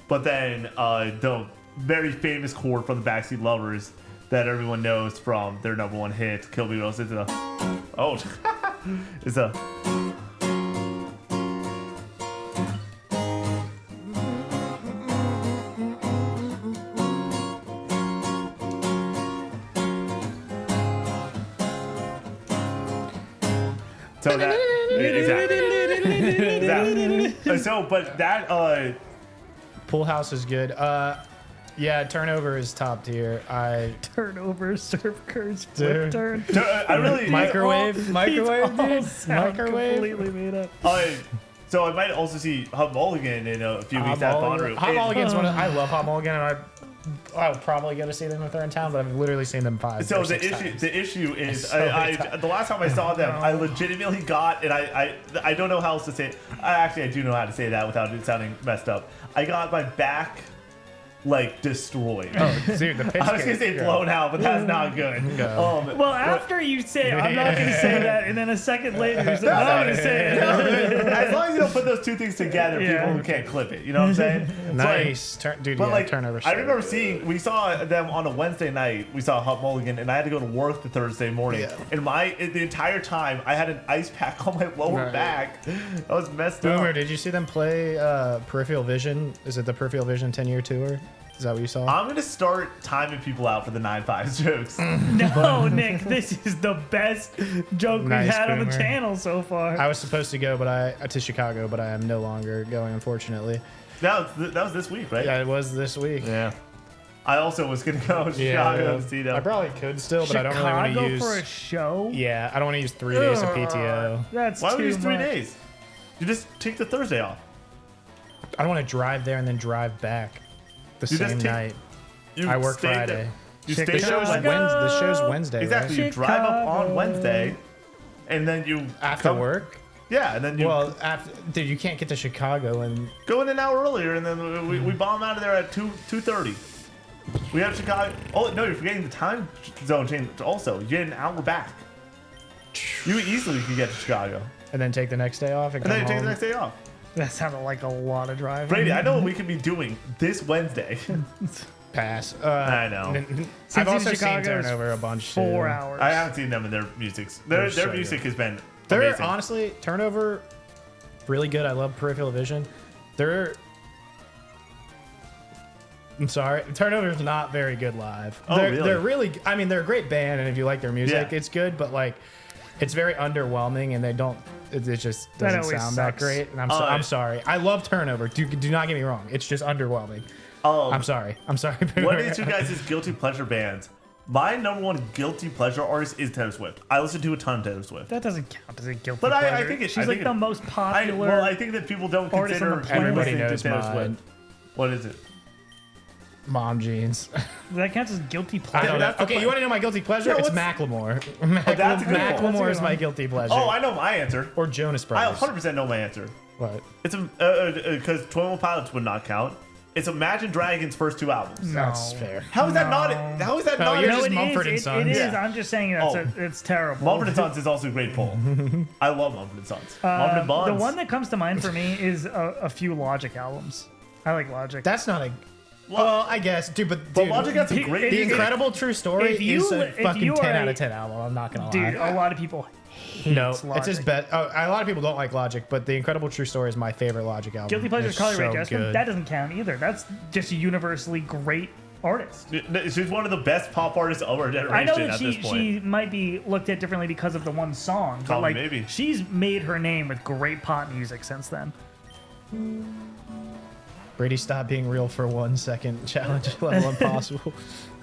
But then the very famous chord from the Backseat Lovers that everyone knows from their #1 hit, Kill Me Rose, it's a it's a so that exactly. So, but that Pool House is good. Yeah, Turnover is top tier. Turnover, Surf Curse, Dude. Flip Turn. I really Microwave, These microwave, all dude. sound Microwave. completely made up. So I might also see Hub Mulligan in a few weeks at Bonnaroo. Hot Mulligan's one. I love Hot Mulligan, and I'll probably go to see them if they're in town. But I've literally seen them 5 So or the 6 issue, times. the issue is, So many times. the last time I saw them, I legitimately got, and I don't know how else to say it. I do know how to say that without it sounding messed up. I got my back like destroyed. Oh, dude, the pitch I was gonna say blown out, but that's not good. Go. Well, after you say, I'm not going to say that, and then a second later, you're saying, I'm not going to say it. As long as you don't put those two things together, Yeah. people can't clip it. You know what I'm saying? Nice, dude. But Yeah, like, Turnover. I remember we saw them on a Wednesday night. We saw Hot Mulligan, and I had to go to work the Thursday morning. Yeah. And the entire time, I had an ice pack on my lower Right. back. I was messed Boomer, up. did you see them play Peripheral Vision? Is it the Peripheral Vision 10-year tour? Is that what you saw? I'm gonna start timing people out for the 9-5 jokes. No, Nick, this is the best joke Nice, we've had on the Boomer. channel so far. I was supposed to go, to Chicago, but I am no longer going, unfortunately. That was this week, right? Yeah, it was this week. Yeah. I also was gonna go to Chicago to see them. I probably could still, but I don't really want to Chicago use. for a show? Yeah, I don't want to use 3 days of PTO. That's Why would too you use 3 much. days? You just take the Thursday off. I don't want to drive there and then drive back the You just same take- night. You I work stay Friday. there. You Chicago. stay The show's, there the show's Wednesday, Exactly. right? You drive up on Chicago. Wednesday, and then you After come- work? Yeah, and then you Well, dude, you can't get to Chicago and go in an hour earlier, and then we bomb out of there at 2:30. We have Chicago. Oh no, you're forgetting the time zone change. Also, you get an hour back. You easily could get to Chicago, and then take the next day off and and come then you take home. the next day off. That sounded like a lot of driving. Brady, I know what we could be doing this Wednesday. Pass. I know. I've in also seen Chicago is Turnover a bunch. 4 too. hours. I haven't seen them in their music. Their so music has been They're amazing. honestly Turnover, really good. I love Peripheral Vision. I'm sorry, Turnover's not very good live. Oh, really? They're really. I mean, they're a great band, and if you like their music, Yeah. it's good. But like, it's very underwhelming, and they don't. It just That doesn't always sound that sucks. great. And Oh, I'm sorry. I love Turnover. Do not get me wrong. It's just underwhelming. I'm sorry. I'm sorry. What is your guys' guilty pleasure bands? My #1 guilty pleasure artist is Taylor Swift. I listen to a ton of Taylor Swift. That doesn't count as a guilty But pleasure. I think it. She's I like think it- the most popular. I think that people don't artist on consider the planet. Everybody listening to knows Taylor mine. Swift. What is it? Mom jeans. that counts as guilty I pleasure. don't know. that's the Okay, pla- you want to know my guilty pleasure? Yeah, It's what's- Macklemore. that's a good one. Macklemore That's a is good my one. guilty pleasure. Oh, I know my answer. Or Jonas I Brothers. 100% know my answer. What? It's because 21 Pilots would not count. It's Imagine Dragons' first 2 albums. No. That's fair. How is that not? How is that not? you're No, just it Mumford and is. Sons. It is. Yeah. I'm just saying it's terrible. Mumford & Sons is also a great poll. I love Mumford & Sons. Mumford & Buns. The one that comes to mind for me is a few Logic albums. I like Logic. That's not a. Well, I guess, dude. But Logic got some great. The Incredible True Story is a fucking 10 out of 10 a- album. I'm not gonna lie. Dude, a lot of people hate No, Logic. it's his best. Oh, a lot of people don't like Logic, but The Incredible True Story is my favorite Logic album. Guilty Pleasure It's Carly Rae so Jepsen. good. That doesn't count either. That's just a universally great artist. She's one of the best pop artists of our generation I know that at this point. she might be looked at differently because of the one song, but Probably, like maybe. she's made her name with great pop music since then. Brady, stop being real for 1 second. Challenge level impossible.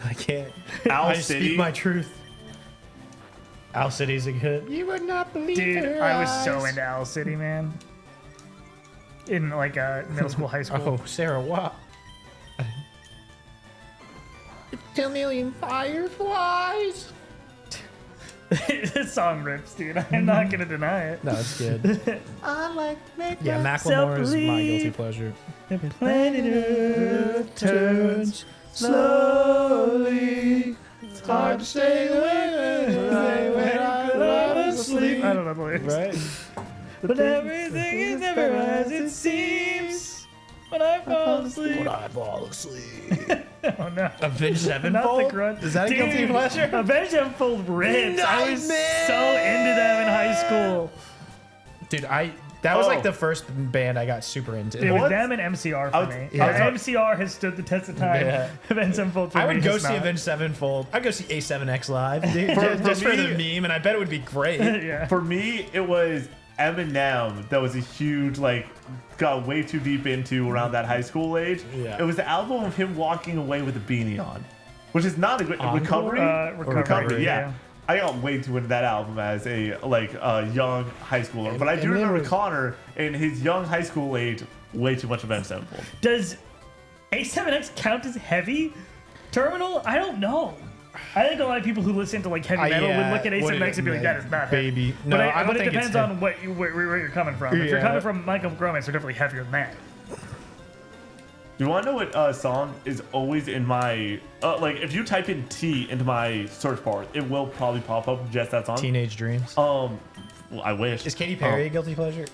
I can't. Owl I just City. speak my truth. Owl City's a good. You would not believe Dude, her I was so eyes. into Owl City, man. In like middle school, high school. Oh, Sarah, what? 2 million fireflies. This song rips, dude. I'm not gonna deny it. No, it's good. I like to make Yeah, Macklemore is my guilty pleasure. Planet Earth Turns slowly. It's hard to say when I go to sleep. I don't know the lyrics. Right? But everything is never as it seems when I fall asleep. I fall asleep. Oh no. Avenged Not Sevenfold? the grunt. Is that a guilty Dude, pleasure? Avenged Sevenfold rips. I was so into them in high school. Dude, that was Oh. like the first band I got super into. It was What? them and MCR for I was- me. yeah. MCR has stood the test of time. Yeah. Avenged Sevenfold for I me would go has see not. Avenged Sevenfold. I'd go see A7X live, dude, For just for me- the meme, and I bet it would be great. Yeah. For me, it was Eminem that was a huge, like, got way too deep into around that high school age. Yeah. It was the album of him walking away with a beanie on, which is not a great recovery. Recovery, Yeah. I got way too into that album as a young high schooler, but I do and there remember was- Connor in his young high school age way too much Avenged Sevenfold. Does A7X count as heavy? Terminal? I don't know. I think a lot of people who listen to like heavy metal would look at A7X and be like, that is not heavy. Baby. No, I don't but it think it's depends on where you're coming from. If you're Yeah. coming from Michael Gromans, they're definitely heavier than that. You want to know what song is always in my like? If you type in T into my search bar, it will probably pop up just that song. Teenage Dreams. Well, I wish. Is Katy Perry a guilty pleasure?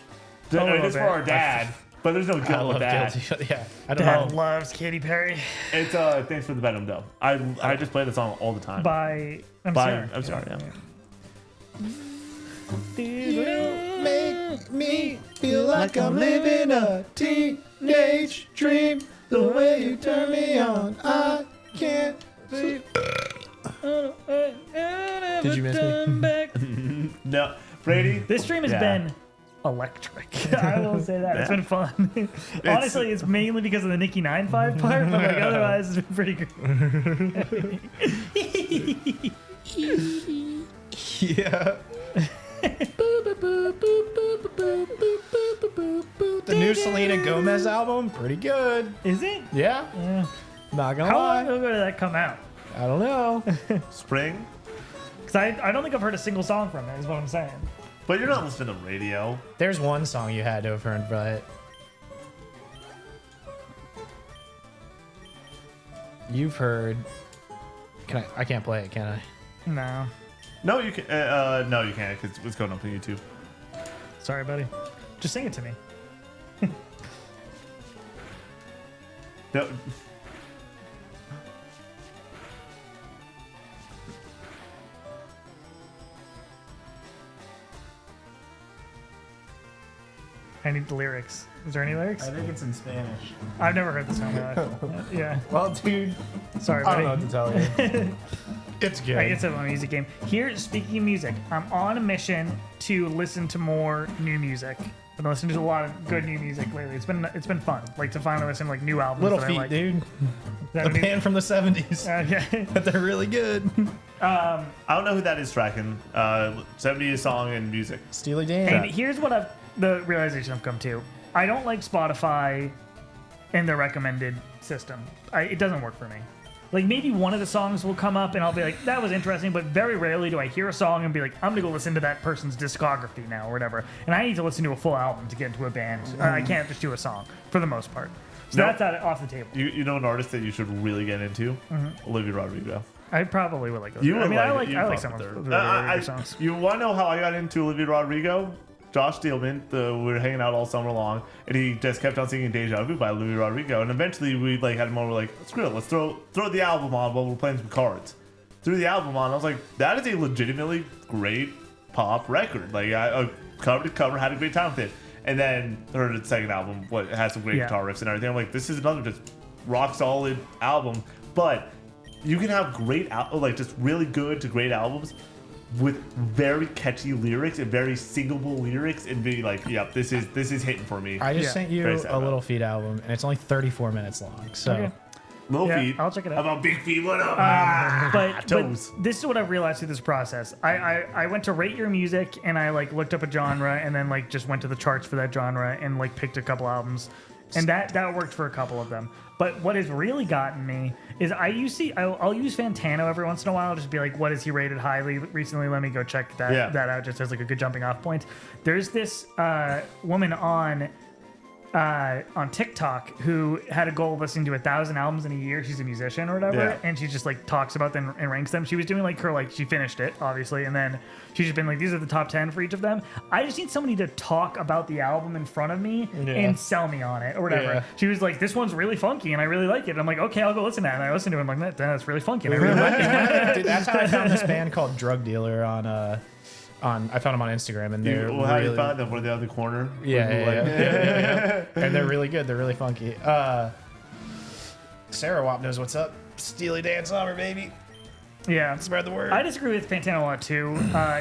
A little It is for bit. our dad, but there's no I guilt with love that. guilty. Yeah, I don't Dad know. loves Katy Perry It's thanks for the Venom though. I just play the song all the time. by I'm sorry. Yeah. You make me feel like I'm living a teenage dream. The way you turn me on, I can't sleep. Did you miss me? No, Brady. This stream has Yeah. been electric. I will say that. It's been fun. Honestly, it's mainly because of the Nicki 9.5 part, but like otherwise it's been pretty good. Yeah. The new Selena Gomez album, pretty good. Is it? Yeah. Not gonna How lie. long ago did that come out? I don't know. Spring. Because I don't think I've heard a single song from it, is what I'm saying. But you're not listening to radio. There's one song you had over and but you've heard. Can I can't play it, can I? No. No, you can. No, you can't because it's going up on YouTube. Sorry, buddy. Just sing it to me. No. I need the lyrics. Is there any lyrics? think it's in Spanish. I've never heard the song. Yeah. Well, dude, Sorry, I buddy. don't know what to tell you. It's good. I guess it's a music game. Here, speaking of music, I'm on a mission to listen to more new music. I've been listening to a lot of good new music lately. It's been fun, like to finally listen to like new albums. Little that Feet, I like. dude. Is that The a new- band from the 70s. Okay. But they're really good. I don't know who that is tracking. 70s song and music. Steely Dan. And here's what the realization I've come to. I don't like Spotify and the recommended system. It doesn't work for me. Like maybe one of the songs will come up and I'll be like, that was interesting, but very rarely do I hear a song and be like, I'm gonna go listen to that person's discography now or whatever. And I need to listen to a full album to get into a band. I can't just do a song for the most part. So that's off the table. You know an artist that you should really get into? Olivia Rodrigo. I probably would like those. I like some of the songs. You want to know how I got into Olivia Rodrigo? Josh Steelman, we were hanging out all summer long, and he just kept on singing Deja Vu by Olivia Rodrigo. And eventually we like had a moment like, screw it, let's throw the album on while we're playing some cards. Threw the album on, I was like, that is a legitimately great pop record. Like, I cover to cover, had a great time with it. And then heard the second album, it had some great guitar riffs and everything. I'm like, this is another just rock solid album. But you can have great, like just really good to great albums with very catchy lyrics and very singable lyrics and be like, yep, this is hitting for me. I just sent you a Little Feat album, and it's only 34 minutes long. So Little Feat. I'll check it out. How about Big Feet? What up? But this is what I've realized through this process. I went to rate your music and I like looked up a genre and then like just went to the charts for that genre and like picked a couple albums. And that worked for a couple of them. But what has really gotten me is I'll use Fantano every once in a while, just be like, what has he rated highly recently? Let me go check that out just as like a good jumping off point. There's this woman on TikTok who had a goal of listening to 1,000 albums in a year. She's a musician or whatever, and she just like talks about them and ranks them. She was doing like she finished it obviously, and then she's just been like, these are the top 10 for each of them. I just need somebody to talk about the album in front of me and sell me on it or whatever. Yeah. She was like, this one's really funky and I really like it. And I'm like, okay, I'll go listen to it. And I listened to it. I'm like, that's really funky. And I really like it. Dude, that's how I found this band called Drug Dealer on I found them on Instagram, and they're how you found them? Were they on the corner? Yeah. And they're really good. They're really funky. Sarah Wap knows what's up. Steely Dan summer, baby. Yeah, spread the word. I disagree with Fantano a lot too.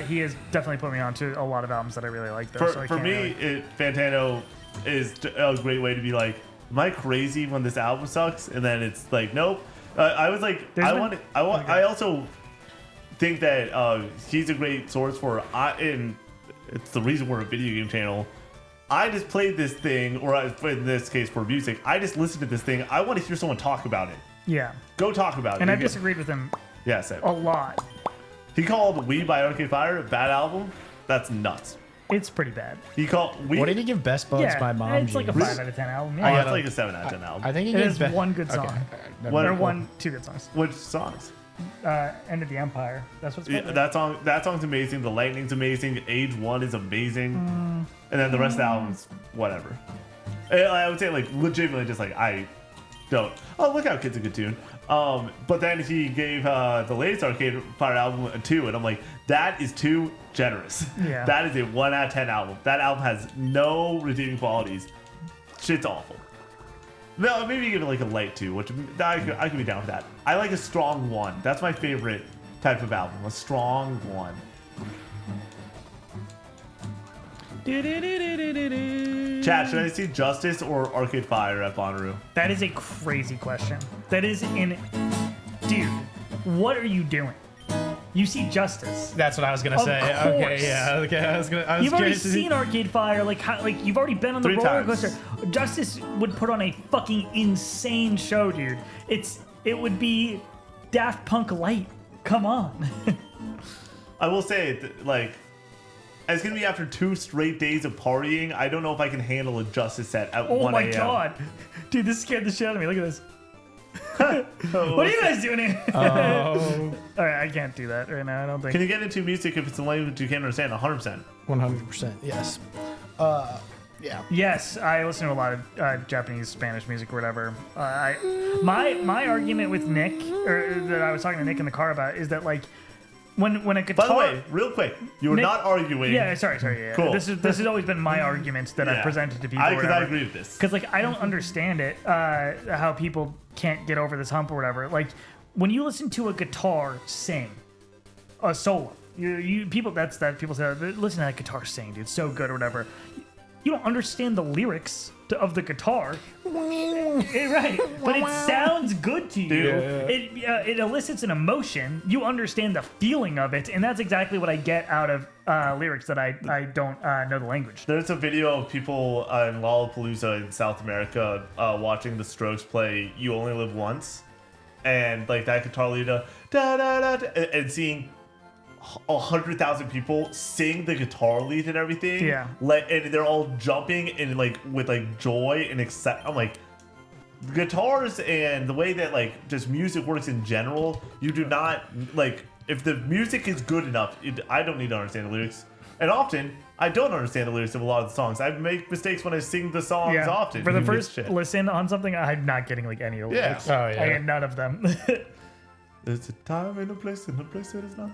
He has definitely put me on to a lot of albums that I really like. Though, for me, Fantano is a great way to be like, am I crazy when this album sucks? And then it's like, nope. I was like, I also think that he's a great source for and it's the reason we're a video game channel. I just played this thing, or in this case for music, I just listened to this thing. I want to hear someone talk about it. Yeah. Go talk about it. And I've disagreed with him a lot. He called We by Arcade Fire a bad album. That's nuts. It's pretty bad. He called We. What did he give Best Buds by Mom It's like a 5 out of 10 album. Yeah. It's like a 7 out of 10 album. I think he gives one good song. Okay. Two good songs. Which songs? End of the Empire. That's what's called. That song's amazing. The Lightning's amazing. Age 1 is amazing. And then the rest of the album's whatever. I would say like legitimately just like I don't. Oh, look how Kid's a good tune. But then he gave the latest Arcade Fire album a 2, and I'm like, that is too generous. Yeah. That is a 1 out of 10 album. That album has no redeeming qualities. Shit's awful. No, maybe give it like a light 2, which I could be down with that. I like a strong 1. That's my favorite type of album. A strong 1. Chat, should I see Justice or Arcade Fire at Bonnaroo? That is a crazy question. That is Dude, what are you doing? You see Justice. That's what I was gonna say. Course. Okay, yeah. Okay, You've already seen Arcade Fire. Like you've already been on the roller coaster. Justice would put on a fucking insane show, dude. It would be Daft Punk light. Come on. I will say, like, it's gonna be after 2 straight days of partying. I don't know if I can handle a Justice set at 1 a.m. Oh my god, dude, this scared the shit out of me. Look at this. What are you guys doing here? Oh. All right, I can't do that right now. I don't think. Can you get into music if it's a language you can't understand? 100%. 100%. Yes. Yeah. Yes, I listen to a lot of Japanese, Spanish music or whatever. My argument with Nick, or that I was talking to Nick in the car about, is that like when a guitar. By the way, real quick, you were not arguing. Yeah, sorry. Yeah. Cool. This has always been my argument that I've presented to people. Because I agree with this. Because like I don't understand it, how people can't get over this hump or whatever. Like when you listen to a guitar sing a solo, people people say, listen to that guitar sing, dude, it's so good or whatever. You don't understand the lyrics of the guitar, right? But it sounds good to you. Yeah. It elicits an emotion. You understand the feeling of it, and that's exactly what I get out of lyrics that I don't know the language. There's a video of people in Lollapalooza in South America watching the Strokes play "You Only Live Once," and like that guitar lead, da, da, da, da, and seeing 100,000 people sing the guitar lead and everything. Yeah. Like, and they're all jumping and like with like joy and I'm like, guitars and the way that like just music works in general, you do not like if the music is good enough. I don't need to understand the lyrics, and often I don't understand the lyrics of a lot of the songs. I make mistakes when I sing the songs often. For the first listen on something, I'm not getting like any of the lyrics. Oh, yeah. I get none of them. There's a time and a place that is not.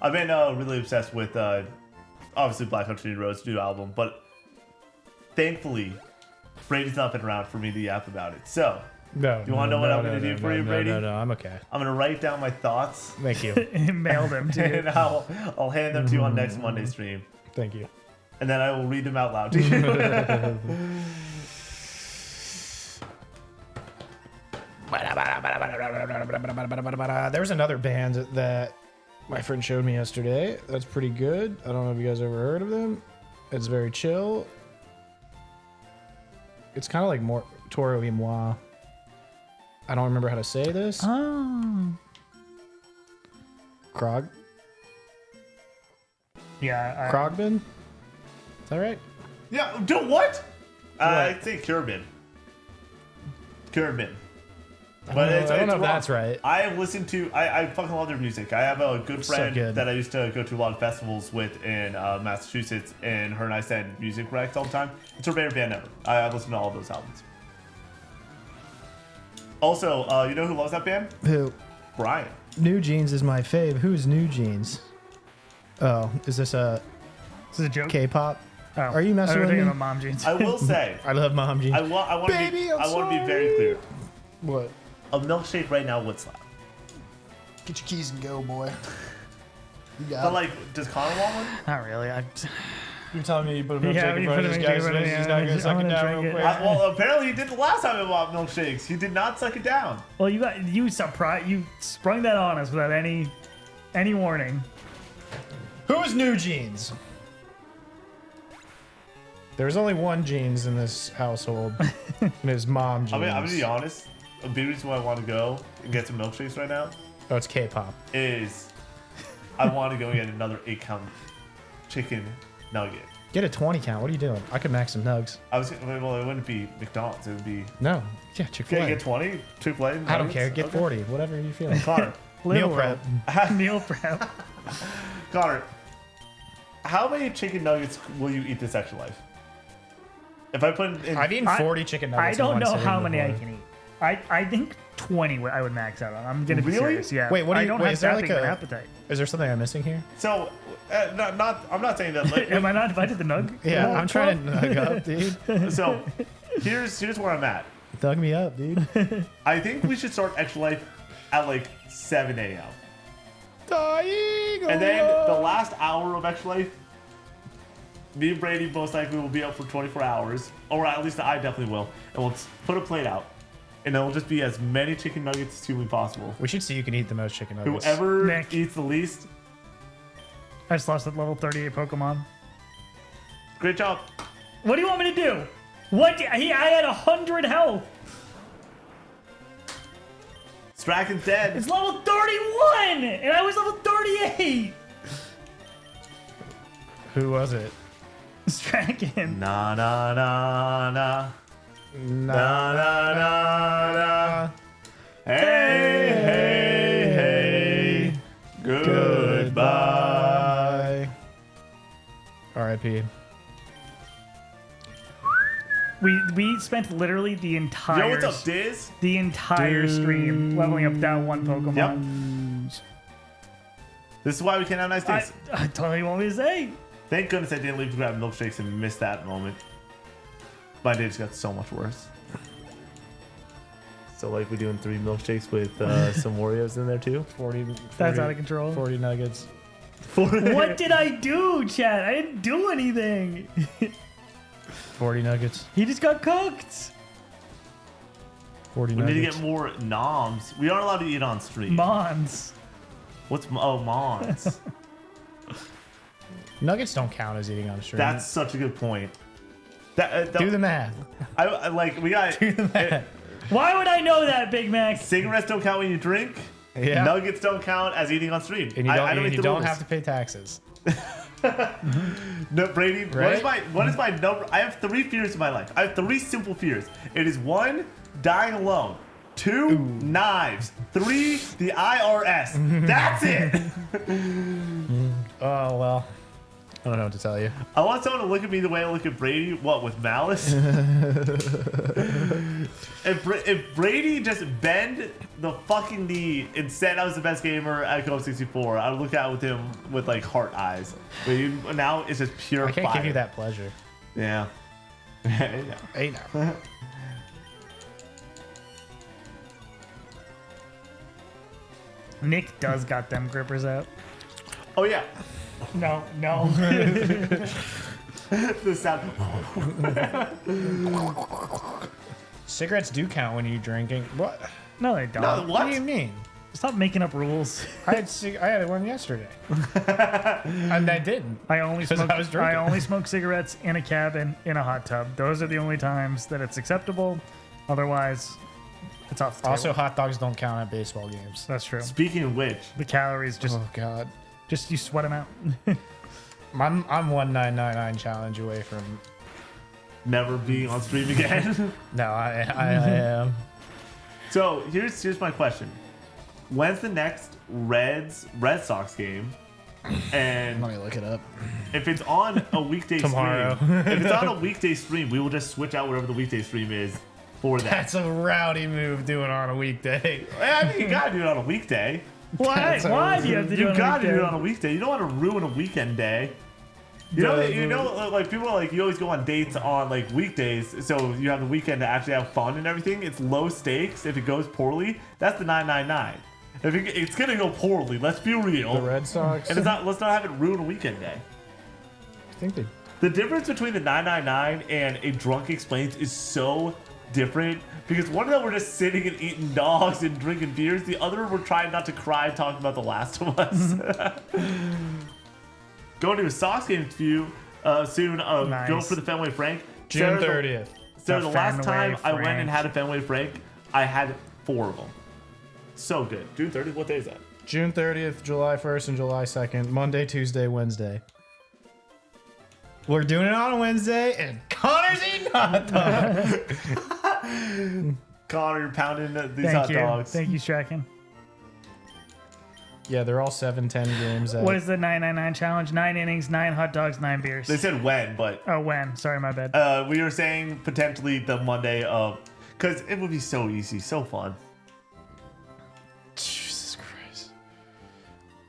I've been really obsessed with obviously Black Country Road's new album, but thankfully Brady's not been around for me to yap about it. So, No. you want to know what I'm going to do for you, Brady? No, I'm okay. I'm going to write down my thoughts. Thank you. Mail them to you. And I'll hand them to you on next Monday's stream. Thank you. And then I will read them out loud to you. There was another band that my friend showed me yesterday. That's pretty good. I don't know if you guys ever heard of them. It's very chill. It's kind of like more Toro y Moi. I don't remember how to say this. Oh. Krog? Yeah. Krogbin? Is that right? Yeah, do what? I'd say Curbin. But I don't know if that's right. I have listened to, I fucking love their music. I have a good friend that I used to go to a lot of festivals with in Massachusetts, and her and I send music recs all the time. It's her favorite band ever. I listen to all of those albums. Also, you know who loves that band? Who? Brian. New Jeans is my fave. Who's New Jeans? Oh, is this a Is this a joke? K-pop? Oh. Are you messing with me? About mom jeans. I will say, I love Mom Jeans. I want to Baby, be very clear. What? A milkshake right now would slap. Get your keys and go, boy. You got But like, does Connor want one? Not really. You're telling me you put a Yeah, milkshake in you front of put a this guy, milkshake so in front of he's him, not gonna suck I'm it gonna down drink real it. quick. Well, apparently he did the last time about milkshakes. He did not suck it down. Well, you sprung that on us without any warning. Who is New Jeans? There's only one Jeans in this household, and it's Mom Jeans. I'm gonna be honest. A big reason why I want to go and get some milkshakes right now Oh, it's K-pop. is I want to go get another 8-count chicken nugget. Get a 20 count. What are you doing? I could max some nugs. Well, it wouldn't be McDonald's. It would be. No. Yeah, Chick-fil-A. Get 20 Chick-fil-A. I don't care. Get 40. Whatever you're feeling. Connor. Meal prep. Meal prep. Connor, how many chicken nuggets will you eat this extra life? If I put in, I've eaten 40 chicken I nuggets. don't in one know sitting how many I before. can eat. I think 20 I would max out on. I'm gonna be Really? serious. Yeah. Wait, what do I you- don't wait, have is there that like big of an a- appetite. Is there something I'm missing here? so I'm not saying that. Like, Am I not invited to Nug? Yeah, Nug I'm trying to Club? nug up, dude. so here's where I'm at. Thug me up, dude. I think we should start Extra Life at like 7 a.m. Dying. And then the last hour of Extra Life, me and Brady most likely will be up for 24 hours, or at least I definitely will, and we'll put a plate out, and it'll just be as many chicken nuggets as humanly possible. We should see who can eat the most chicken nuggets. Whoever Nick. eats the least, I just lost at level 38 Pokemon. great job. What do you want me to do? What? I had 100 health. Stracken's dead. It's level 31, and I was level 38. Who was it? Straken. Na na na na. Nah. Na na na na. Hey hey hey. Goodbye. R.I.P. We spent literally the entire Yo, what's up, Diz? the entire stream leveling up that one Pokemon. Yep. This is why we can't have nice days. I totally want me to say. Thank goodness I didn't leave to grab milkshakes and miss that moment. My day just got so much worse. So like we doing 3 milkshakes with some Oreos in there too? 40. That's out of control. 40 nuggets. What did I do, Chad? I didn't do anything. 40 nuggets. He just got cooked. 40 We nuggets. need to get more noms. We aren't allowed to eat on stream. Mons. Mons. Nuggets don't count as eating on a stream. That's such a good point. That, Do the math. I like we got. Do the math. Why would I know that, Big Mac? Cigarettes don't count when you drink. Yeah. Nuggets don't count as eating on stream. And you don't, I you don't have to pay taxes. No, Brady, Right? what is my number? I have 3 fears in my life. I have 3 simple fears. It is 1, dying alone. 2, knives. 3, the IRS. That's it. Oh, well. I don't know what to tell you. I want someone to look at me the way I look at Brady. What, with malice? If Brady just bend the fucking knee and said I was the best gamer at Go 64, I would look at with him with like heart eyes. But now it's just pure I can't fire. give you that pleasure. Yeah. Yeah. Hey, now. Nick does got them grippers out. Oh yeah. No. The sound. Cigarettes do count when you're drinking. What? No, they don't. No, What what? do you mean? Stop making up rules. I had one yesterday. And I didn't. I only 'Cause smoke. I was drinking. I only smoke cigarettes in a cabin in a hot tub. Those are the only times that it's acceptable. Otherwise, it's off the table. Also, hot dogs don't count at baseball games. That's true. Speaking of which, The calories just Oh, God. you sweat them out. I'm 1999 challenge away from. never being on stream again. No, I am. So here's my question: when's the next Red Sox game? And Let me look it up. if it's on a weekday Tomorrow. stream, if it's on a weekday stream, we will just switch out whatever the weekday stream is for that. That's a rowdy move doing on a weekday. I mean, you gotta do it on a weekday. Why? So- Why do you have to do You it on a gotta do weekday? it on a weekday. You don't want to ruin a weekend day. You know, like people are like, you always go on dates on like weekdays, so you have the weekend to actually have fun and everything. It's low stakes. If it goes poorly, that's the 999. If it's gonna go poorly, let's be real. The Red Sox. And it's not. Let's not have it ruin a weekend day. I think they. The difference between the 999 and a drunk explains is so different because one of them we're just sitting and eating dogs and drinking beers. The other we're trying not to cry talking about The Last of Us. Going to a Sox game view soon. Nice. Go for the Fenway Frank. June 30th. So The the last Fenway time I went and Frank. had a Fenway Frank, I had 4 of them. So good. June 30th. What day is that? June 30th, July 1st, and July 2nd. Monday, Tuesday, Wednesday. We're doing it on a Wednesday, and Connor's eating hot dogs. Connor, you're pounding these hot dogs. Thank you, Strachan. Yeah, they're all 7-10 games. What is the 999 challenge? 9 innings, 9 hot dogs, 9 beers. They said when, but Oh, when? Sorry, my bad. we were saying potentially the Monday of, because it would be so easy, so fun. Jesus Christ.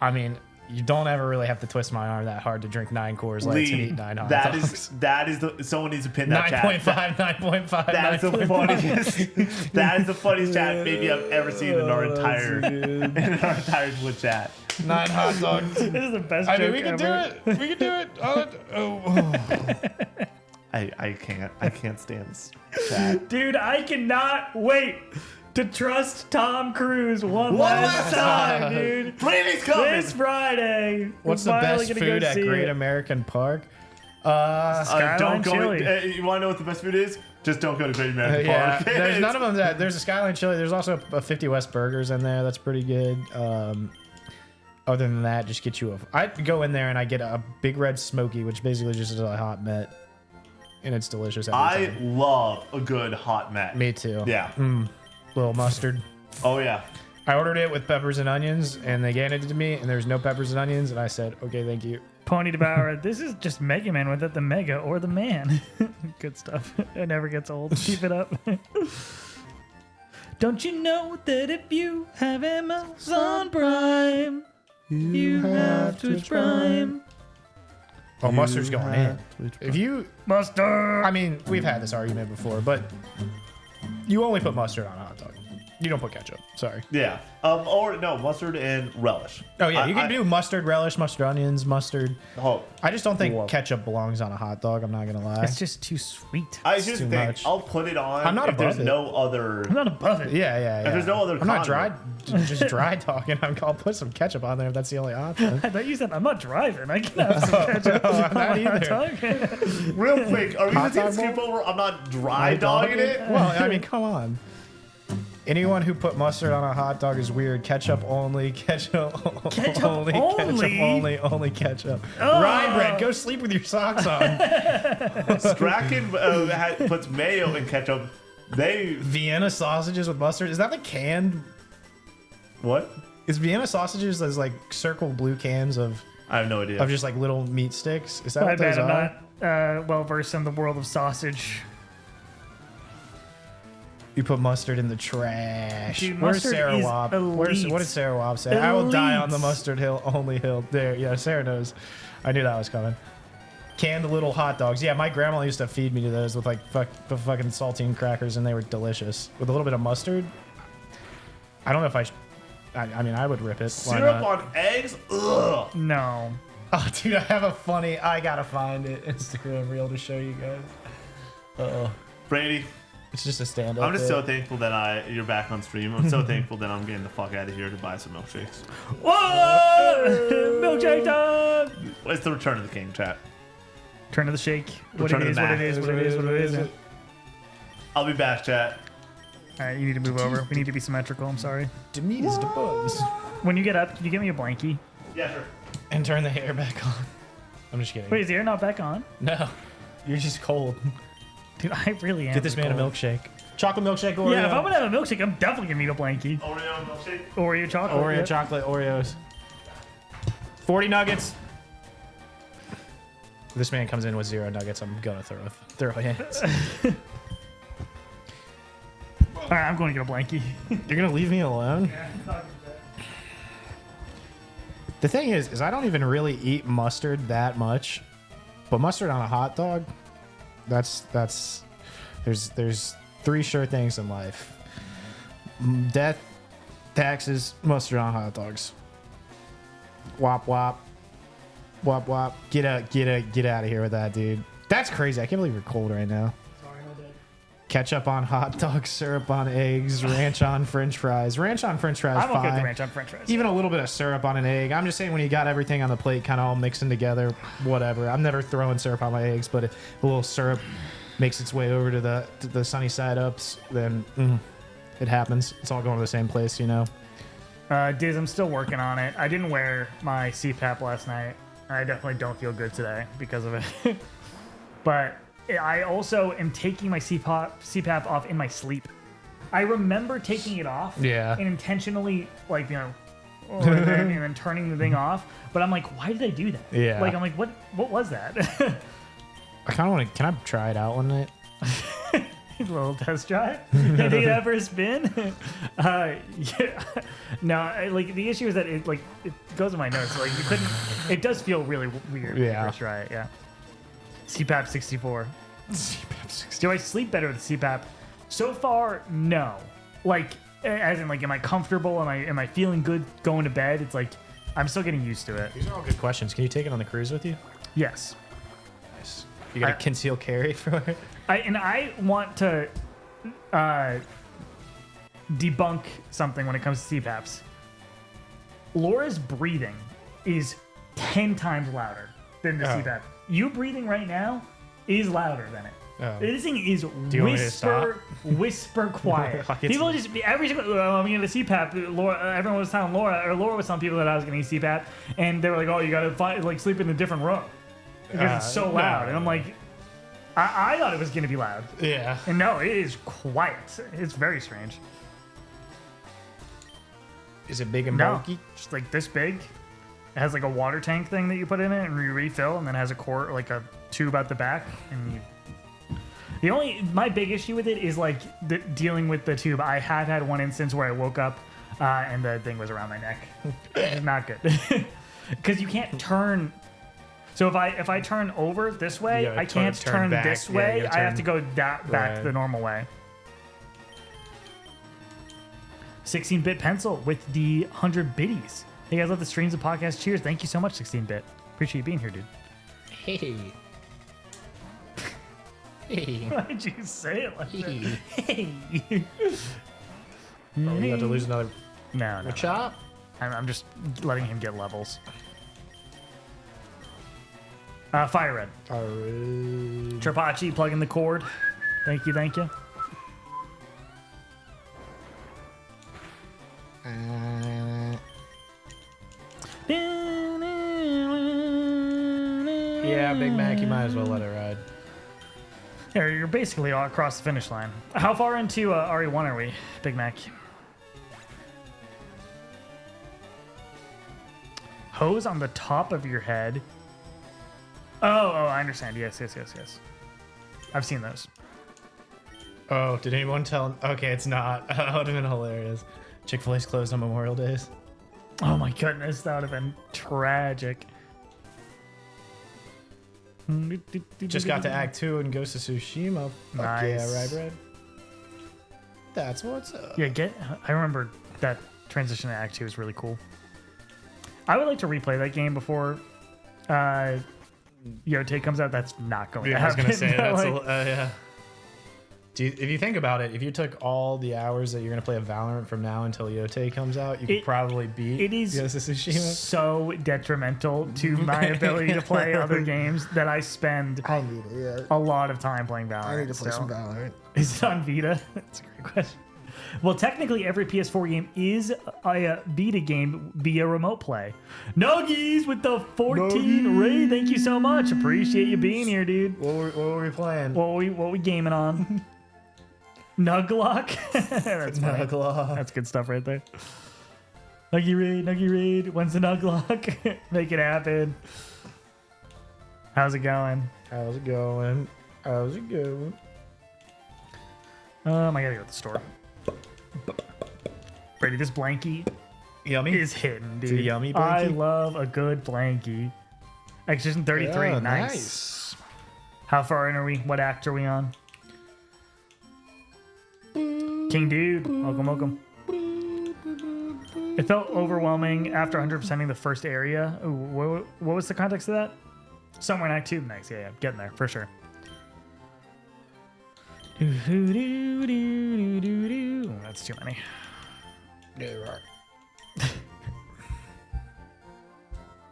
I mean, you don't ever really have to twist my arm that hard to drink 9 Coors Lights and eat 9 hot dogs. that is the someone needs to pin that chat. 9.5, 9.5, That is the 9.5. funniest. That is the funniest chat maybe I've ever seen in our entire Twitch chat. 9 hot dogs. This is the best I joke mean, we can do ever. it. We can do it. I can't stand this chat. Dude, I cannot wait to trust Tom Cruise one last time, dude. Brady's coming. This Friday. What's the we're finally best gonna go food at see Great it. American Park? Skyline Don't go. Chili. You want to know what the best food is? Just don't go to Great American Yeah, Park. there's none of them that. There's a Skyline Chili. There's also a 50 West Burgers in there. That's pretty good. Other than that, just get you a. I go in there and I get a Big Red Smoky, which basically just is a hot Met, and it's delicious. Every I time. love a good hot Met. Me too. Yeah. Little mustard. Oh yeah. I ordered it with peppers and onions, and they handed it to me, and there's no peppers and onions, and I said, okay, thank you. Pony Devourer. This is just Mega Man without the Mega or the Man. Good stuff. It never gets old. Keep it up. Don't you know that if you have Amazon Prime, you have Twitch Prime? Oh, mustard's going in. If you, Mustard. I mean, we've had this argument before, but you only put mustard on a hot dog. You don't put ketchup. Sorry. Yeah. Or no, mustard and relish. Oh yeah, you can do mustard, relish, mustard, onions, mustard. Oh, I just don't think Whoa. ketchup belongs on a hot dog. I'm not gonna lie. It's just too sweet. here's too the thing. much. I'll put it on. I'm not if there's above it. no other. I'm not above it. Yeah. there's no other I'm not dry, condiment. just dry talking. I'll put some ketchup on there if that's the only option. I thought you said I'm not driving. I can have some ketchup. No, I'm not on my either. tongue. Real quick, are we Hot gonna dog skip bowl? over? I'm not dry dogging it. Well, I mean, come on. Anyone who put mustard on a hot dog is weird. Ketchup only. Ketchup only. Ketchup only ketchup. Oh. Rye bread, go sleep with your socks on. Strachan puts mayo in ketchup. Vienna sausages with mustard. Is that the canned? What? Is Vienna sausages those like circle blue cans of? I have no idea. Of just like little meat sticks? Is that I what those bet are? I'm not well versed in the world of sausage. You put mustard in the trash. Dude, Where's mustard Sarah is Wob? elite. What did Sarah Wob say? I will die on the Elite. mustard hill, only hill. There, yeah, Sarah knows. I knew that was coming. Canned little hot dogs. Yeah, my grandma used to feed me to those with like fucking saltine crackers, and they were delicious with a little bit of mustard. I don't know if I mean, I would rip it. Why Syrup not? on eggs? Ugh. No. Oh, dude, I have a funny. I gotta find it. Instagram reel to show you guys. Uh-oh. Brady, It's just a stand-up. I'm just bit. so thankful that you're back on stream. I'm so thankful that I'm getting the fuck out of here to buy some milkshakes. Whoa! Milkshake time! It's the return of the king, chat. Turn to the shake. What Return it of is, the what it Mac. is, what it is, what it is. I'll be back, chat. All right, you need to move over. We need to be symmetrical. I'm sorry. The meat is the buns. When you get up, can you give me a blankie? Yeah, sure. And turn the hair back on. I'm just kidding. Wait, is the air not back on? No, you're just cold. Dude, I really am. Get this man a cold. milkshake. Chocolate milkshake Oreo. Yeah, if I'm gonna have a milkshake, I'm definitely gonna need a blankie. Oreo milkshake. Oreo chocolate. Oreo yeah. chocolate Oreos. 40 nuggets. If this man comes in with 0 nuggets, I'm gonna throw hands. All right, I'm going to get a blankie. You're gonna leave me alone? The thing is I don't even really eat mustard that much, but mustard on a hot dog, there's 3 sure things in life: death, taxes, mustard on hot dogs. Wop wop, wop wop. Get out of here with that, dude. That's crazy. I can't believe you're cold right now. Ketchup on hot dogs, syrup on eggs, ranch on French fries. Ranch on French fries, I'm okay with fine. the ranch on French fries. Even a little bit of syrup on an egg. I'm just saying when you got everything on the plate kind of all mixing together, whatever. I'm never throwing syrup on my eggs, but if a little syrup makes its way over to the sunny side ups, then it happens. It's all going to the same place, you know. Diz, I'm still working on it. I didn't wear my CPAP last night. I definitely don't feel good today because of it. But I also am taking my CPAP off in my sleep. I remember taking it off Yeah. and intentionally, like, you know, and then turning the thing off. But I'm like, why did I do that? Yeah. Like, I'm like, what was that? I kind of want to. Can I try it out one night? A little test drive. Can I take it out for a spin? Yeah. No, like the issue is that it goes in my nose. So, like you couldn't. It does feel really weird when you Yeah. first try it. Yeah. CPAP 64. CPAP 60. Do I sleep better with CPAP? So far, no. Like, as in, like, am I comfortable? Am I feeling good going to bed? It's like I'm still getting used to it. These are all good questions. Can you take it on the cruise with you? Yes. Nice. You got a conceal carry for it? I want to debunk something when it comes to CPAPs. Laura's breathing is 10 times louder than the CPAP. You breathing right now is louder than it. Oh. This thing is you want me to whisper quiet. People just every single. I'm getting a CPAP. Laura, everyone was telling Laura, or Laura was telling people that I was getting a CPAP, and they were like, "Oh, you gotta sleep in a different room because it's so loud." No. And I'm like, I thought it was gonna be loud, Yeah. and no, it is quiet. It's very strange. Is it big and No, bulky? just like this big. It has like a water tank thing that you put in it and you refill, and then it has a cord, like a tube out the back, and you. My big issue with it is like dealing with the tube. I have had one instance where I woke up and the thing was around my neck. It's not good because you can't turn. So if I turn over this way, gotta I can't turn back. this Yeah, way. you gotta I have turn- to go back Right. the normal way. 16-bit pencil with the 100 biddies. Hey guys, love the streams and podcast. Cheers! Thank you so much, 16-bit. Appreciate you being here, dude. Hey. Hey. Why did you say it like that? Hey. Oh, you have to lose another No. chop? I'm just letting him get levels. Fire red. Trapachi, plug in the cord. Thank you. Yeah, Big Mac, you might as well let it ride. Yeah, you're basically all across the finish line. How far into RE1 are we, Big Mac? Hose on the top of your head. Oh, I understand. Yes. I've seen those. Oh, did anyone tell? Okay, it's not. That would have been hilarious. Chick-fil-A's closed on Memorial Days. Oh my goodness, that would have been tragic. Just got to Act 2 and Ghost of Tsushima. Fuck Nice. yeah, right, Brad? That's what's up. Yeah, I remember that transition to Act 2 was really cool. I would like to replay that game before Yote comes out. That's not going to I was happen. going to say, that's Like, yeah. If you think about it, if you took all the hours that you're going to play a Valorant from now until Yote comes out, you could probably beat it is Ghost of Tsushima. so detrimental to my ability to play other games that I spend I need it. Yeah. a lot of time playing Valorant. I need to play still. some Valorant. Is it on Vita? That's a great question. Well, technically, every PS4 game is a Vita game via remote play. Nuggies with the 14 raid. Thank you so much. Appreciate you being here, dude. What were we playing? What we gaming on? Nuzlocke. That's funny. Nuzlocke. That's good stuff right there. Nuggy raid. When's the Nuzlocke? Make it happen. How's it going? How's it going? How's it going? I gotta go to the store. Brady, this blankie Yummy. is hitting, dude. It's a yummy I blankie? love a good blankie. Exhibition 33. Yeah, nice. How far in are we? What act are we on? King Dude. Welcome. It felt overwhelming after 100%ing the first area. Ooh, what was the context of that? Somewhere in Act 2. Nice. Yeah. Getting there for sure. That's too many. Yeah, right.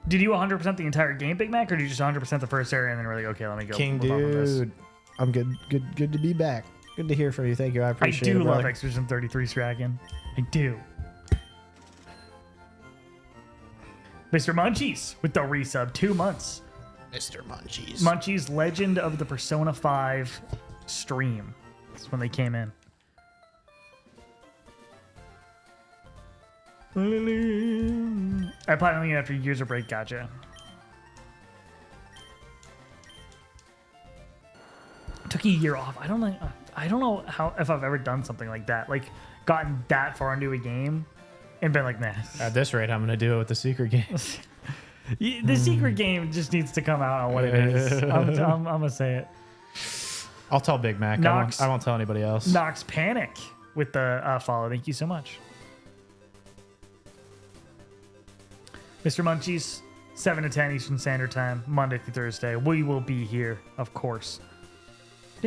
Did you 100% the entire game, Big Mac, or did you just 100% the first area and then really, okay, let me go. King move on with this? Dude. I'm good to be back. Good to hear from you. Thank you. I I appreciate it. do love brother. Expedition 33 Stragon. I do. Mr. Munchies with the resub. 2 months. Mr. Munchies. Munchies Legend of the Persona 5 stream. That's when they came in. I played only after years of break. Gotcha. Took a year off. I don't know how if I've ever done something like that. Like gotten that far into a game and been like, nah. At this rate, I'm going to do it with the secret game. The secret game just needs to come out on what it is. I'm gonna say it. I'll tell Big Mac. Nox. I won't tell anybody else. Nox Panic with the follow. Thank you so much. Mr. Munchies, 7 to 10 Eastern Standard Time, Monday through Thursday. We will be here, of course. I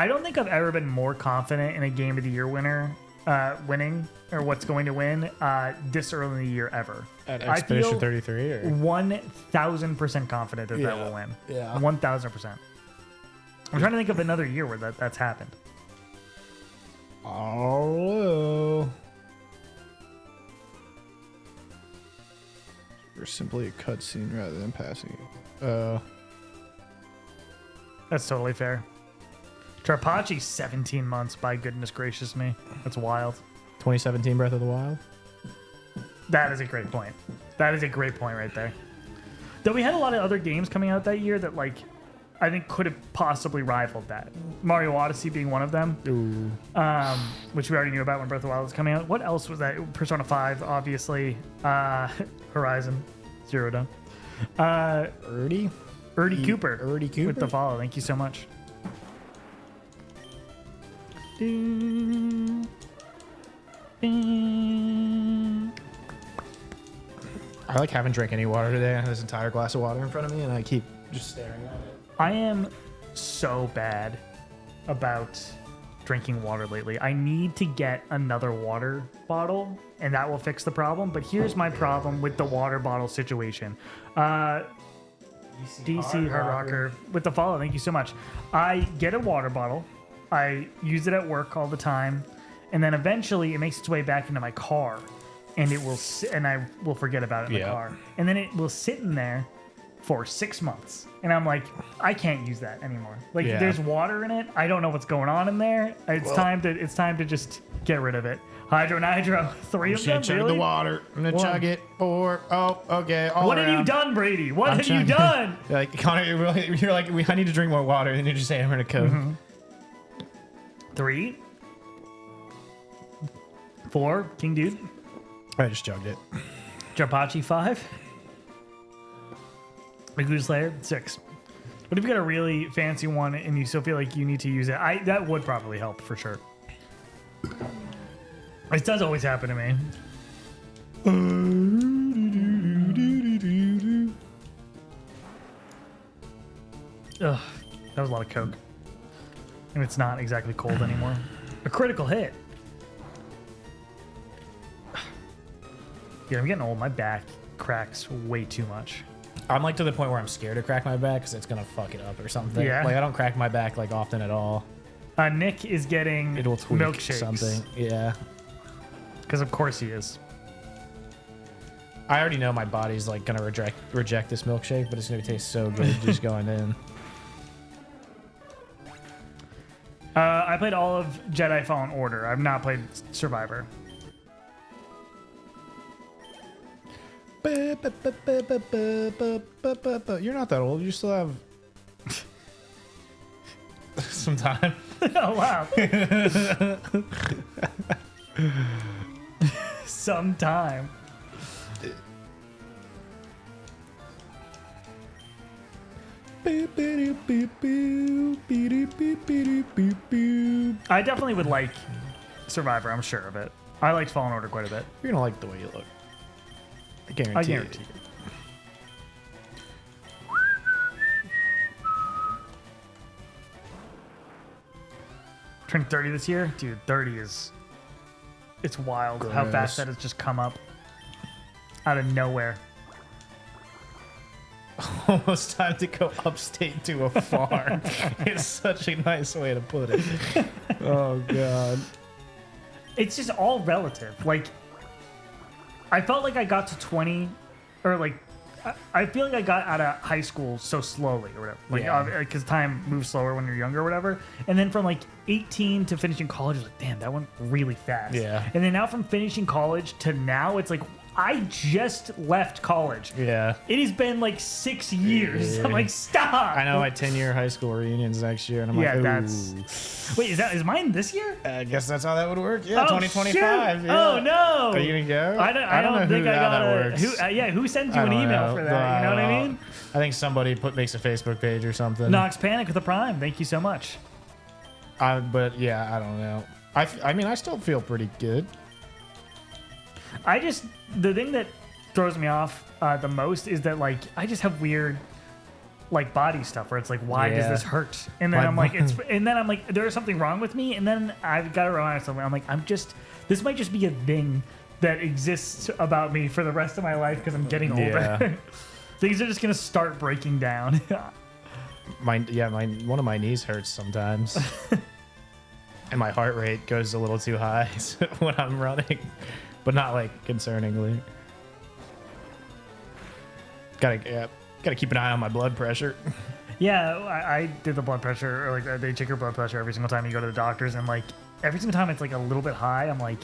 don't think I've ever been more confident in a Game of the Year winner winning or what's going to win this early in the year ever. At I Expedition feel 33? Or? 1,000% confident that Yeah. will win. Yeah. 1,000%. I'm trying to think of another year where that's happened. Oh. Or simply a cutscene rather than passing it. That's totally fair. Tarpachi, 17 months. By goodness gracious me. That's wild. 2017 Breath of the Wild? That is a great point. That is a great point right there. Though we had a lot of other games coming out that year that, like, I think could have possibly rivaled that. Mario Odyssey being one of them. Ooh. Which we already knew about when Breath of the Wild was coming out. What else was that? Persona 5, obviously. Horizon Zero Dawn. Erdy? Erdy Cooper. Erdy Cooper? With the follow. Thank you so much. I like haven't drank any water today. I have this entire glass of water in front of me, and I keep just staring at it. I am so bad about drinking water lately. I need to get another water bottle, and that will fix the problem. But here's my problem with the water bottle situation. DC Hard Rocker with the follow. Thank you so much. I get a water bottle. I use it at work all the time, and then eventually it makes its way back into my car, and I will forget about it in the car, and then it will sit in there for 6 months, and I'm like, I can't use that anymore. Like, there's water in it. I don't know what's going on in there. It's time to just get rid of it. Hydro, nitro, 3 of them. Chug Really? the water. I'm gonna chug it. 4. Oh, okay. What have you done, Brady? What have you done? Like, Connor, you're like, I need to drink more water, and you just say, I'm gonna Coke. 3, 4, King Dude. I just chugged it. Jarpachi, 5. Makuta Slayer, 6. What if you got a really fancy one and you still feel like you need to use it? That would probably help for sure. It does always happen to me. Ugh, that was a lot of Coke. And it's not exactly cold anymore. A critical hit. Dude, I'm getting old. My back cracks way too much. I'm like to the point where I'm scared to crack my back because it's gonna fuck it up or something. Yeah. Like I don't crack my back like often at all. Nick is getting It'll tweak milkshakes. something. Yeah. Because of course he is. I already know my body's like gonna reject this milkshake, but it's gonna taste so good just going in. I played all of Jedi Fallen Order. I've not played Survivor. You're not that old. You still have some time. Oh, wow. Some time. I definitely would like Survivor. I'm sure of it. I liked Fallen Order quite a bit. You're gonna like the way you look. I guarantee it. Turned 30 this year? Dude, 30 is... It's wild how fast that has just come up. Out of nowhere. Almost time to go upstate to a farm. It's such a nice way to put it. Oh, God. It's just all relative. Like, I felt like I got to 20, or like, I feel like I got out of high school so slowly or whatever. Like, because time moves slower when you're younger or whatever. And then from like 18 to finishing college, I was like, damn, that went really fast. Yeah. And then now from finishing college to now, it's like, I just left college. Yeah. It has been like 6 years. Yeah. I'm like, stop. I know my 10-year high school reunions next year, and I'm like, ooh. That's... Wait, is mine this year? I guess that's how that would work. Yeah, Oh, 2025. shoot. Yeah. Oh, no. Are you going to go? I don't think I got that works. Who sends you I an don't email know. for that? You know what I mean? I think somebody makes a Facebook page or something. Nox Panic with a Prime. Thank you so much. But yeah, I don't know. I mean, I still feel pretty good. The thing that throws me off the most is that like I just have weird like body stuff where it's like, why does this hurt? And then I'm like, there's something wrong with me. And then I've got to realize something. I'm like, this might just be a thing that exists about me for the rest of my life because I'm getting older. Yeah. Things are just gonna start breaking down. One of my knees hurts sometimes. And my heart rate goes a little too high when I'm running, but not like concerningly. Gotta keep an eye on my blood pressure. Yeah, I did the blood pressure, or like they check your blood pressure every single time you go to the doctors, and like every single time it's like a little bit high, I'm like,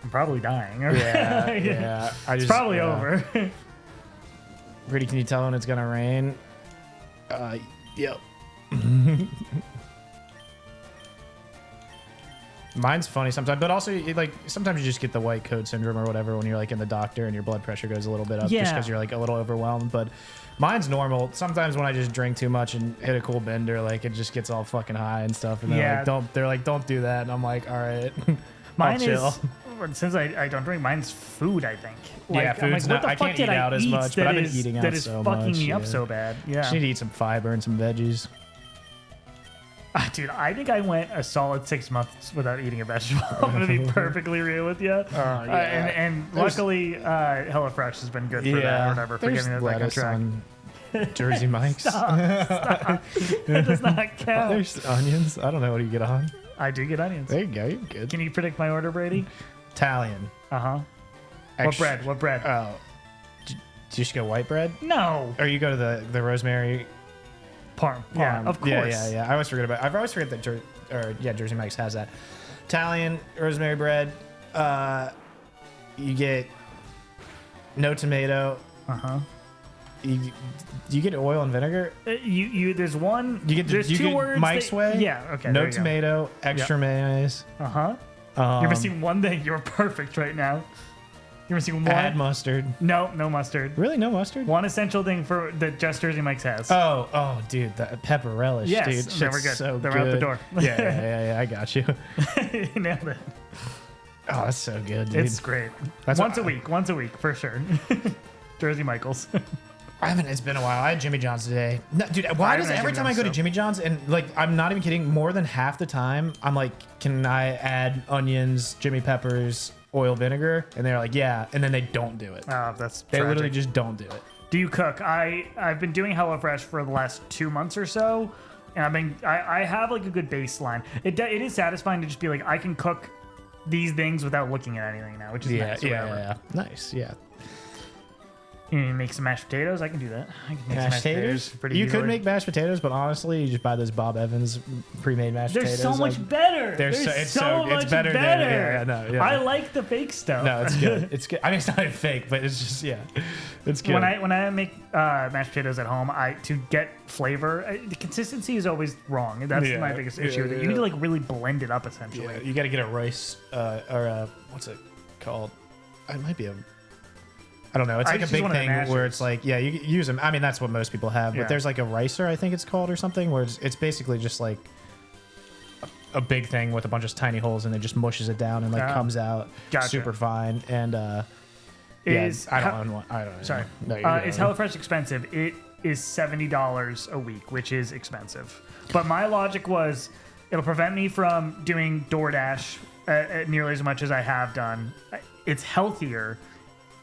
I'm probably dying. Yeah. It's probably over. Brady, can you tell when it's gonna rain? Yep. Mine's funny sometimes, but also sometimes you just get the white coat syndrome or whatever when you're like in the doctor and your blood pressure goes a little bit up just because you're like a little overwhelmed. But mine's normal. Sometimes when I just drink too much and hit a cool bender, like it just gets all fucking high and stuff. And they're like, don't do that. And I'm like, all right, mine chill. Is since I don't drink, mine's food. I think. Like, yeah, food's I'm like, not. I can't eat out as much, but I've been eating out so much. That is fucking me up so bad. Yeah, just need to eat some fiber and some veggies. Dude, I think I went a solid 6 months without eating a vegetable. I'm gonna be perfectly real with you. And luckily, HelloFresh has been good for that or whatever for getting it back on track. Jersey Mike's. Stop. That does not count. There's onions. I don't know what you get on. I do get onions. There you go. You're good. Can you predict my order, Brady? Italian. Uh-huh. What bread? What bread? Oh. Do you just go white bread? No. Or you go to the rosemary? Parm. Yeah, of course. Yeah. I always forget that Jersey Mike's has that. Italian rosemary bread. You get no tomato. Uh-huh. Do you get oil and vinegar? There's one. There's two words. Mike's way. Yeah. Okay. No tomato. Extra mayonnaise. Uh huh. You're missing one thing. You're perfect right now. You're missing one. Add mustard. No mustard. Really, no mustard? One essential thing that just Jersey Mike's has. Oh, dude, the pepper relish, yes, dude. they were good. So They're good. out the door. yeah, I got you. You nailed it. Oh, that's so good, dude. It's great. Once a week for sure. Jersey Michaels. It's been a while. I had Jimmy John's today. No, dude, why does every time I go to Jimmy John's and like I'm not even kidding, more than half the time I'm like, can I add onions, Jimmy peppers, oil, vinegar? And they're like, yeah, and then they don't do it. Oh, that's they tragic. literally just don't do it. Do you cook? I've been doing HelloFresh for the last 2 months or so, and I have like a good baseline. It is satisfying to just be like I can cook these things without looking at anything now, which is nice. Yeah. Nice, yeah. You need to make some mashed potatoes. I can do that. I can make Mashed potatoes? You could make mashed potatoes, but honestly, you just buy those Bob Evans pre-made mashed potatoes. They're so much better. It's much better. Yeah. I like the fake stuff. No, it's good. It's good. I mean, it's not even fake, but it's just it's good. When I make mashed potatoes at home, to get flavor, the consistency is always wrong. That's my biggest issue with it. You need to like really blend it up essentially. Yeah, you got to get a rice or what's it called? It might be a. I don't know. It's like a big thing where it's like, yeah, you use them. I mean, that's what most people have. But there's like a ricer, I think it's called, or something, where it's basically just like a big thing with a bunch of tiny holes, and it just mushes it down and like comes out super fine. And I don't know. Sorry. No, is HelloFresh expensive? It is $70 a week, which is expensive. But my logic was, it'll prevent me from doing DoorDash nearly as much as I have done. It's healthier.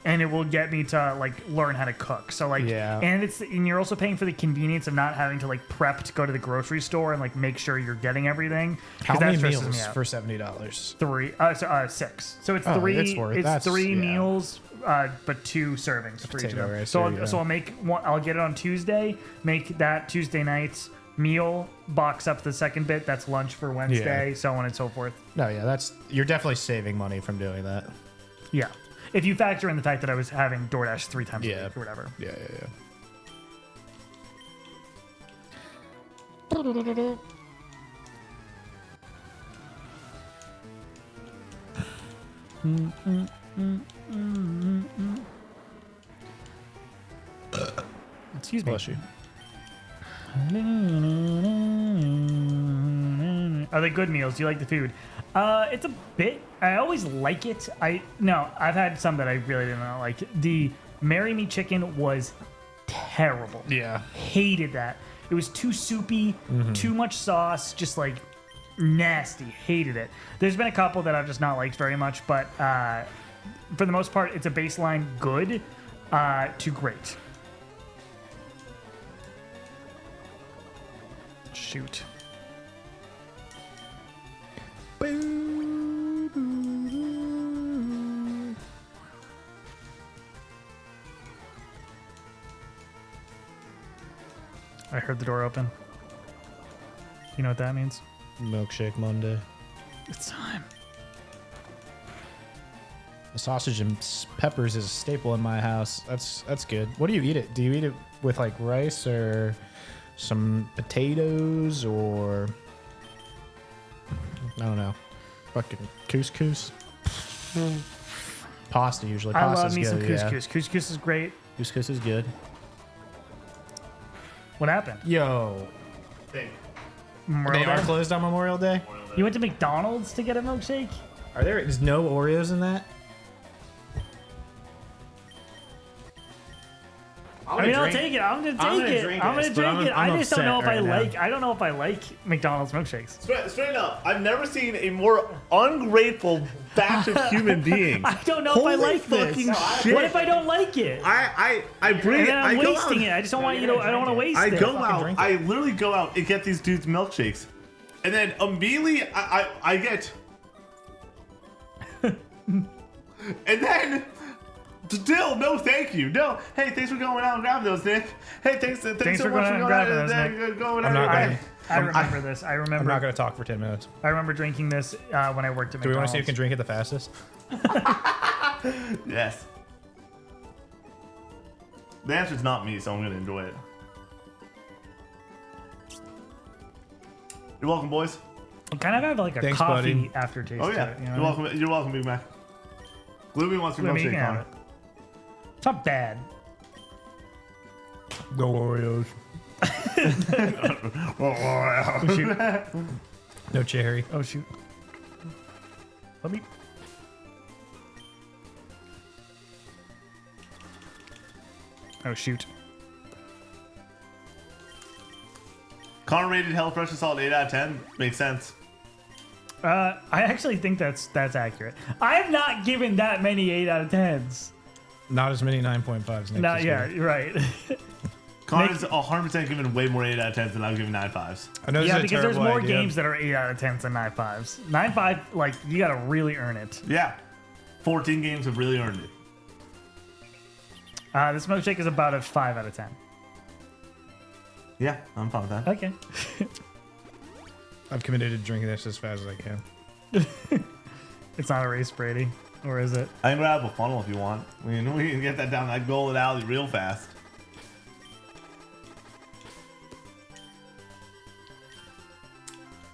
And it will get me to like learn how to cook. So like, and you're also paying for the convenience of not having to like prep to go to the grocery store and like make sure you're getting everything. How many meals for $70? 3, 6. So it's three. It's three meals, but 2 servings for each of them. Rice, so I'll make one. I'll get it on Tuesday. Make that Tuesday night's meal. Box up the second bit. That's lunch for Wednesday. So on and so forth. No, you're definitely saving money from doing that. Yeah. If you factor in the fact that I was having DoorDash 3 times a week or whatever. Yeah. Excuse me. Bless you. Are they good meals? Do you like the food? It's a bit. I always like it. I've had some that I really did not like. The Marry Me chicken was terrible. Yeah. Hated that. It was too soupy, too much sauce, just like nasty. Hated it. There's been a couple that I've just not liked very much, but for the most part, it's a baseline good to great. Shoot. I heard the door open. You know what that means? Milkshake Monday. It's time. The sausage and peppers is a staple in my house. That's good. What do you eat it? Do you eat it with like rice or some potatoes or I don't know, fucking couscous? Pasta usually. Pasta's I love me good, some couscous. Yeah. Couscous is great. Couscous is good. What happened? Yo, they Memorial are Day? closed on Memorial Day. You went to McDonald's to get a milkshake? There's no Oreos in that? I mean, I'll take it. I'm gonna take it. I'm gonna drink it. I just don't know if I like. I don't know if I like McDonald's milkshakes. Straight up, I've never seen a more ungrateful batch of human beings. I don't know if I like this. What if I don't like it? I bring And it. then I'm wasting it. I just don't want you to. I don't want to waste it. I go out. I literally go out and get these dudes milkshakes, and then immediately I get, and then. Still, no, thank you. No, hey, thanks for going out and grabbing those, Nick. Hey, thanks so much for going out and grabbing those, Nick. I remember this. I remember. I'm not going to talk for 10 minutes. I remember drinking this when I worked at McDonald's. Do we want to see who can drink it the fastest? Yes. The answer's not me, so I'm going to enjoy it. You're welcome, boys. It kind of have like a coffee aftertaste. Oh yeah, to it, you know you're welcome. You're welcome, Big Mac. Gloomy wants your milkshake on it. It's not bad. No Oreos. Oh, shoot. No cherry. Oh shoot. Let me. Oh shoot. Connor rated HelloFresh a solid 8 out of 10. Makes sense. I actually think that's accurate. I have not given that many 8 out of 10s. Not as many 9.5s. Not yeah, you're right. Connor's 100% given way more 8 out of 10s than I've given 9.5s. I know Yeah, because there's more games that are 8 out of 10s than 9.5s. 9.5, like, you gotta really earn it. Yeah. 14 games have really earned it. This milkshake is about a 5 out of 10. Yeah, I'm fine with that. Okay. I've committed to drinking this as fast as I can. It's not a race, Brady. Or is it? I can grab a funnel if you want. We can get that down that golden alley real fast.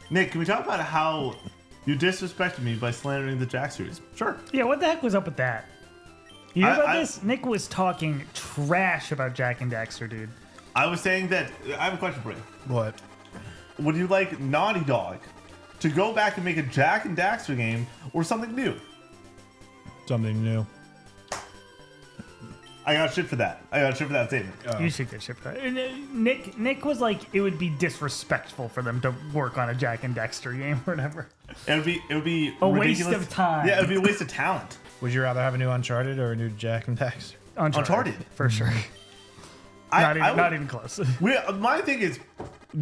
Nick, can we talk about how you disrespected me by slandering the Jack series? Sure. Yeah, what the heck was up with that? You hear about this? Nick was talking trash about Jack and Daxter, dude. I was saying that... I have a question for you. What? Would you like Naughty Dog to go back and make a Jack and Daxter game or something new? Something new. I got shit for that. I got shit for that statement. You should get shit for that. Nick was like, it would be disrespectful for them to work on a Jack and Daxter game or whatever. It would be a ridiculous. Waste of time. Yeah, it would be a waste of talent. Would you rather have a new Uncharted or a new Jack and Daxter? Uncharted. For sure. Not even close. My thing is,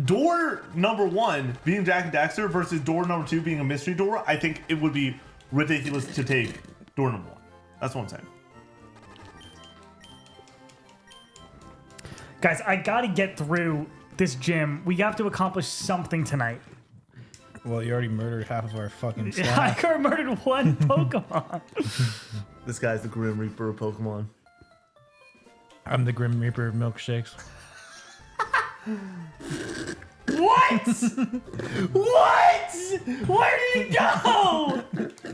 door number 1 being Jack and Daxter versus door number 2 being a mystery door. I think it would be ridiculous to take door number 1. That's what I'm saying. Guys, I gotta get through this gym. We have to accomplish something tonight. Well, you already murdered half of our fucking I staff. already murdered one Pokemon. This guy's the Grim Reaper of Pokemon. I'm the Grim Reaper of milkshakes. What? What? Where did it go?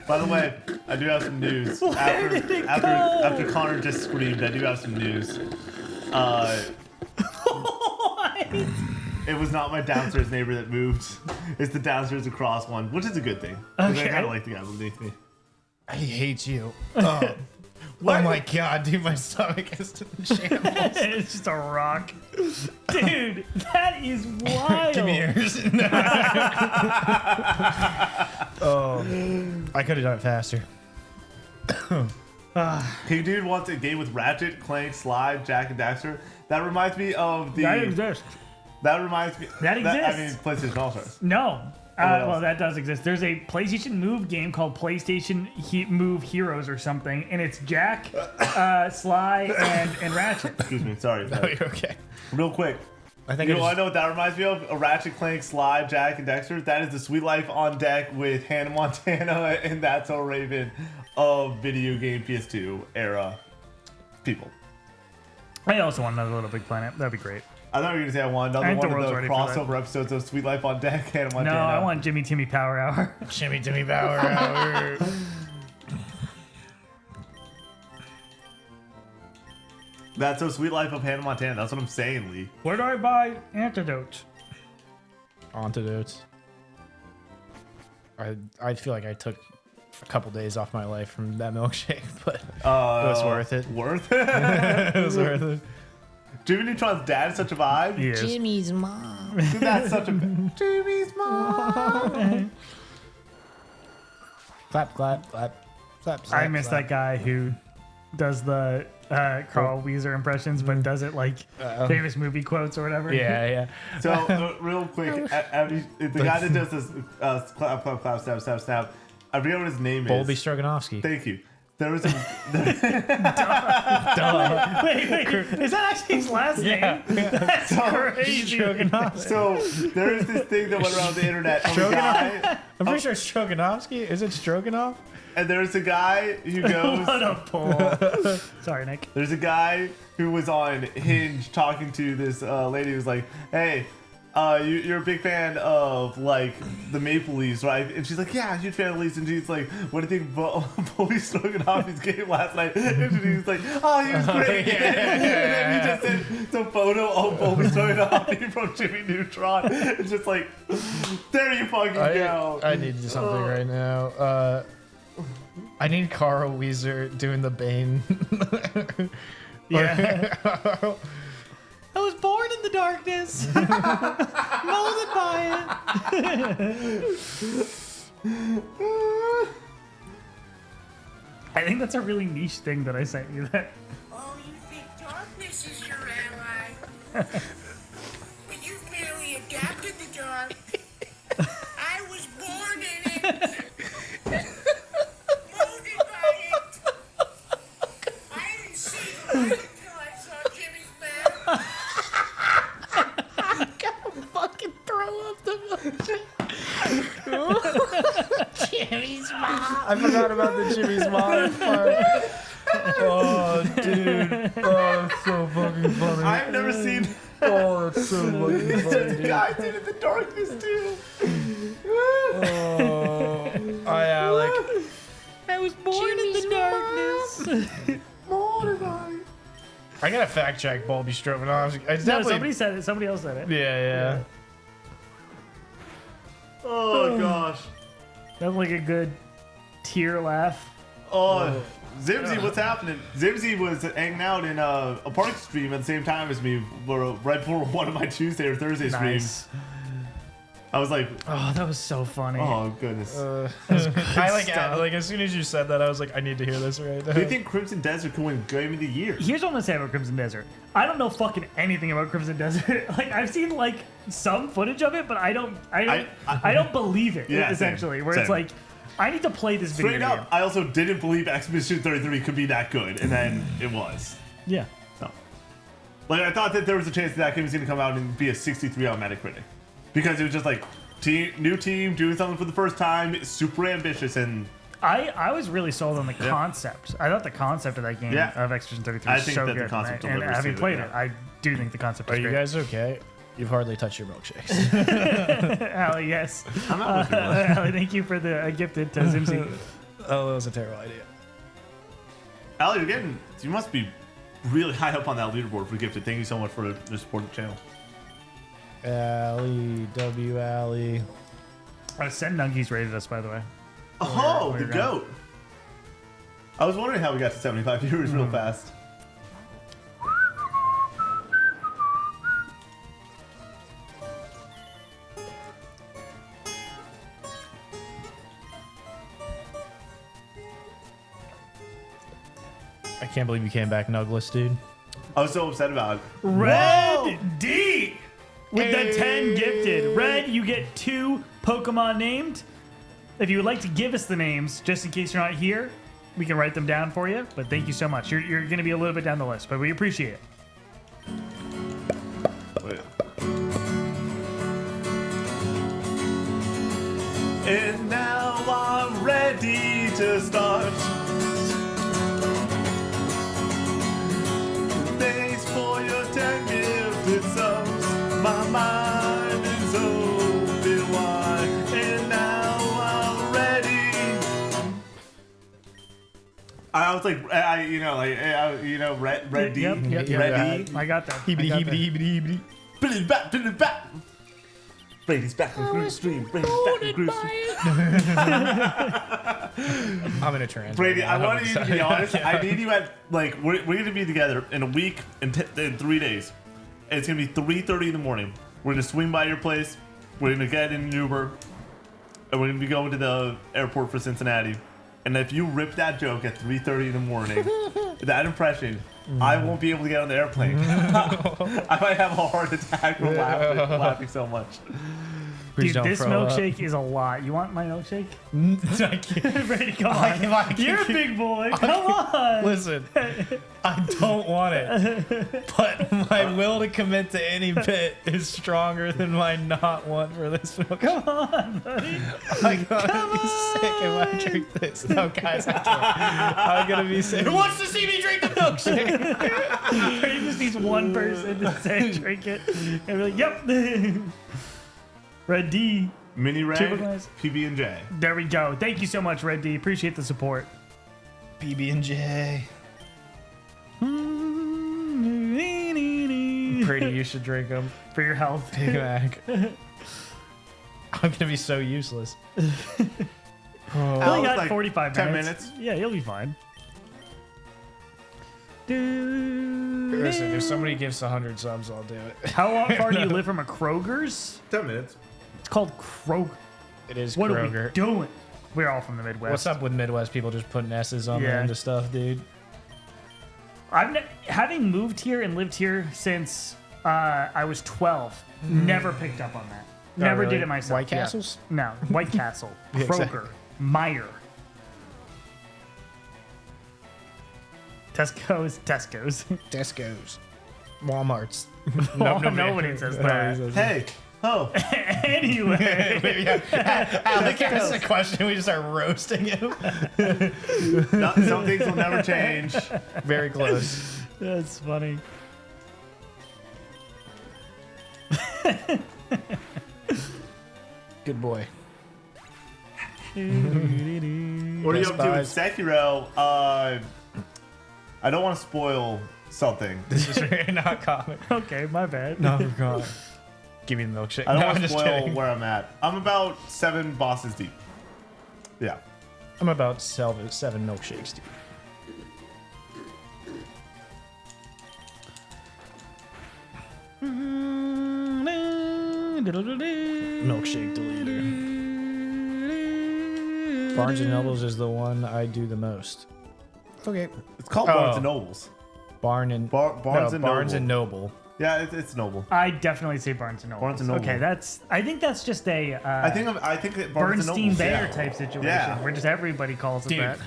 By the way, I do have some news. Where did it go? After Connor just screamed, I do have some news. What? It was not my downstairs neighbor that moved. It's the downstairs across one, which is a good thing. Okay. I kind of like the guy beneath me. I hate you. Oh my god, dude, my stomach is in shambles. It's just a rock. Dude, that is wild. Give me yours. Oh, I could have done it faster. Hey, dude wants a game with Ratchet, Clank, Slide, Jack, and Daxter. That reminds me of the... That exists. That reminds me... That exists. I mean, PlayStation All-Stars. No. Well, that does exist. There's a PlayStation Move game called PlayStation Move Heroes or something, and it's Jack, Sly, and Ratchet. Excuse me, sorry. No, you're okay. Real quick. I think I know what that reminds me of? A Ratchet, Clank, Sly, Jack, and Dexter. That is the Sweet Life on Deck with Hannah Montana and That's So Raven of video game PS2 era people. I also want another Little Big Planet. That'd be great. I thought you were going to say I want another one of the crossover episodes of Sweet Life on Deck, Hannah Montana. No, I want Jimmy Timmy Power Hour. Jimmy Timmy Power Hour. That's So Sweet Life of Hannah Montana. That's what I'm saying, Lee. Where do I buy antidotes? Antidotes. I feel like I took a couple days off my life from that milkshake, but it was worth it. Worth it? It was worth it. Jimmy Neutron's dad is such a vibe. He is. Jimmy's mom. Dude, that's such a Jimmy's mom. Clap, clap, clap, clap. I miss that guy who does the Carl Weezer impressions, but does it like famous movie quotes or whatever. Yeah. So, real quick, the guy that does this clap, clap, clap, snap, snap, snap, I forget what his name Bolby is. Stroganoffsky. Thank you. There was a. Wait, is that actually his last name? That's crazy. So, there is this thing that went around the internet of a guy. I'm pretty sure it's Stroganovsky. Is it Stroganoff? And there's a guy who goes. What a pull. Sorry, Nick. There's a guy who was on Hinge talking to this lady who's like, hey, you're a big fan of like the Maple Leafs, right? And she's like, yeah, huge fan of the Leafs. And she's like, what do you think Bobby Stroganoff's game last night? And he's like, oh, he was great. And then he just sent some photo of Bobby Stroganoff from Jimmy Neutron. It's just like, there you fucking go. I need to do something right now. I need Carl Weezer doing the Bane. Yeah. I was born in the darkness, molded by it. I think that's a really niche thing that I sent you. That. Oh, you think darkness is your ally? But you've merely adapted the dark. I was born in it. Molded by it. I didn't see the light until I saw Jimmy's map. Fucking throw up the Jimmy's mom. I forgot about the Jimmy's mom part. Oh, dude. Oh, that's so fucking funny. I've never seen. Oh, that's so fucking funny, dude. I did it in the darkness too. Oh, Alec. I was born in the darkness. I gotta fact check Bolby Stroganoff. It's No, definitely. somebody said it. Somebody else said it. Yeah. Oh gosh. That's like a good tear laugh. Oh, Zimsy, what's happening? Zimsy was hanging out in a park stream at the same time as me, right before one of my Tuesday or Thursday streams. Nice. I was like, Oh, that was so funny. oh goodness. I stuff. like as soon as you said that, I was like, I need to hear this right now. Do you think Crimson Desert could win Game of the Year? Here's what I'm gonna say about Crimson Desert. I don't know fucking anything about Crimson Desert. Like I've seen like some footage of it, but I don't believe it. Yeah, essentially, same, where it's same. like, I need to play this video Straight game. up, I also didn't believe Expedition 33 could be that good, and then it was. Yeah. So, like, I thought that there was a chance that game was going to come out and be a 63 on Metacritic. Because it was just like, new team, doing something for the first time, super ambitious, and... I was really sold on the concept. I thought the concept of that game of Expedition 33 I was think so that the good. concept and delivers having to it, played yeah. it, I do think the concept Are is you great. guys okay? You've hardly touched your milkshakes. Allie, yes. I'm not looking at it. Allie, thank you for the gifted to Zimsy. Oh, that was a terrible idea. Allie, you must be really high up on that leaderboard for Gifted. Thank you so much for the support of the channel. Allie, W. Allie. Send Nungies rated us, by the way. Oh, Where the you're GOAT. I was wondering how we got to 75 viewers real fast. I can't believe you came back nugless, dude. I was so upset about it. Red D with the 10 gifted. Red, you get 2 Pokemon named. If you would like to give us the names, just in case you're not here, we can write them down for you. But thank you so much. You're going to be a little bit down the list, but we appreciate it. Wait. And now I'm ready to start. Thanks for your 10 gifted subs. My mind is open wide. And now I'm ready. I was like, Red D. Yep. Red D. I got that. Heebity, heebity, heebity, heebity. Billy bat, Billy bat. Brady's back in Groove Stream. Brady's back in Groove Stream. I'm in a trance. Brady, right now. I want you to be honest. I need you at, like, we're going to be together in a week in 3 days. And it's going to be 3:30 in the morning. We're going to swing by your place. We're going to get in an Uber. And we're going to be going to the airport for Cincinnati. And if you rip that joke at 3:30 in the morning, that impression, I won't be able to get on the airplane. I might have a heart attack from laughing so much. Please Dude, don't this throw up. milkshake is a lot. You want my milkshake? I can't- Brady, come on. I You're a can't- big boy. Come on. Listen, I don't want it, but my will to commit to any bit is stronger than my not want for this milkshake. Come on, buddy. I'm gonna be sick if I drink this. No, guys, I can't. I'm gonna be sick. Who wants to see me drink the milkshake? Brady just needs one person to say drink it. And we're like, yep. Red D. Mini Triple Red, glass. PB&J. There we go. Thank you so much, Red D. Appreciate the support. PB&J. Pretty, you should drink them. For your health. Big Mac. I'm gonna be so useless. I only got like 45 10 minutes. Yeah, you'll be fine. Listen, if somebody gives 100 subs, I'll do it. How far do you live from a Kroger's? 10 minutes. It's called Kroger. It is What Kroger. are we doing? We're all from the Midwest. What's up with Midwest people just putting S's on the Yeah. end of stuff, dude? Having moved here and lived here since I was 12, never picked up on that. Never really? did it myself. White Yeah. Castles? No, White Castle, Yeah, Kroger, exactly. Meijer, Tesco's, Tesco's. Walmart's. Nobody says that. Hey, oh, Anyway, Alec asks a question, we just start roasting him. some things will never change. Very close. that's funny. Good boy. What are you up to with Buys. Sekiro? I don't want to spoil something. This is very not common. Okay, my bad. No, God. Give me the milkshake. I don't No, want I'm to just spoil kidding. where I'm at. I'm about 7 bosses deep. Yeah. I'm about 7 milkshakes, dude. Milkshake deleter. Barnes and Nobles is the one I do the most. Okay. It's called Barnes and Nobles. Barnes and Barnes and Noble. Yeah, it's Noble. I definitely say Barnes and Noble. Barnes and Noble. Okay, I think that's just a I think that Barnes and Bernstein Nobles, Bayer yeah. type situation Yeah. where just everybody calls it Dude, that.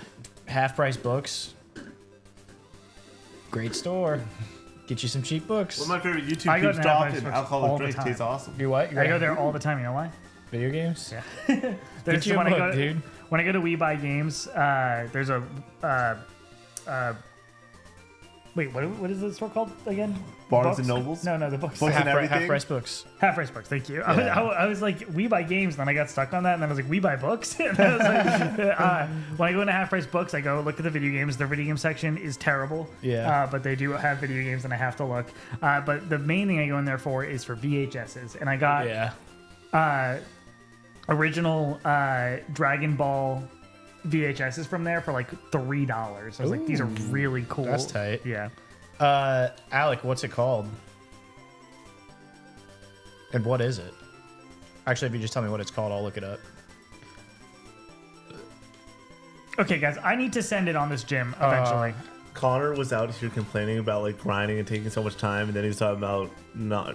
half price books. Great store. Get you some cheap books. One of my favorite I YouTube go keeps to talking. Half Price Alcoholic all the drink time. tastes awesome. Do what? I go there all the time. You know why? Video games? Yeah. Get you a when I book, go, dude. When I go to We Buy Games, there's a wait, what is the store called again? Barnes and Books? Nobles? No, the books. Books and Half everything? price books. Half price books. Thank you. Yeah. I was like, We Buy Games, and then I got stuck on that, and then I was like, We Buy Books. And I was like, when I go into half price books, I go look at the video games. Their video game section is terrible. Yeah. But they do have video games, and I have to look. But the main thing I go in there for is for VHSs, and I got Yeah. original Dragon Ball VHSs from there for like $3. I was like, these are really cool. That's tight. Yeah. Alec, what's it called? And what is it? Actually, if you just tell me what it's called, I'll look it up. Okay, guys, I need to send it on this gym eventually. Connor was out here complaining about like grinding and taking so much time, and then he's talking about not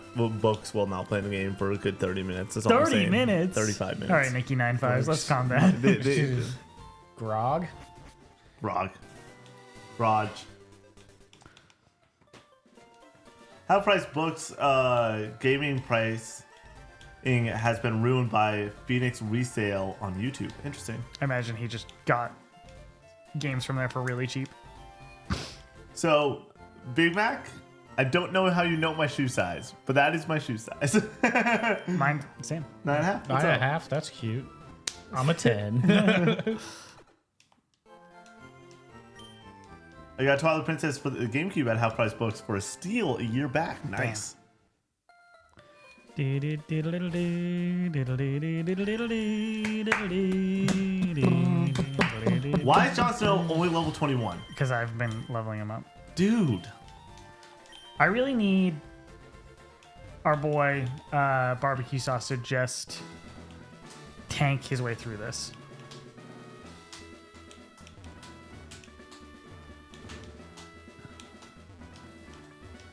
playing the game for a good 30 minutes. That's all I'm 30 saying. minutes? 35 minutes. All right, Nikki 95s, let's calm down. Grog? Raj. Half price books gaming pricing has been ruined by Phoenix resale on YouTube. Interesting. I imagine he just got games from there for really cheap. So, Big Mac, I don't know how you know my shoe size, but that is my shoe size. Mine, same. 9.5. What's up? 9.5? That's cute. I'm a 10. I got Twilight Princess for the GameCube at half price books for a steal a year back. Nice. Why is Jon Snow only level 21? Because I've been leveling him up. Dude. I really need our boy Barbecue Sauce to just tank his way through this.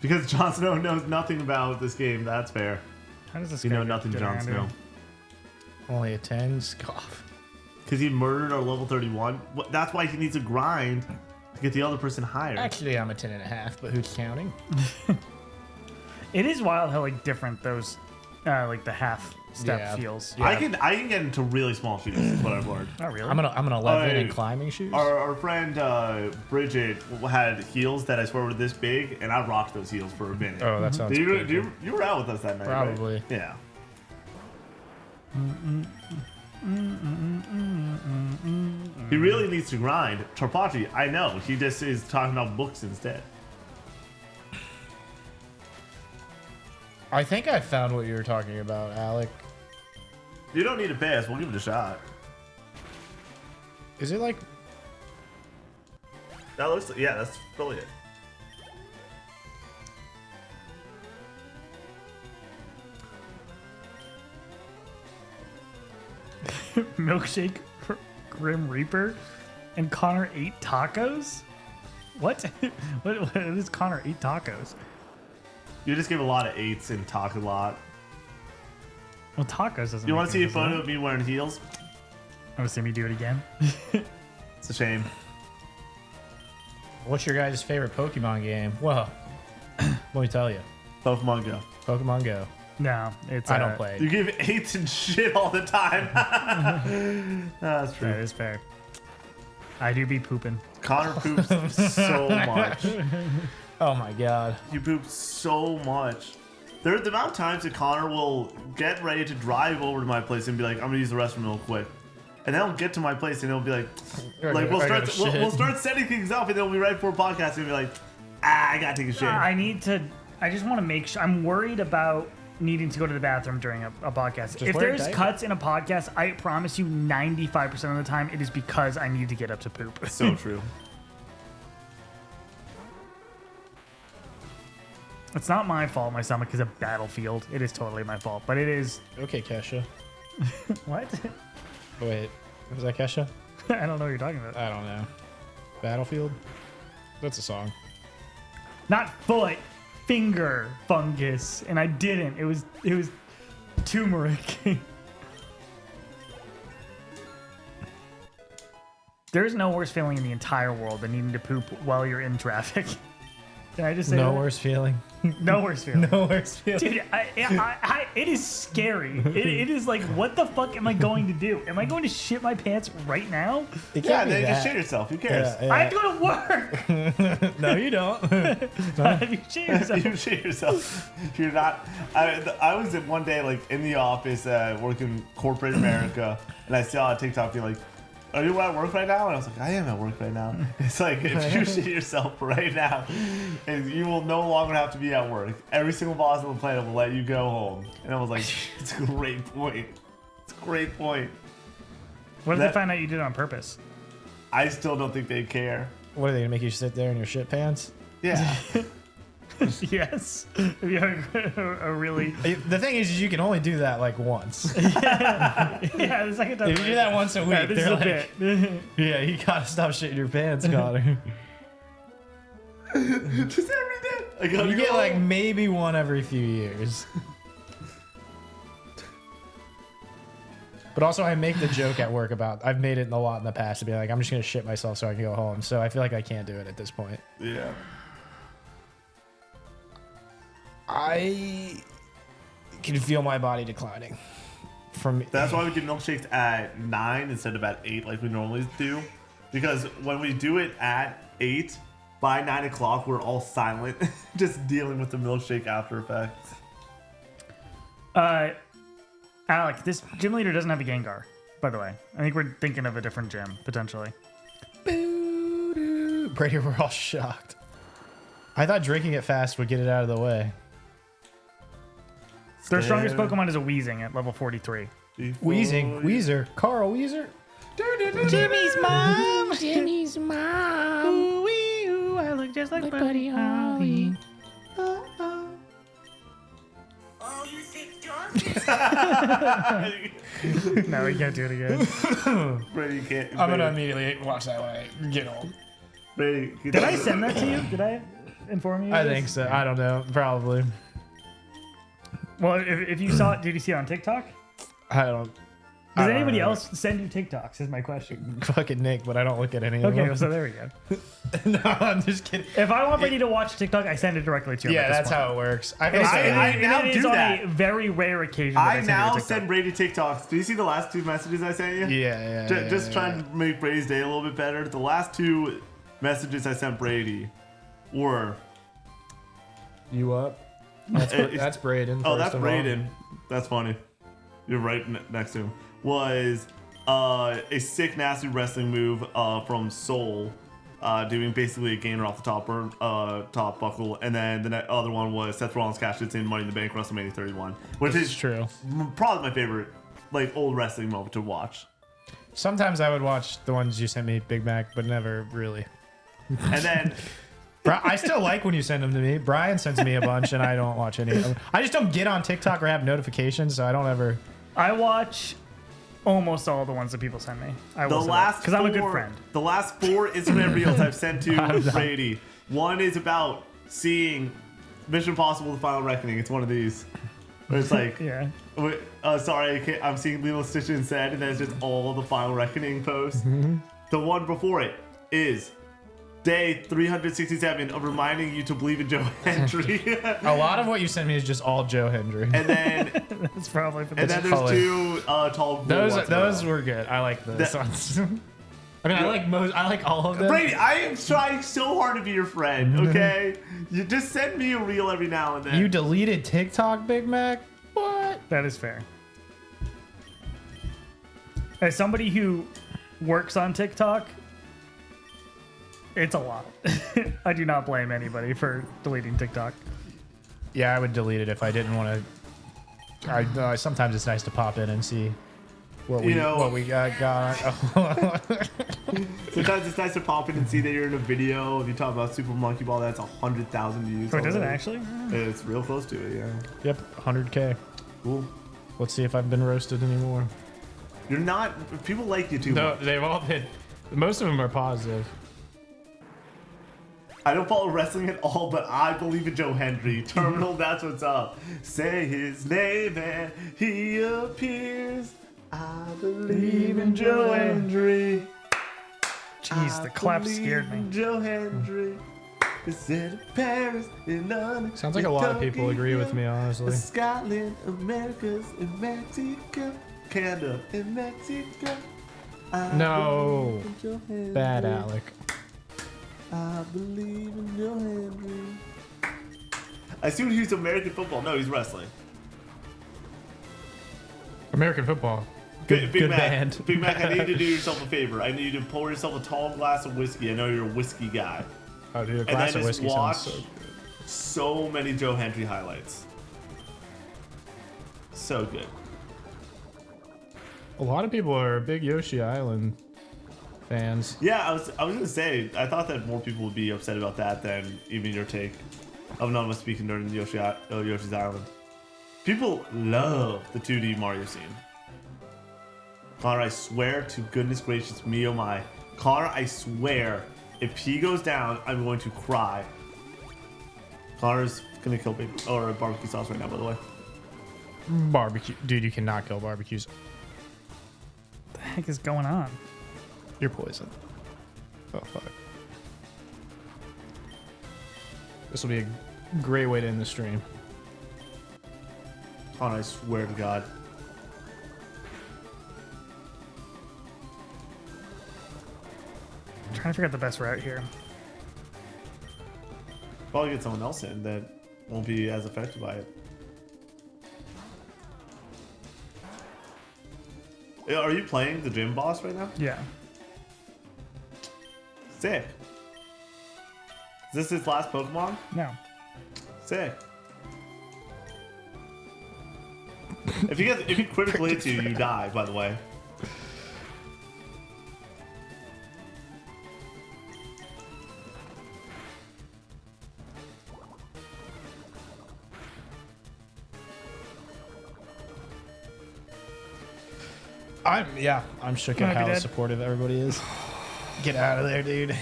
Because Jon Snow knows nothing about this game. That's fair. How does this You guy know get nothing, Jon around Snow. here? Only a 10 scoff. Because he murdered our level 31. That's why he needs to grind to get the other person higher. Actually, I'm a 10.5, but who's counting? It is wild how like different those like the half step Yeah. feels. Yeah. I can get into really small shoes. Is what I've learned. Not really. I'm gonna level in Hey, climbing shoes. Our friend Bridget had heels that I swear were this big, and I rocked those heels for a minute. Oh, that sounds you, good. you were out with us that night, right? Probably. Yeah. He really needs to grind. Tarpachi, I know. He just is talking about books instead. I think I found what you were talking about, Alec. You don't need to pass. We'll give it a shot. Is it like... That looks, yeah, that's brilliant. Milkshake Grim Reaper and Connor ate tacos? What? what is Connor eat tacos? You just gave a lot of 8s and talk a lot. Well, tacos doesn't. You want want to see a photo of me wearing heels? Want to see me do it again? It's a shame. What's your guys' favorite Pokemon game? Well, let me tell you. Pokemon Go. Pokemon Go. No, it's I don't play it. You give 8s and shit all the time. That's true. That is fair. I do be pooping. Connor poops so much. Oh my god. You poop so much. There's the amount of times that Connor will get ready to drive over to my place and be like, I'm gonna use the restroom real quick. And then he'll get to my place and he'll be like we'll start setting things up and then we'll be right before podcast and be like, I gotta take a shit. I just want to make sure. I'm worried about needing to go to the bathroom during a podcast. Just If wear a there's diaper. cuts in a podcast, I promise you 95% of the time it is because I need to get up to poop. So true. It's not my fault my stomach is a battlefield. It is totally my fault. But it is... Okay, Kesha. What? Oh, wait. Was that Kesha? I don't know what you're talking about. I don't know. Battlefield? That's a song. Not foot. Finger fungus. And I didn't. It was turmeric. There's no worse feeling in the entire world than needing to poop while you're in traffic. Can I just say No that? worse feeling. No worse feeling. No worse feeling. Dude, it is scary. It is like, what the fuck am I going to do? Am I going to shit my pants right now? It Yeah, can't be then just that. shit yourself. Who cares? Yeah, I have to go to work. No, you don't. You shit yourself. You shit yourself. You're not. I was in one day like in the office working corporate America, and I saw a TikTok being like, "Are you at work right now?" And I was like, "I am at work right now." It's like if you shit yourself right now, and you will no longer have to be at work. Every single boss on the planet will let you go home. And I was like, "It's a great point. It's a great point." What if That- they find out you did it on purpose? I still don't think they care. What are they gonna make you sit there in your shit pants? Yeah. Yes. If you have a really... The thing is, you can only do that like once. Yeah, the second time. If you do that once a week, Yeah, this is they're a like, bit. yeah, you gotta stop shitting your pants, Connor. Just every day. I gotta You go get like home. maybe one every few years. But also, I make the joke at work about I've made it a lot in the past to be like, I'm just gonna shit myself so I can go home. So I feel like I can't do it at this point. Yeah. I can feel my body declining. From That's why we do milkshakes at 9 instead of at 8 like we normally do. Because when we do it at 8, by 9 o'clock, we're all silent, just dealing with the milkshake after effects. Alec, this gym leader doesn't have a Gengar, by the way. I think we're thinking of a different gym, potentially. Brady, we're all shocked. I thought drinking it fast would get it out of the way. Their strongest Pokemon is a Weezing at level 43. Weezer. Carl Weezer. Jimmy's mom. Jimmy's mom. Ooh, wee, ooh, I look just like Buddy Holly. Oh, you think darkness? No, we can't do it again. Brady can't. I'm gonna immediately watch that when I get home. Brady, Did I send that to you? Did I inform you? I think so. I don't know. Probably. Well, if you saw it, did you see it on TikTok? I don't. Does anybody else send you TikToks? Is my question. Fucking Nick, but I don't look at any of Okay, them. so there we go. No, I'm just kidding. If I want Brady to watch TikTok, I send it directly to him. Yeah, at this that's point. how it works. I feel And sorry. I now it do is on that. a very rare occasion. That I now send send Brady TikToks. Do you see the last 2 messages I sent you? Yeah. Just trying to make Brady's day a little bit better. The last 2 messages I sent Brady were. You up? That's Braden. Oh, first that's of all. Braden. That's funny. You're right next to him. Was a sick, nasty wrestling move from Soul, doing basically a gainer off the top buckle, and then the other one was Seth Rollins cashed in Money in the Bank WrestleMania 31, which This is is true. probably my favorite like old wrestling moment to watch. Sometimes I would watch the ones you sent me, Big Mac, but never really. And then I still like when you send them to me. Brian sends me a bunch, and I don't watch any of them. I just don't get on TikTok or have notifications, so I don't ever. I watch almost all the ones that people send me. I will because I'm a good friend. The last 4 Instagram reels I've sent to Brady. One is about seeing Mission Impossible: The Final Reckoning. It's one of these where it's like, Yeah. sorry, I'm seeing Lilo Stitch Instead, and then it's just all the Final Reckoning posts. The one before it is day 367 of reminding you to believe in Joe Hendry. A lot of what you sent me is just all Joe Hendry. And then That's probably for and then there's color. 2 tall. Those were good. I like those ones. I mean, I like all of them. Brady, I am trying so hard to be your friend. Okay, you just send me a reel every now and then. You deleted TikTok, Big Mac? What? That is fair. As somebody who works on TikTok, it's a lot. I do not blame anybody for deleting TikTok. Yeah, I would delete it if I didn't want to. Sometimes it's nice to pop in and see what we got. Sometimes it's nice to pop in and see that you're in a video. If you talk about Super Monkey Ball, that's 100,000 views. Wait, does it already. actually? It's real close to it. Yeah. Yep, 100K. Cool. Let's see if I've been roasted anymore. You're not. People like you too No, much. they've all been. Most of them are positive. I don't follow wrestling at all, but I believe in Joe Hendry. Terminal, that's what's up. Say his name and he appears. I believe in Joe Hendry. Jeez, the clap scared me. Joe Hendry. Is in Paris, in London. Sounds like a lot of people agree with me, honestly. Scotland, Americas, in Mexico, Canada, in Mexico. I No. believe in Joe Hendry. Bad Alec. I believe in Joe Hendry. I assumed he was American football. No, he's wrestling. American football. Big good Mac, band. Big Mac, I need you to do yourself a favor. I need you to pour yourself a tall glass of whiskey. I know you're a whiskey guy. Oh, dude, a And glass then of just whiskey watch sounds so good. so many Joe Hendry highlights. So good. A lot of people are big Yoshi Island fans. Yeah, I was gonna say, I thought that more people would be upset about that than even your take of none of us speaking during the Yoshi's Island. People love the 2D Mario scene. Connor, I swear to goodness gracious me, oh my. Connor, I swear, if he goes down, I'm going to cry. Connor's gonna kill barbecue sauce right now, by the way. Barbecue. Dude, you cannot kill barbecues. What the heck is going on? You're poisoned. Oh, fuck. This will be a great way to end the stream. Connor, I swear to God. I'm trying to figure out the best route here. Probably get someone else in that won't be as affected by it. Are you playing the gym boss right now? Yeah. Sick. Is this his last Pokemon? No. Sick. If he critically hits you, you die. By the way. I'm shook at how supportive everybody is. Get out of there, dude.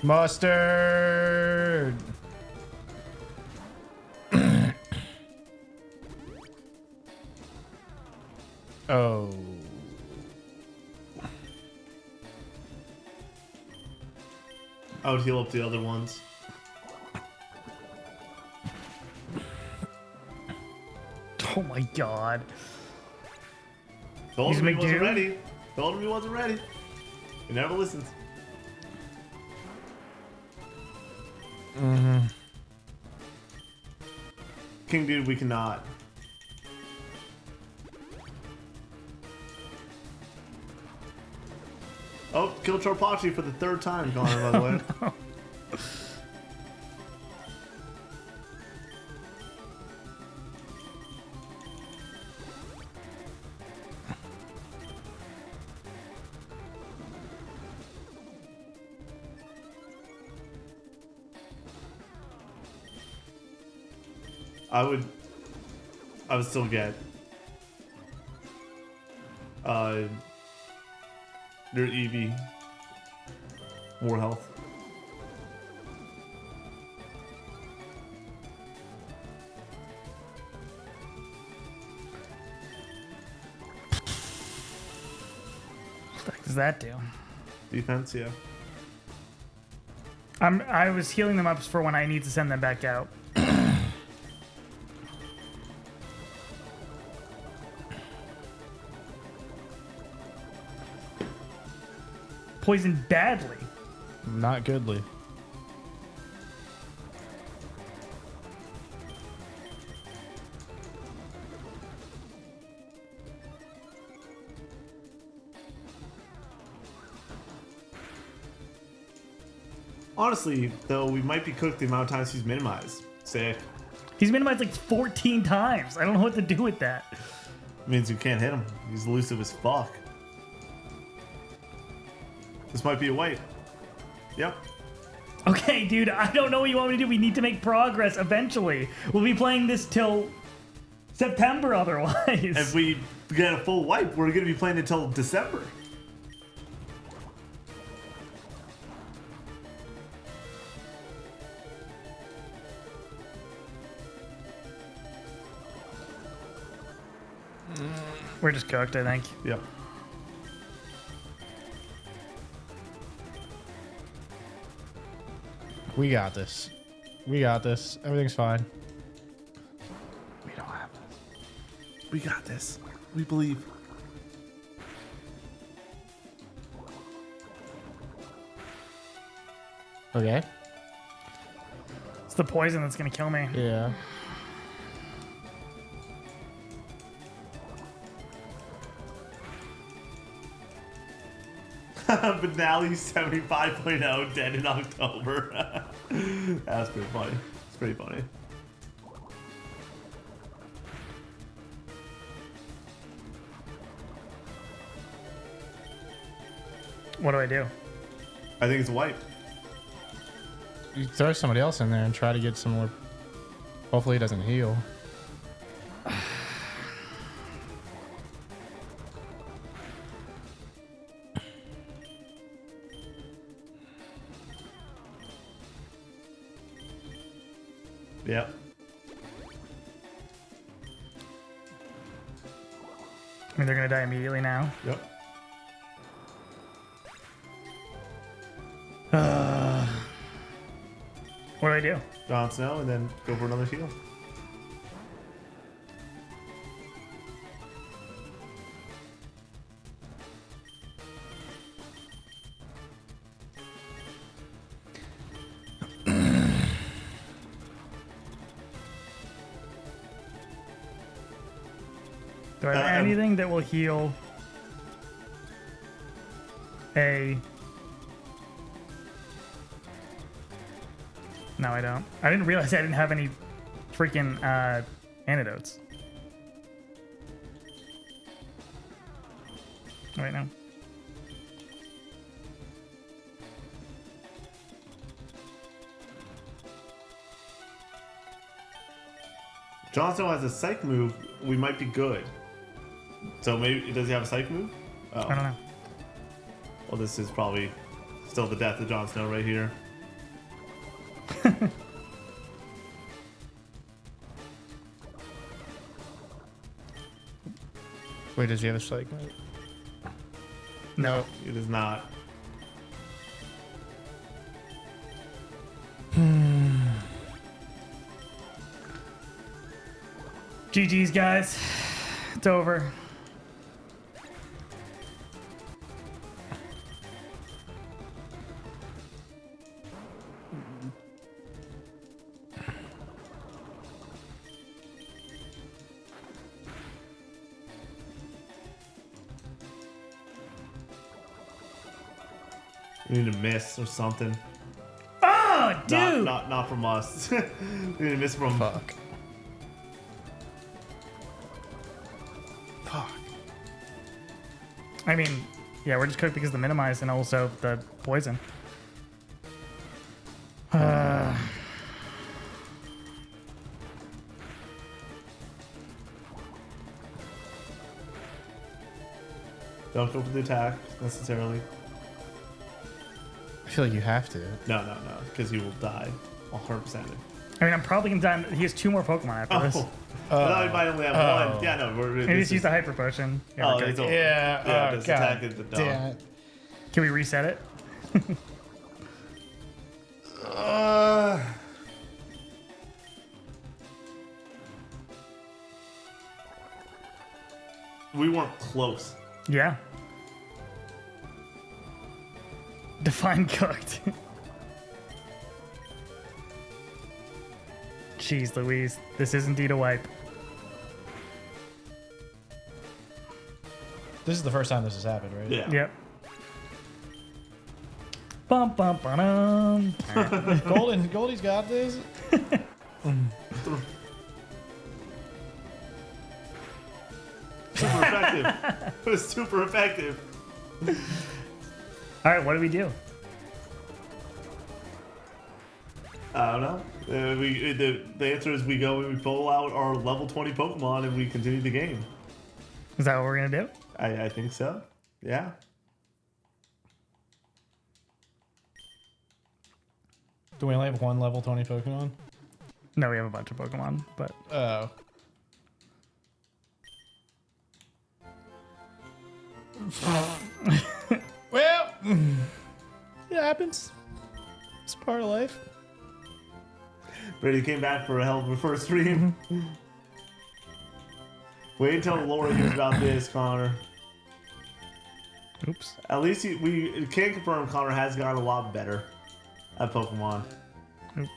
Mustard. Oh. I would heal up the other ones. Oh my god. Told him he wasn't ready. Told him he wasn't ready. He never listens. King dude, we cannot. Oh, killed Charpachi for the 3rd time, Connor, by the way. No. I would still get their Eevee more health. What the heck does that do? Defense, yeah. I was healing them up for when I need to send them back out. Poisoned badly. Not goodly. Honestly, though, we might be cooked the amount of times he's minimized. Sick. He's minimized like 14 times. I don't know what to do with that. Means you can't hit him. He's elusive as fuck. This might be a wipe. Yep. Okay, dude, I don't know what you want me to do. We need to make progress eventually. We'll be playing this till September otherwise. If we get a full wipe, we're going to be playing until December. We're just cooked, I think. Yep. We got this. We got this. Everything's fine. We don't have this. We got this. We believe. Okay. It's the poison that's gonna kill me. Yeah. Finale 75.0 dead in October. That's pretty funny. It's pretty funny. What do I do? I think it's a wipe. You throw somebody else in there and try to get some more. Hopefully he doesn't heal. Yep. I mean, they're gonna die immediately now. Yep. What do I do? Jon Snow, and then go for another heal. Do I have anything that will heal a No, I don't. I didn't realize I didn't have any freaking anecdotes. Right now. Jon Snow has a psych move. We might be good. So maybe does he have a psych move? Oh. I don't know. Well, this is probably still the death of Jon Snow right here. Wait, does he have a psych move? No. It is not. GG's, guys. It's over. We need to miss or something. Oh, dude! Not from us. We need to miss from. Fuck. Fuck. I mean, yeah, we're just cooked because of the minimize and also the poison. Don't go for the attack necessarily. I feel like you have to. No, because he will die 100%. I mean, I'm probably gonna die. He has 2 more Pokemon after this. I thought he might only have one. Yeah, no. And he just used the Hyper Potion. Yeah, Oh, we're it's good. over. Yeah, just God attack at the dog. damn it. Can we reset it? We weren't close. Yeah. Define cooked. Jeez Louise, this is indeed a wipe. This is the first time this has happened, right? Yeah. Yep. Bum bum ba-dum. Goldie's got this. Super effective. It was super effective. All right, what do we do? I don't know. The answer is we go and we pull out our level 20 Pokemon and we continue the game. Is that what we're gonna do? I think so. Yeah. Do we only have one level 20 Pokemon? No, we have a bunch of Pokemon, but Oh. Well, it happens. It's part of life. Brady came back for a hell of a first stream. Wait until Laura hears about this, Connor. oops. At least we can confirm Connor has gotten a lot better at Pokemon. Oop.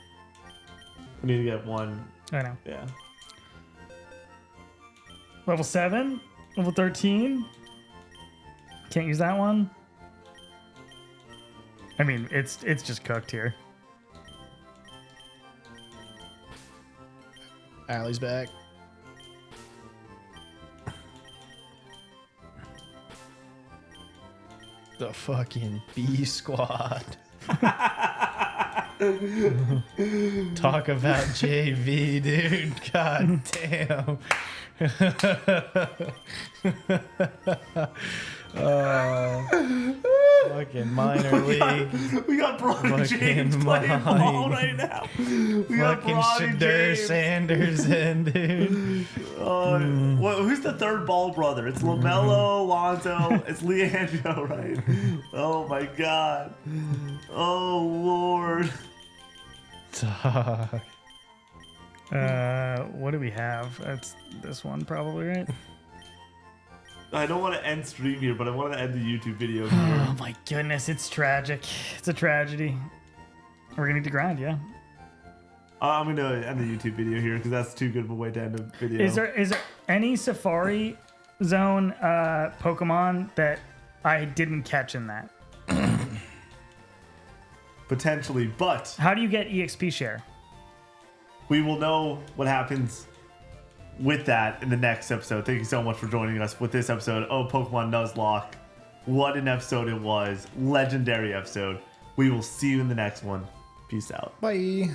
We need to get one. I know. Yeah. Level 7, level 13. Can't use that one. I mean, it's just cooked here. Allie's back. The fucking B squad. Talk about JV, dude. God damn. Fucking minor league. We got Bronny Fucking James playing ball mine. right now. We got Fucking Bronny Shadur James. Sanders in, dude. Who's the third ball brother? It's LaMelo, Lonzo, it's Leandro, right? Oh my god. Oh lord. Fuck. What do we have? That's this one probably, right? I don't want to end stream here, but I want to end the YouTube video Oh here. my goodness, it's tragic. It's a tragedy. We're gonna need to grind, yeah. I'm going to end the YouTube video here because that's too good of a way to end a video. Is there any Safari Zone Pokemon that I didn't catch in that? potentially. But how do you get EXP share? We will know what happens with that in the next episode. Thank you so much for joining us with this episode of Pokemon Nuzlocke. What an episode it was. Legendary episode. We will see you in the next one. Peace out. Bye.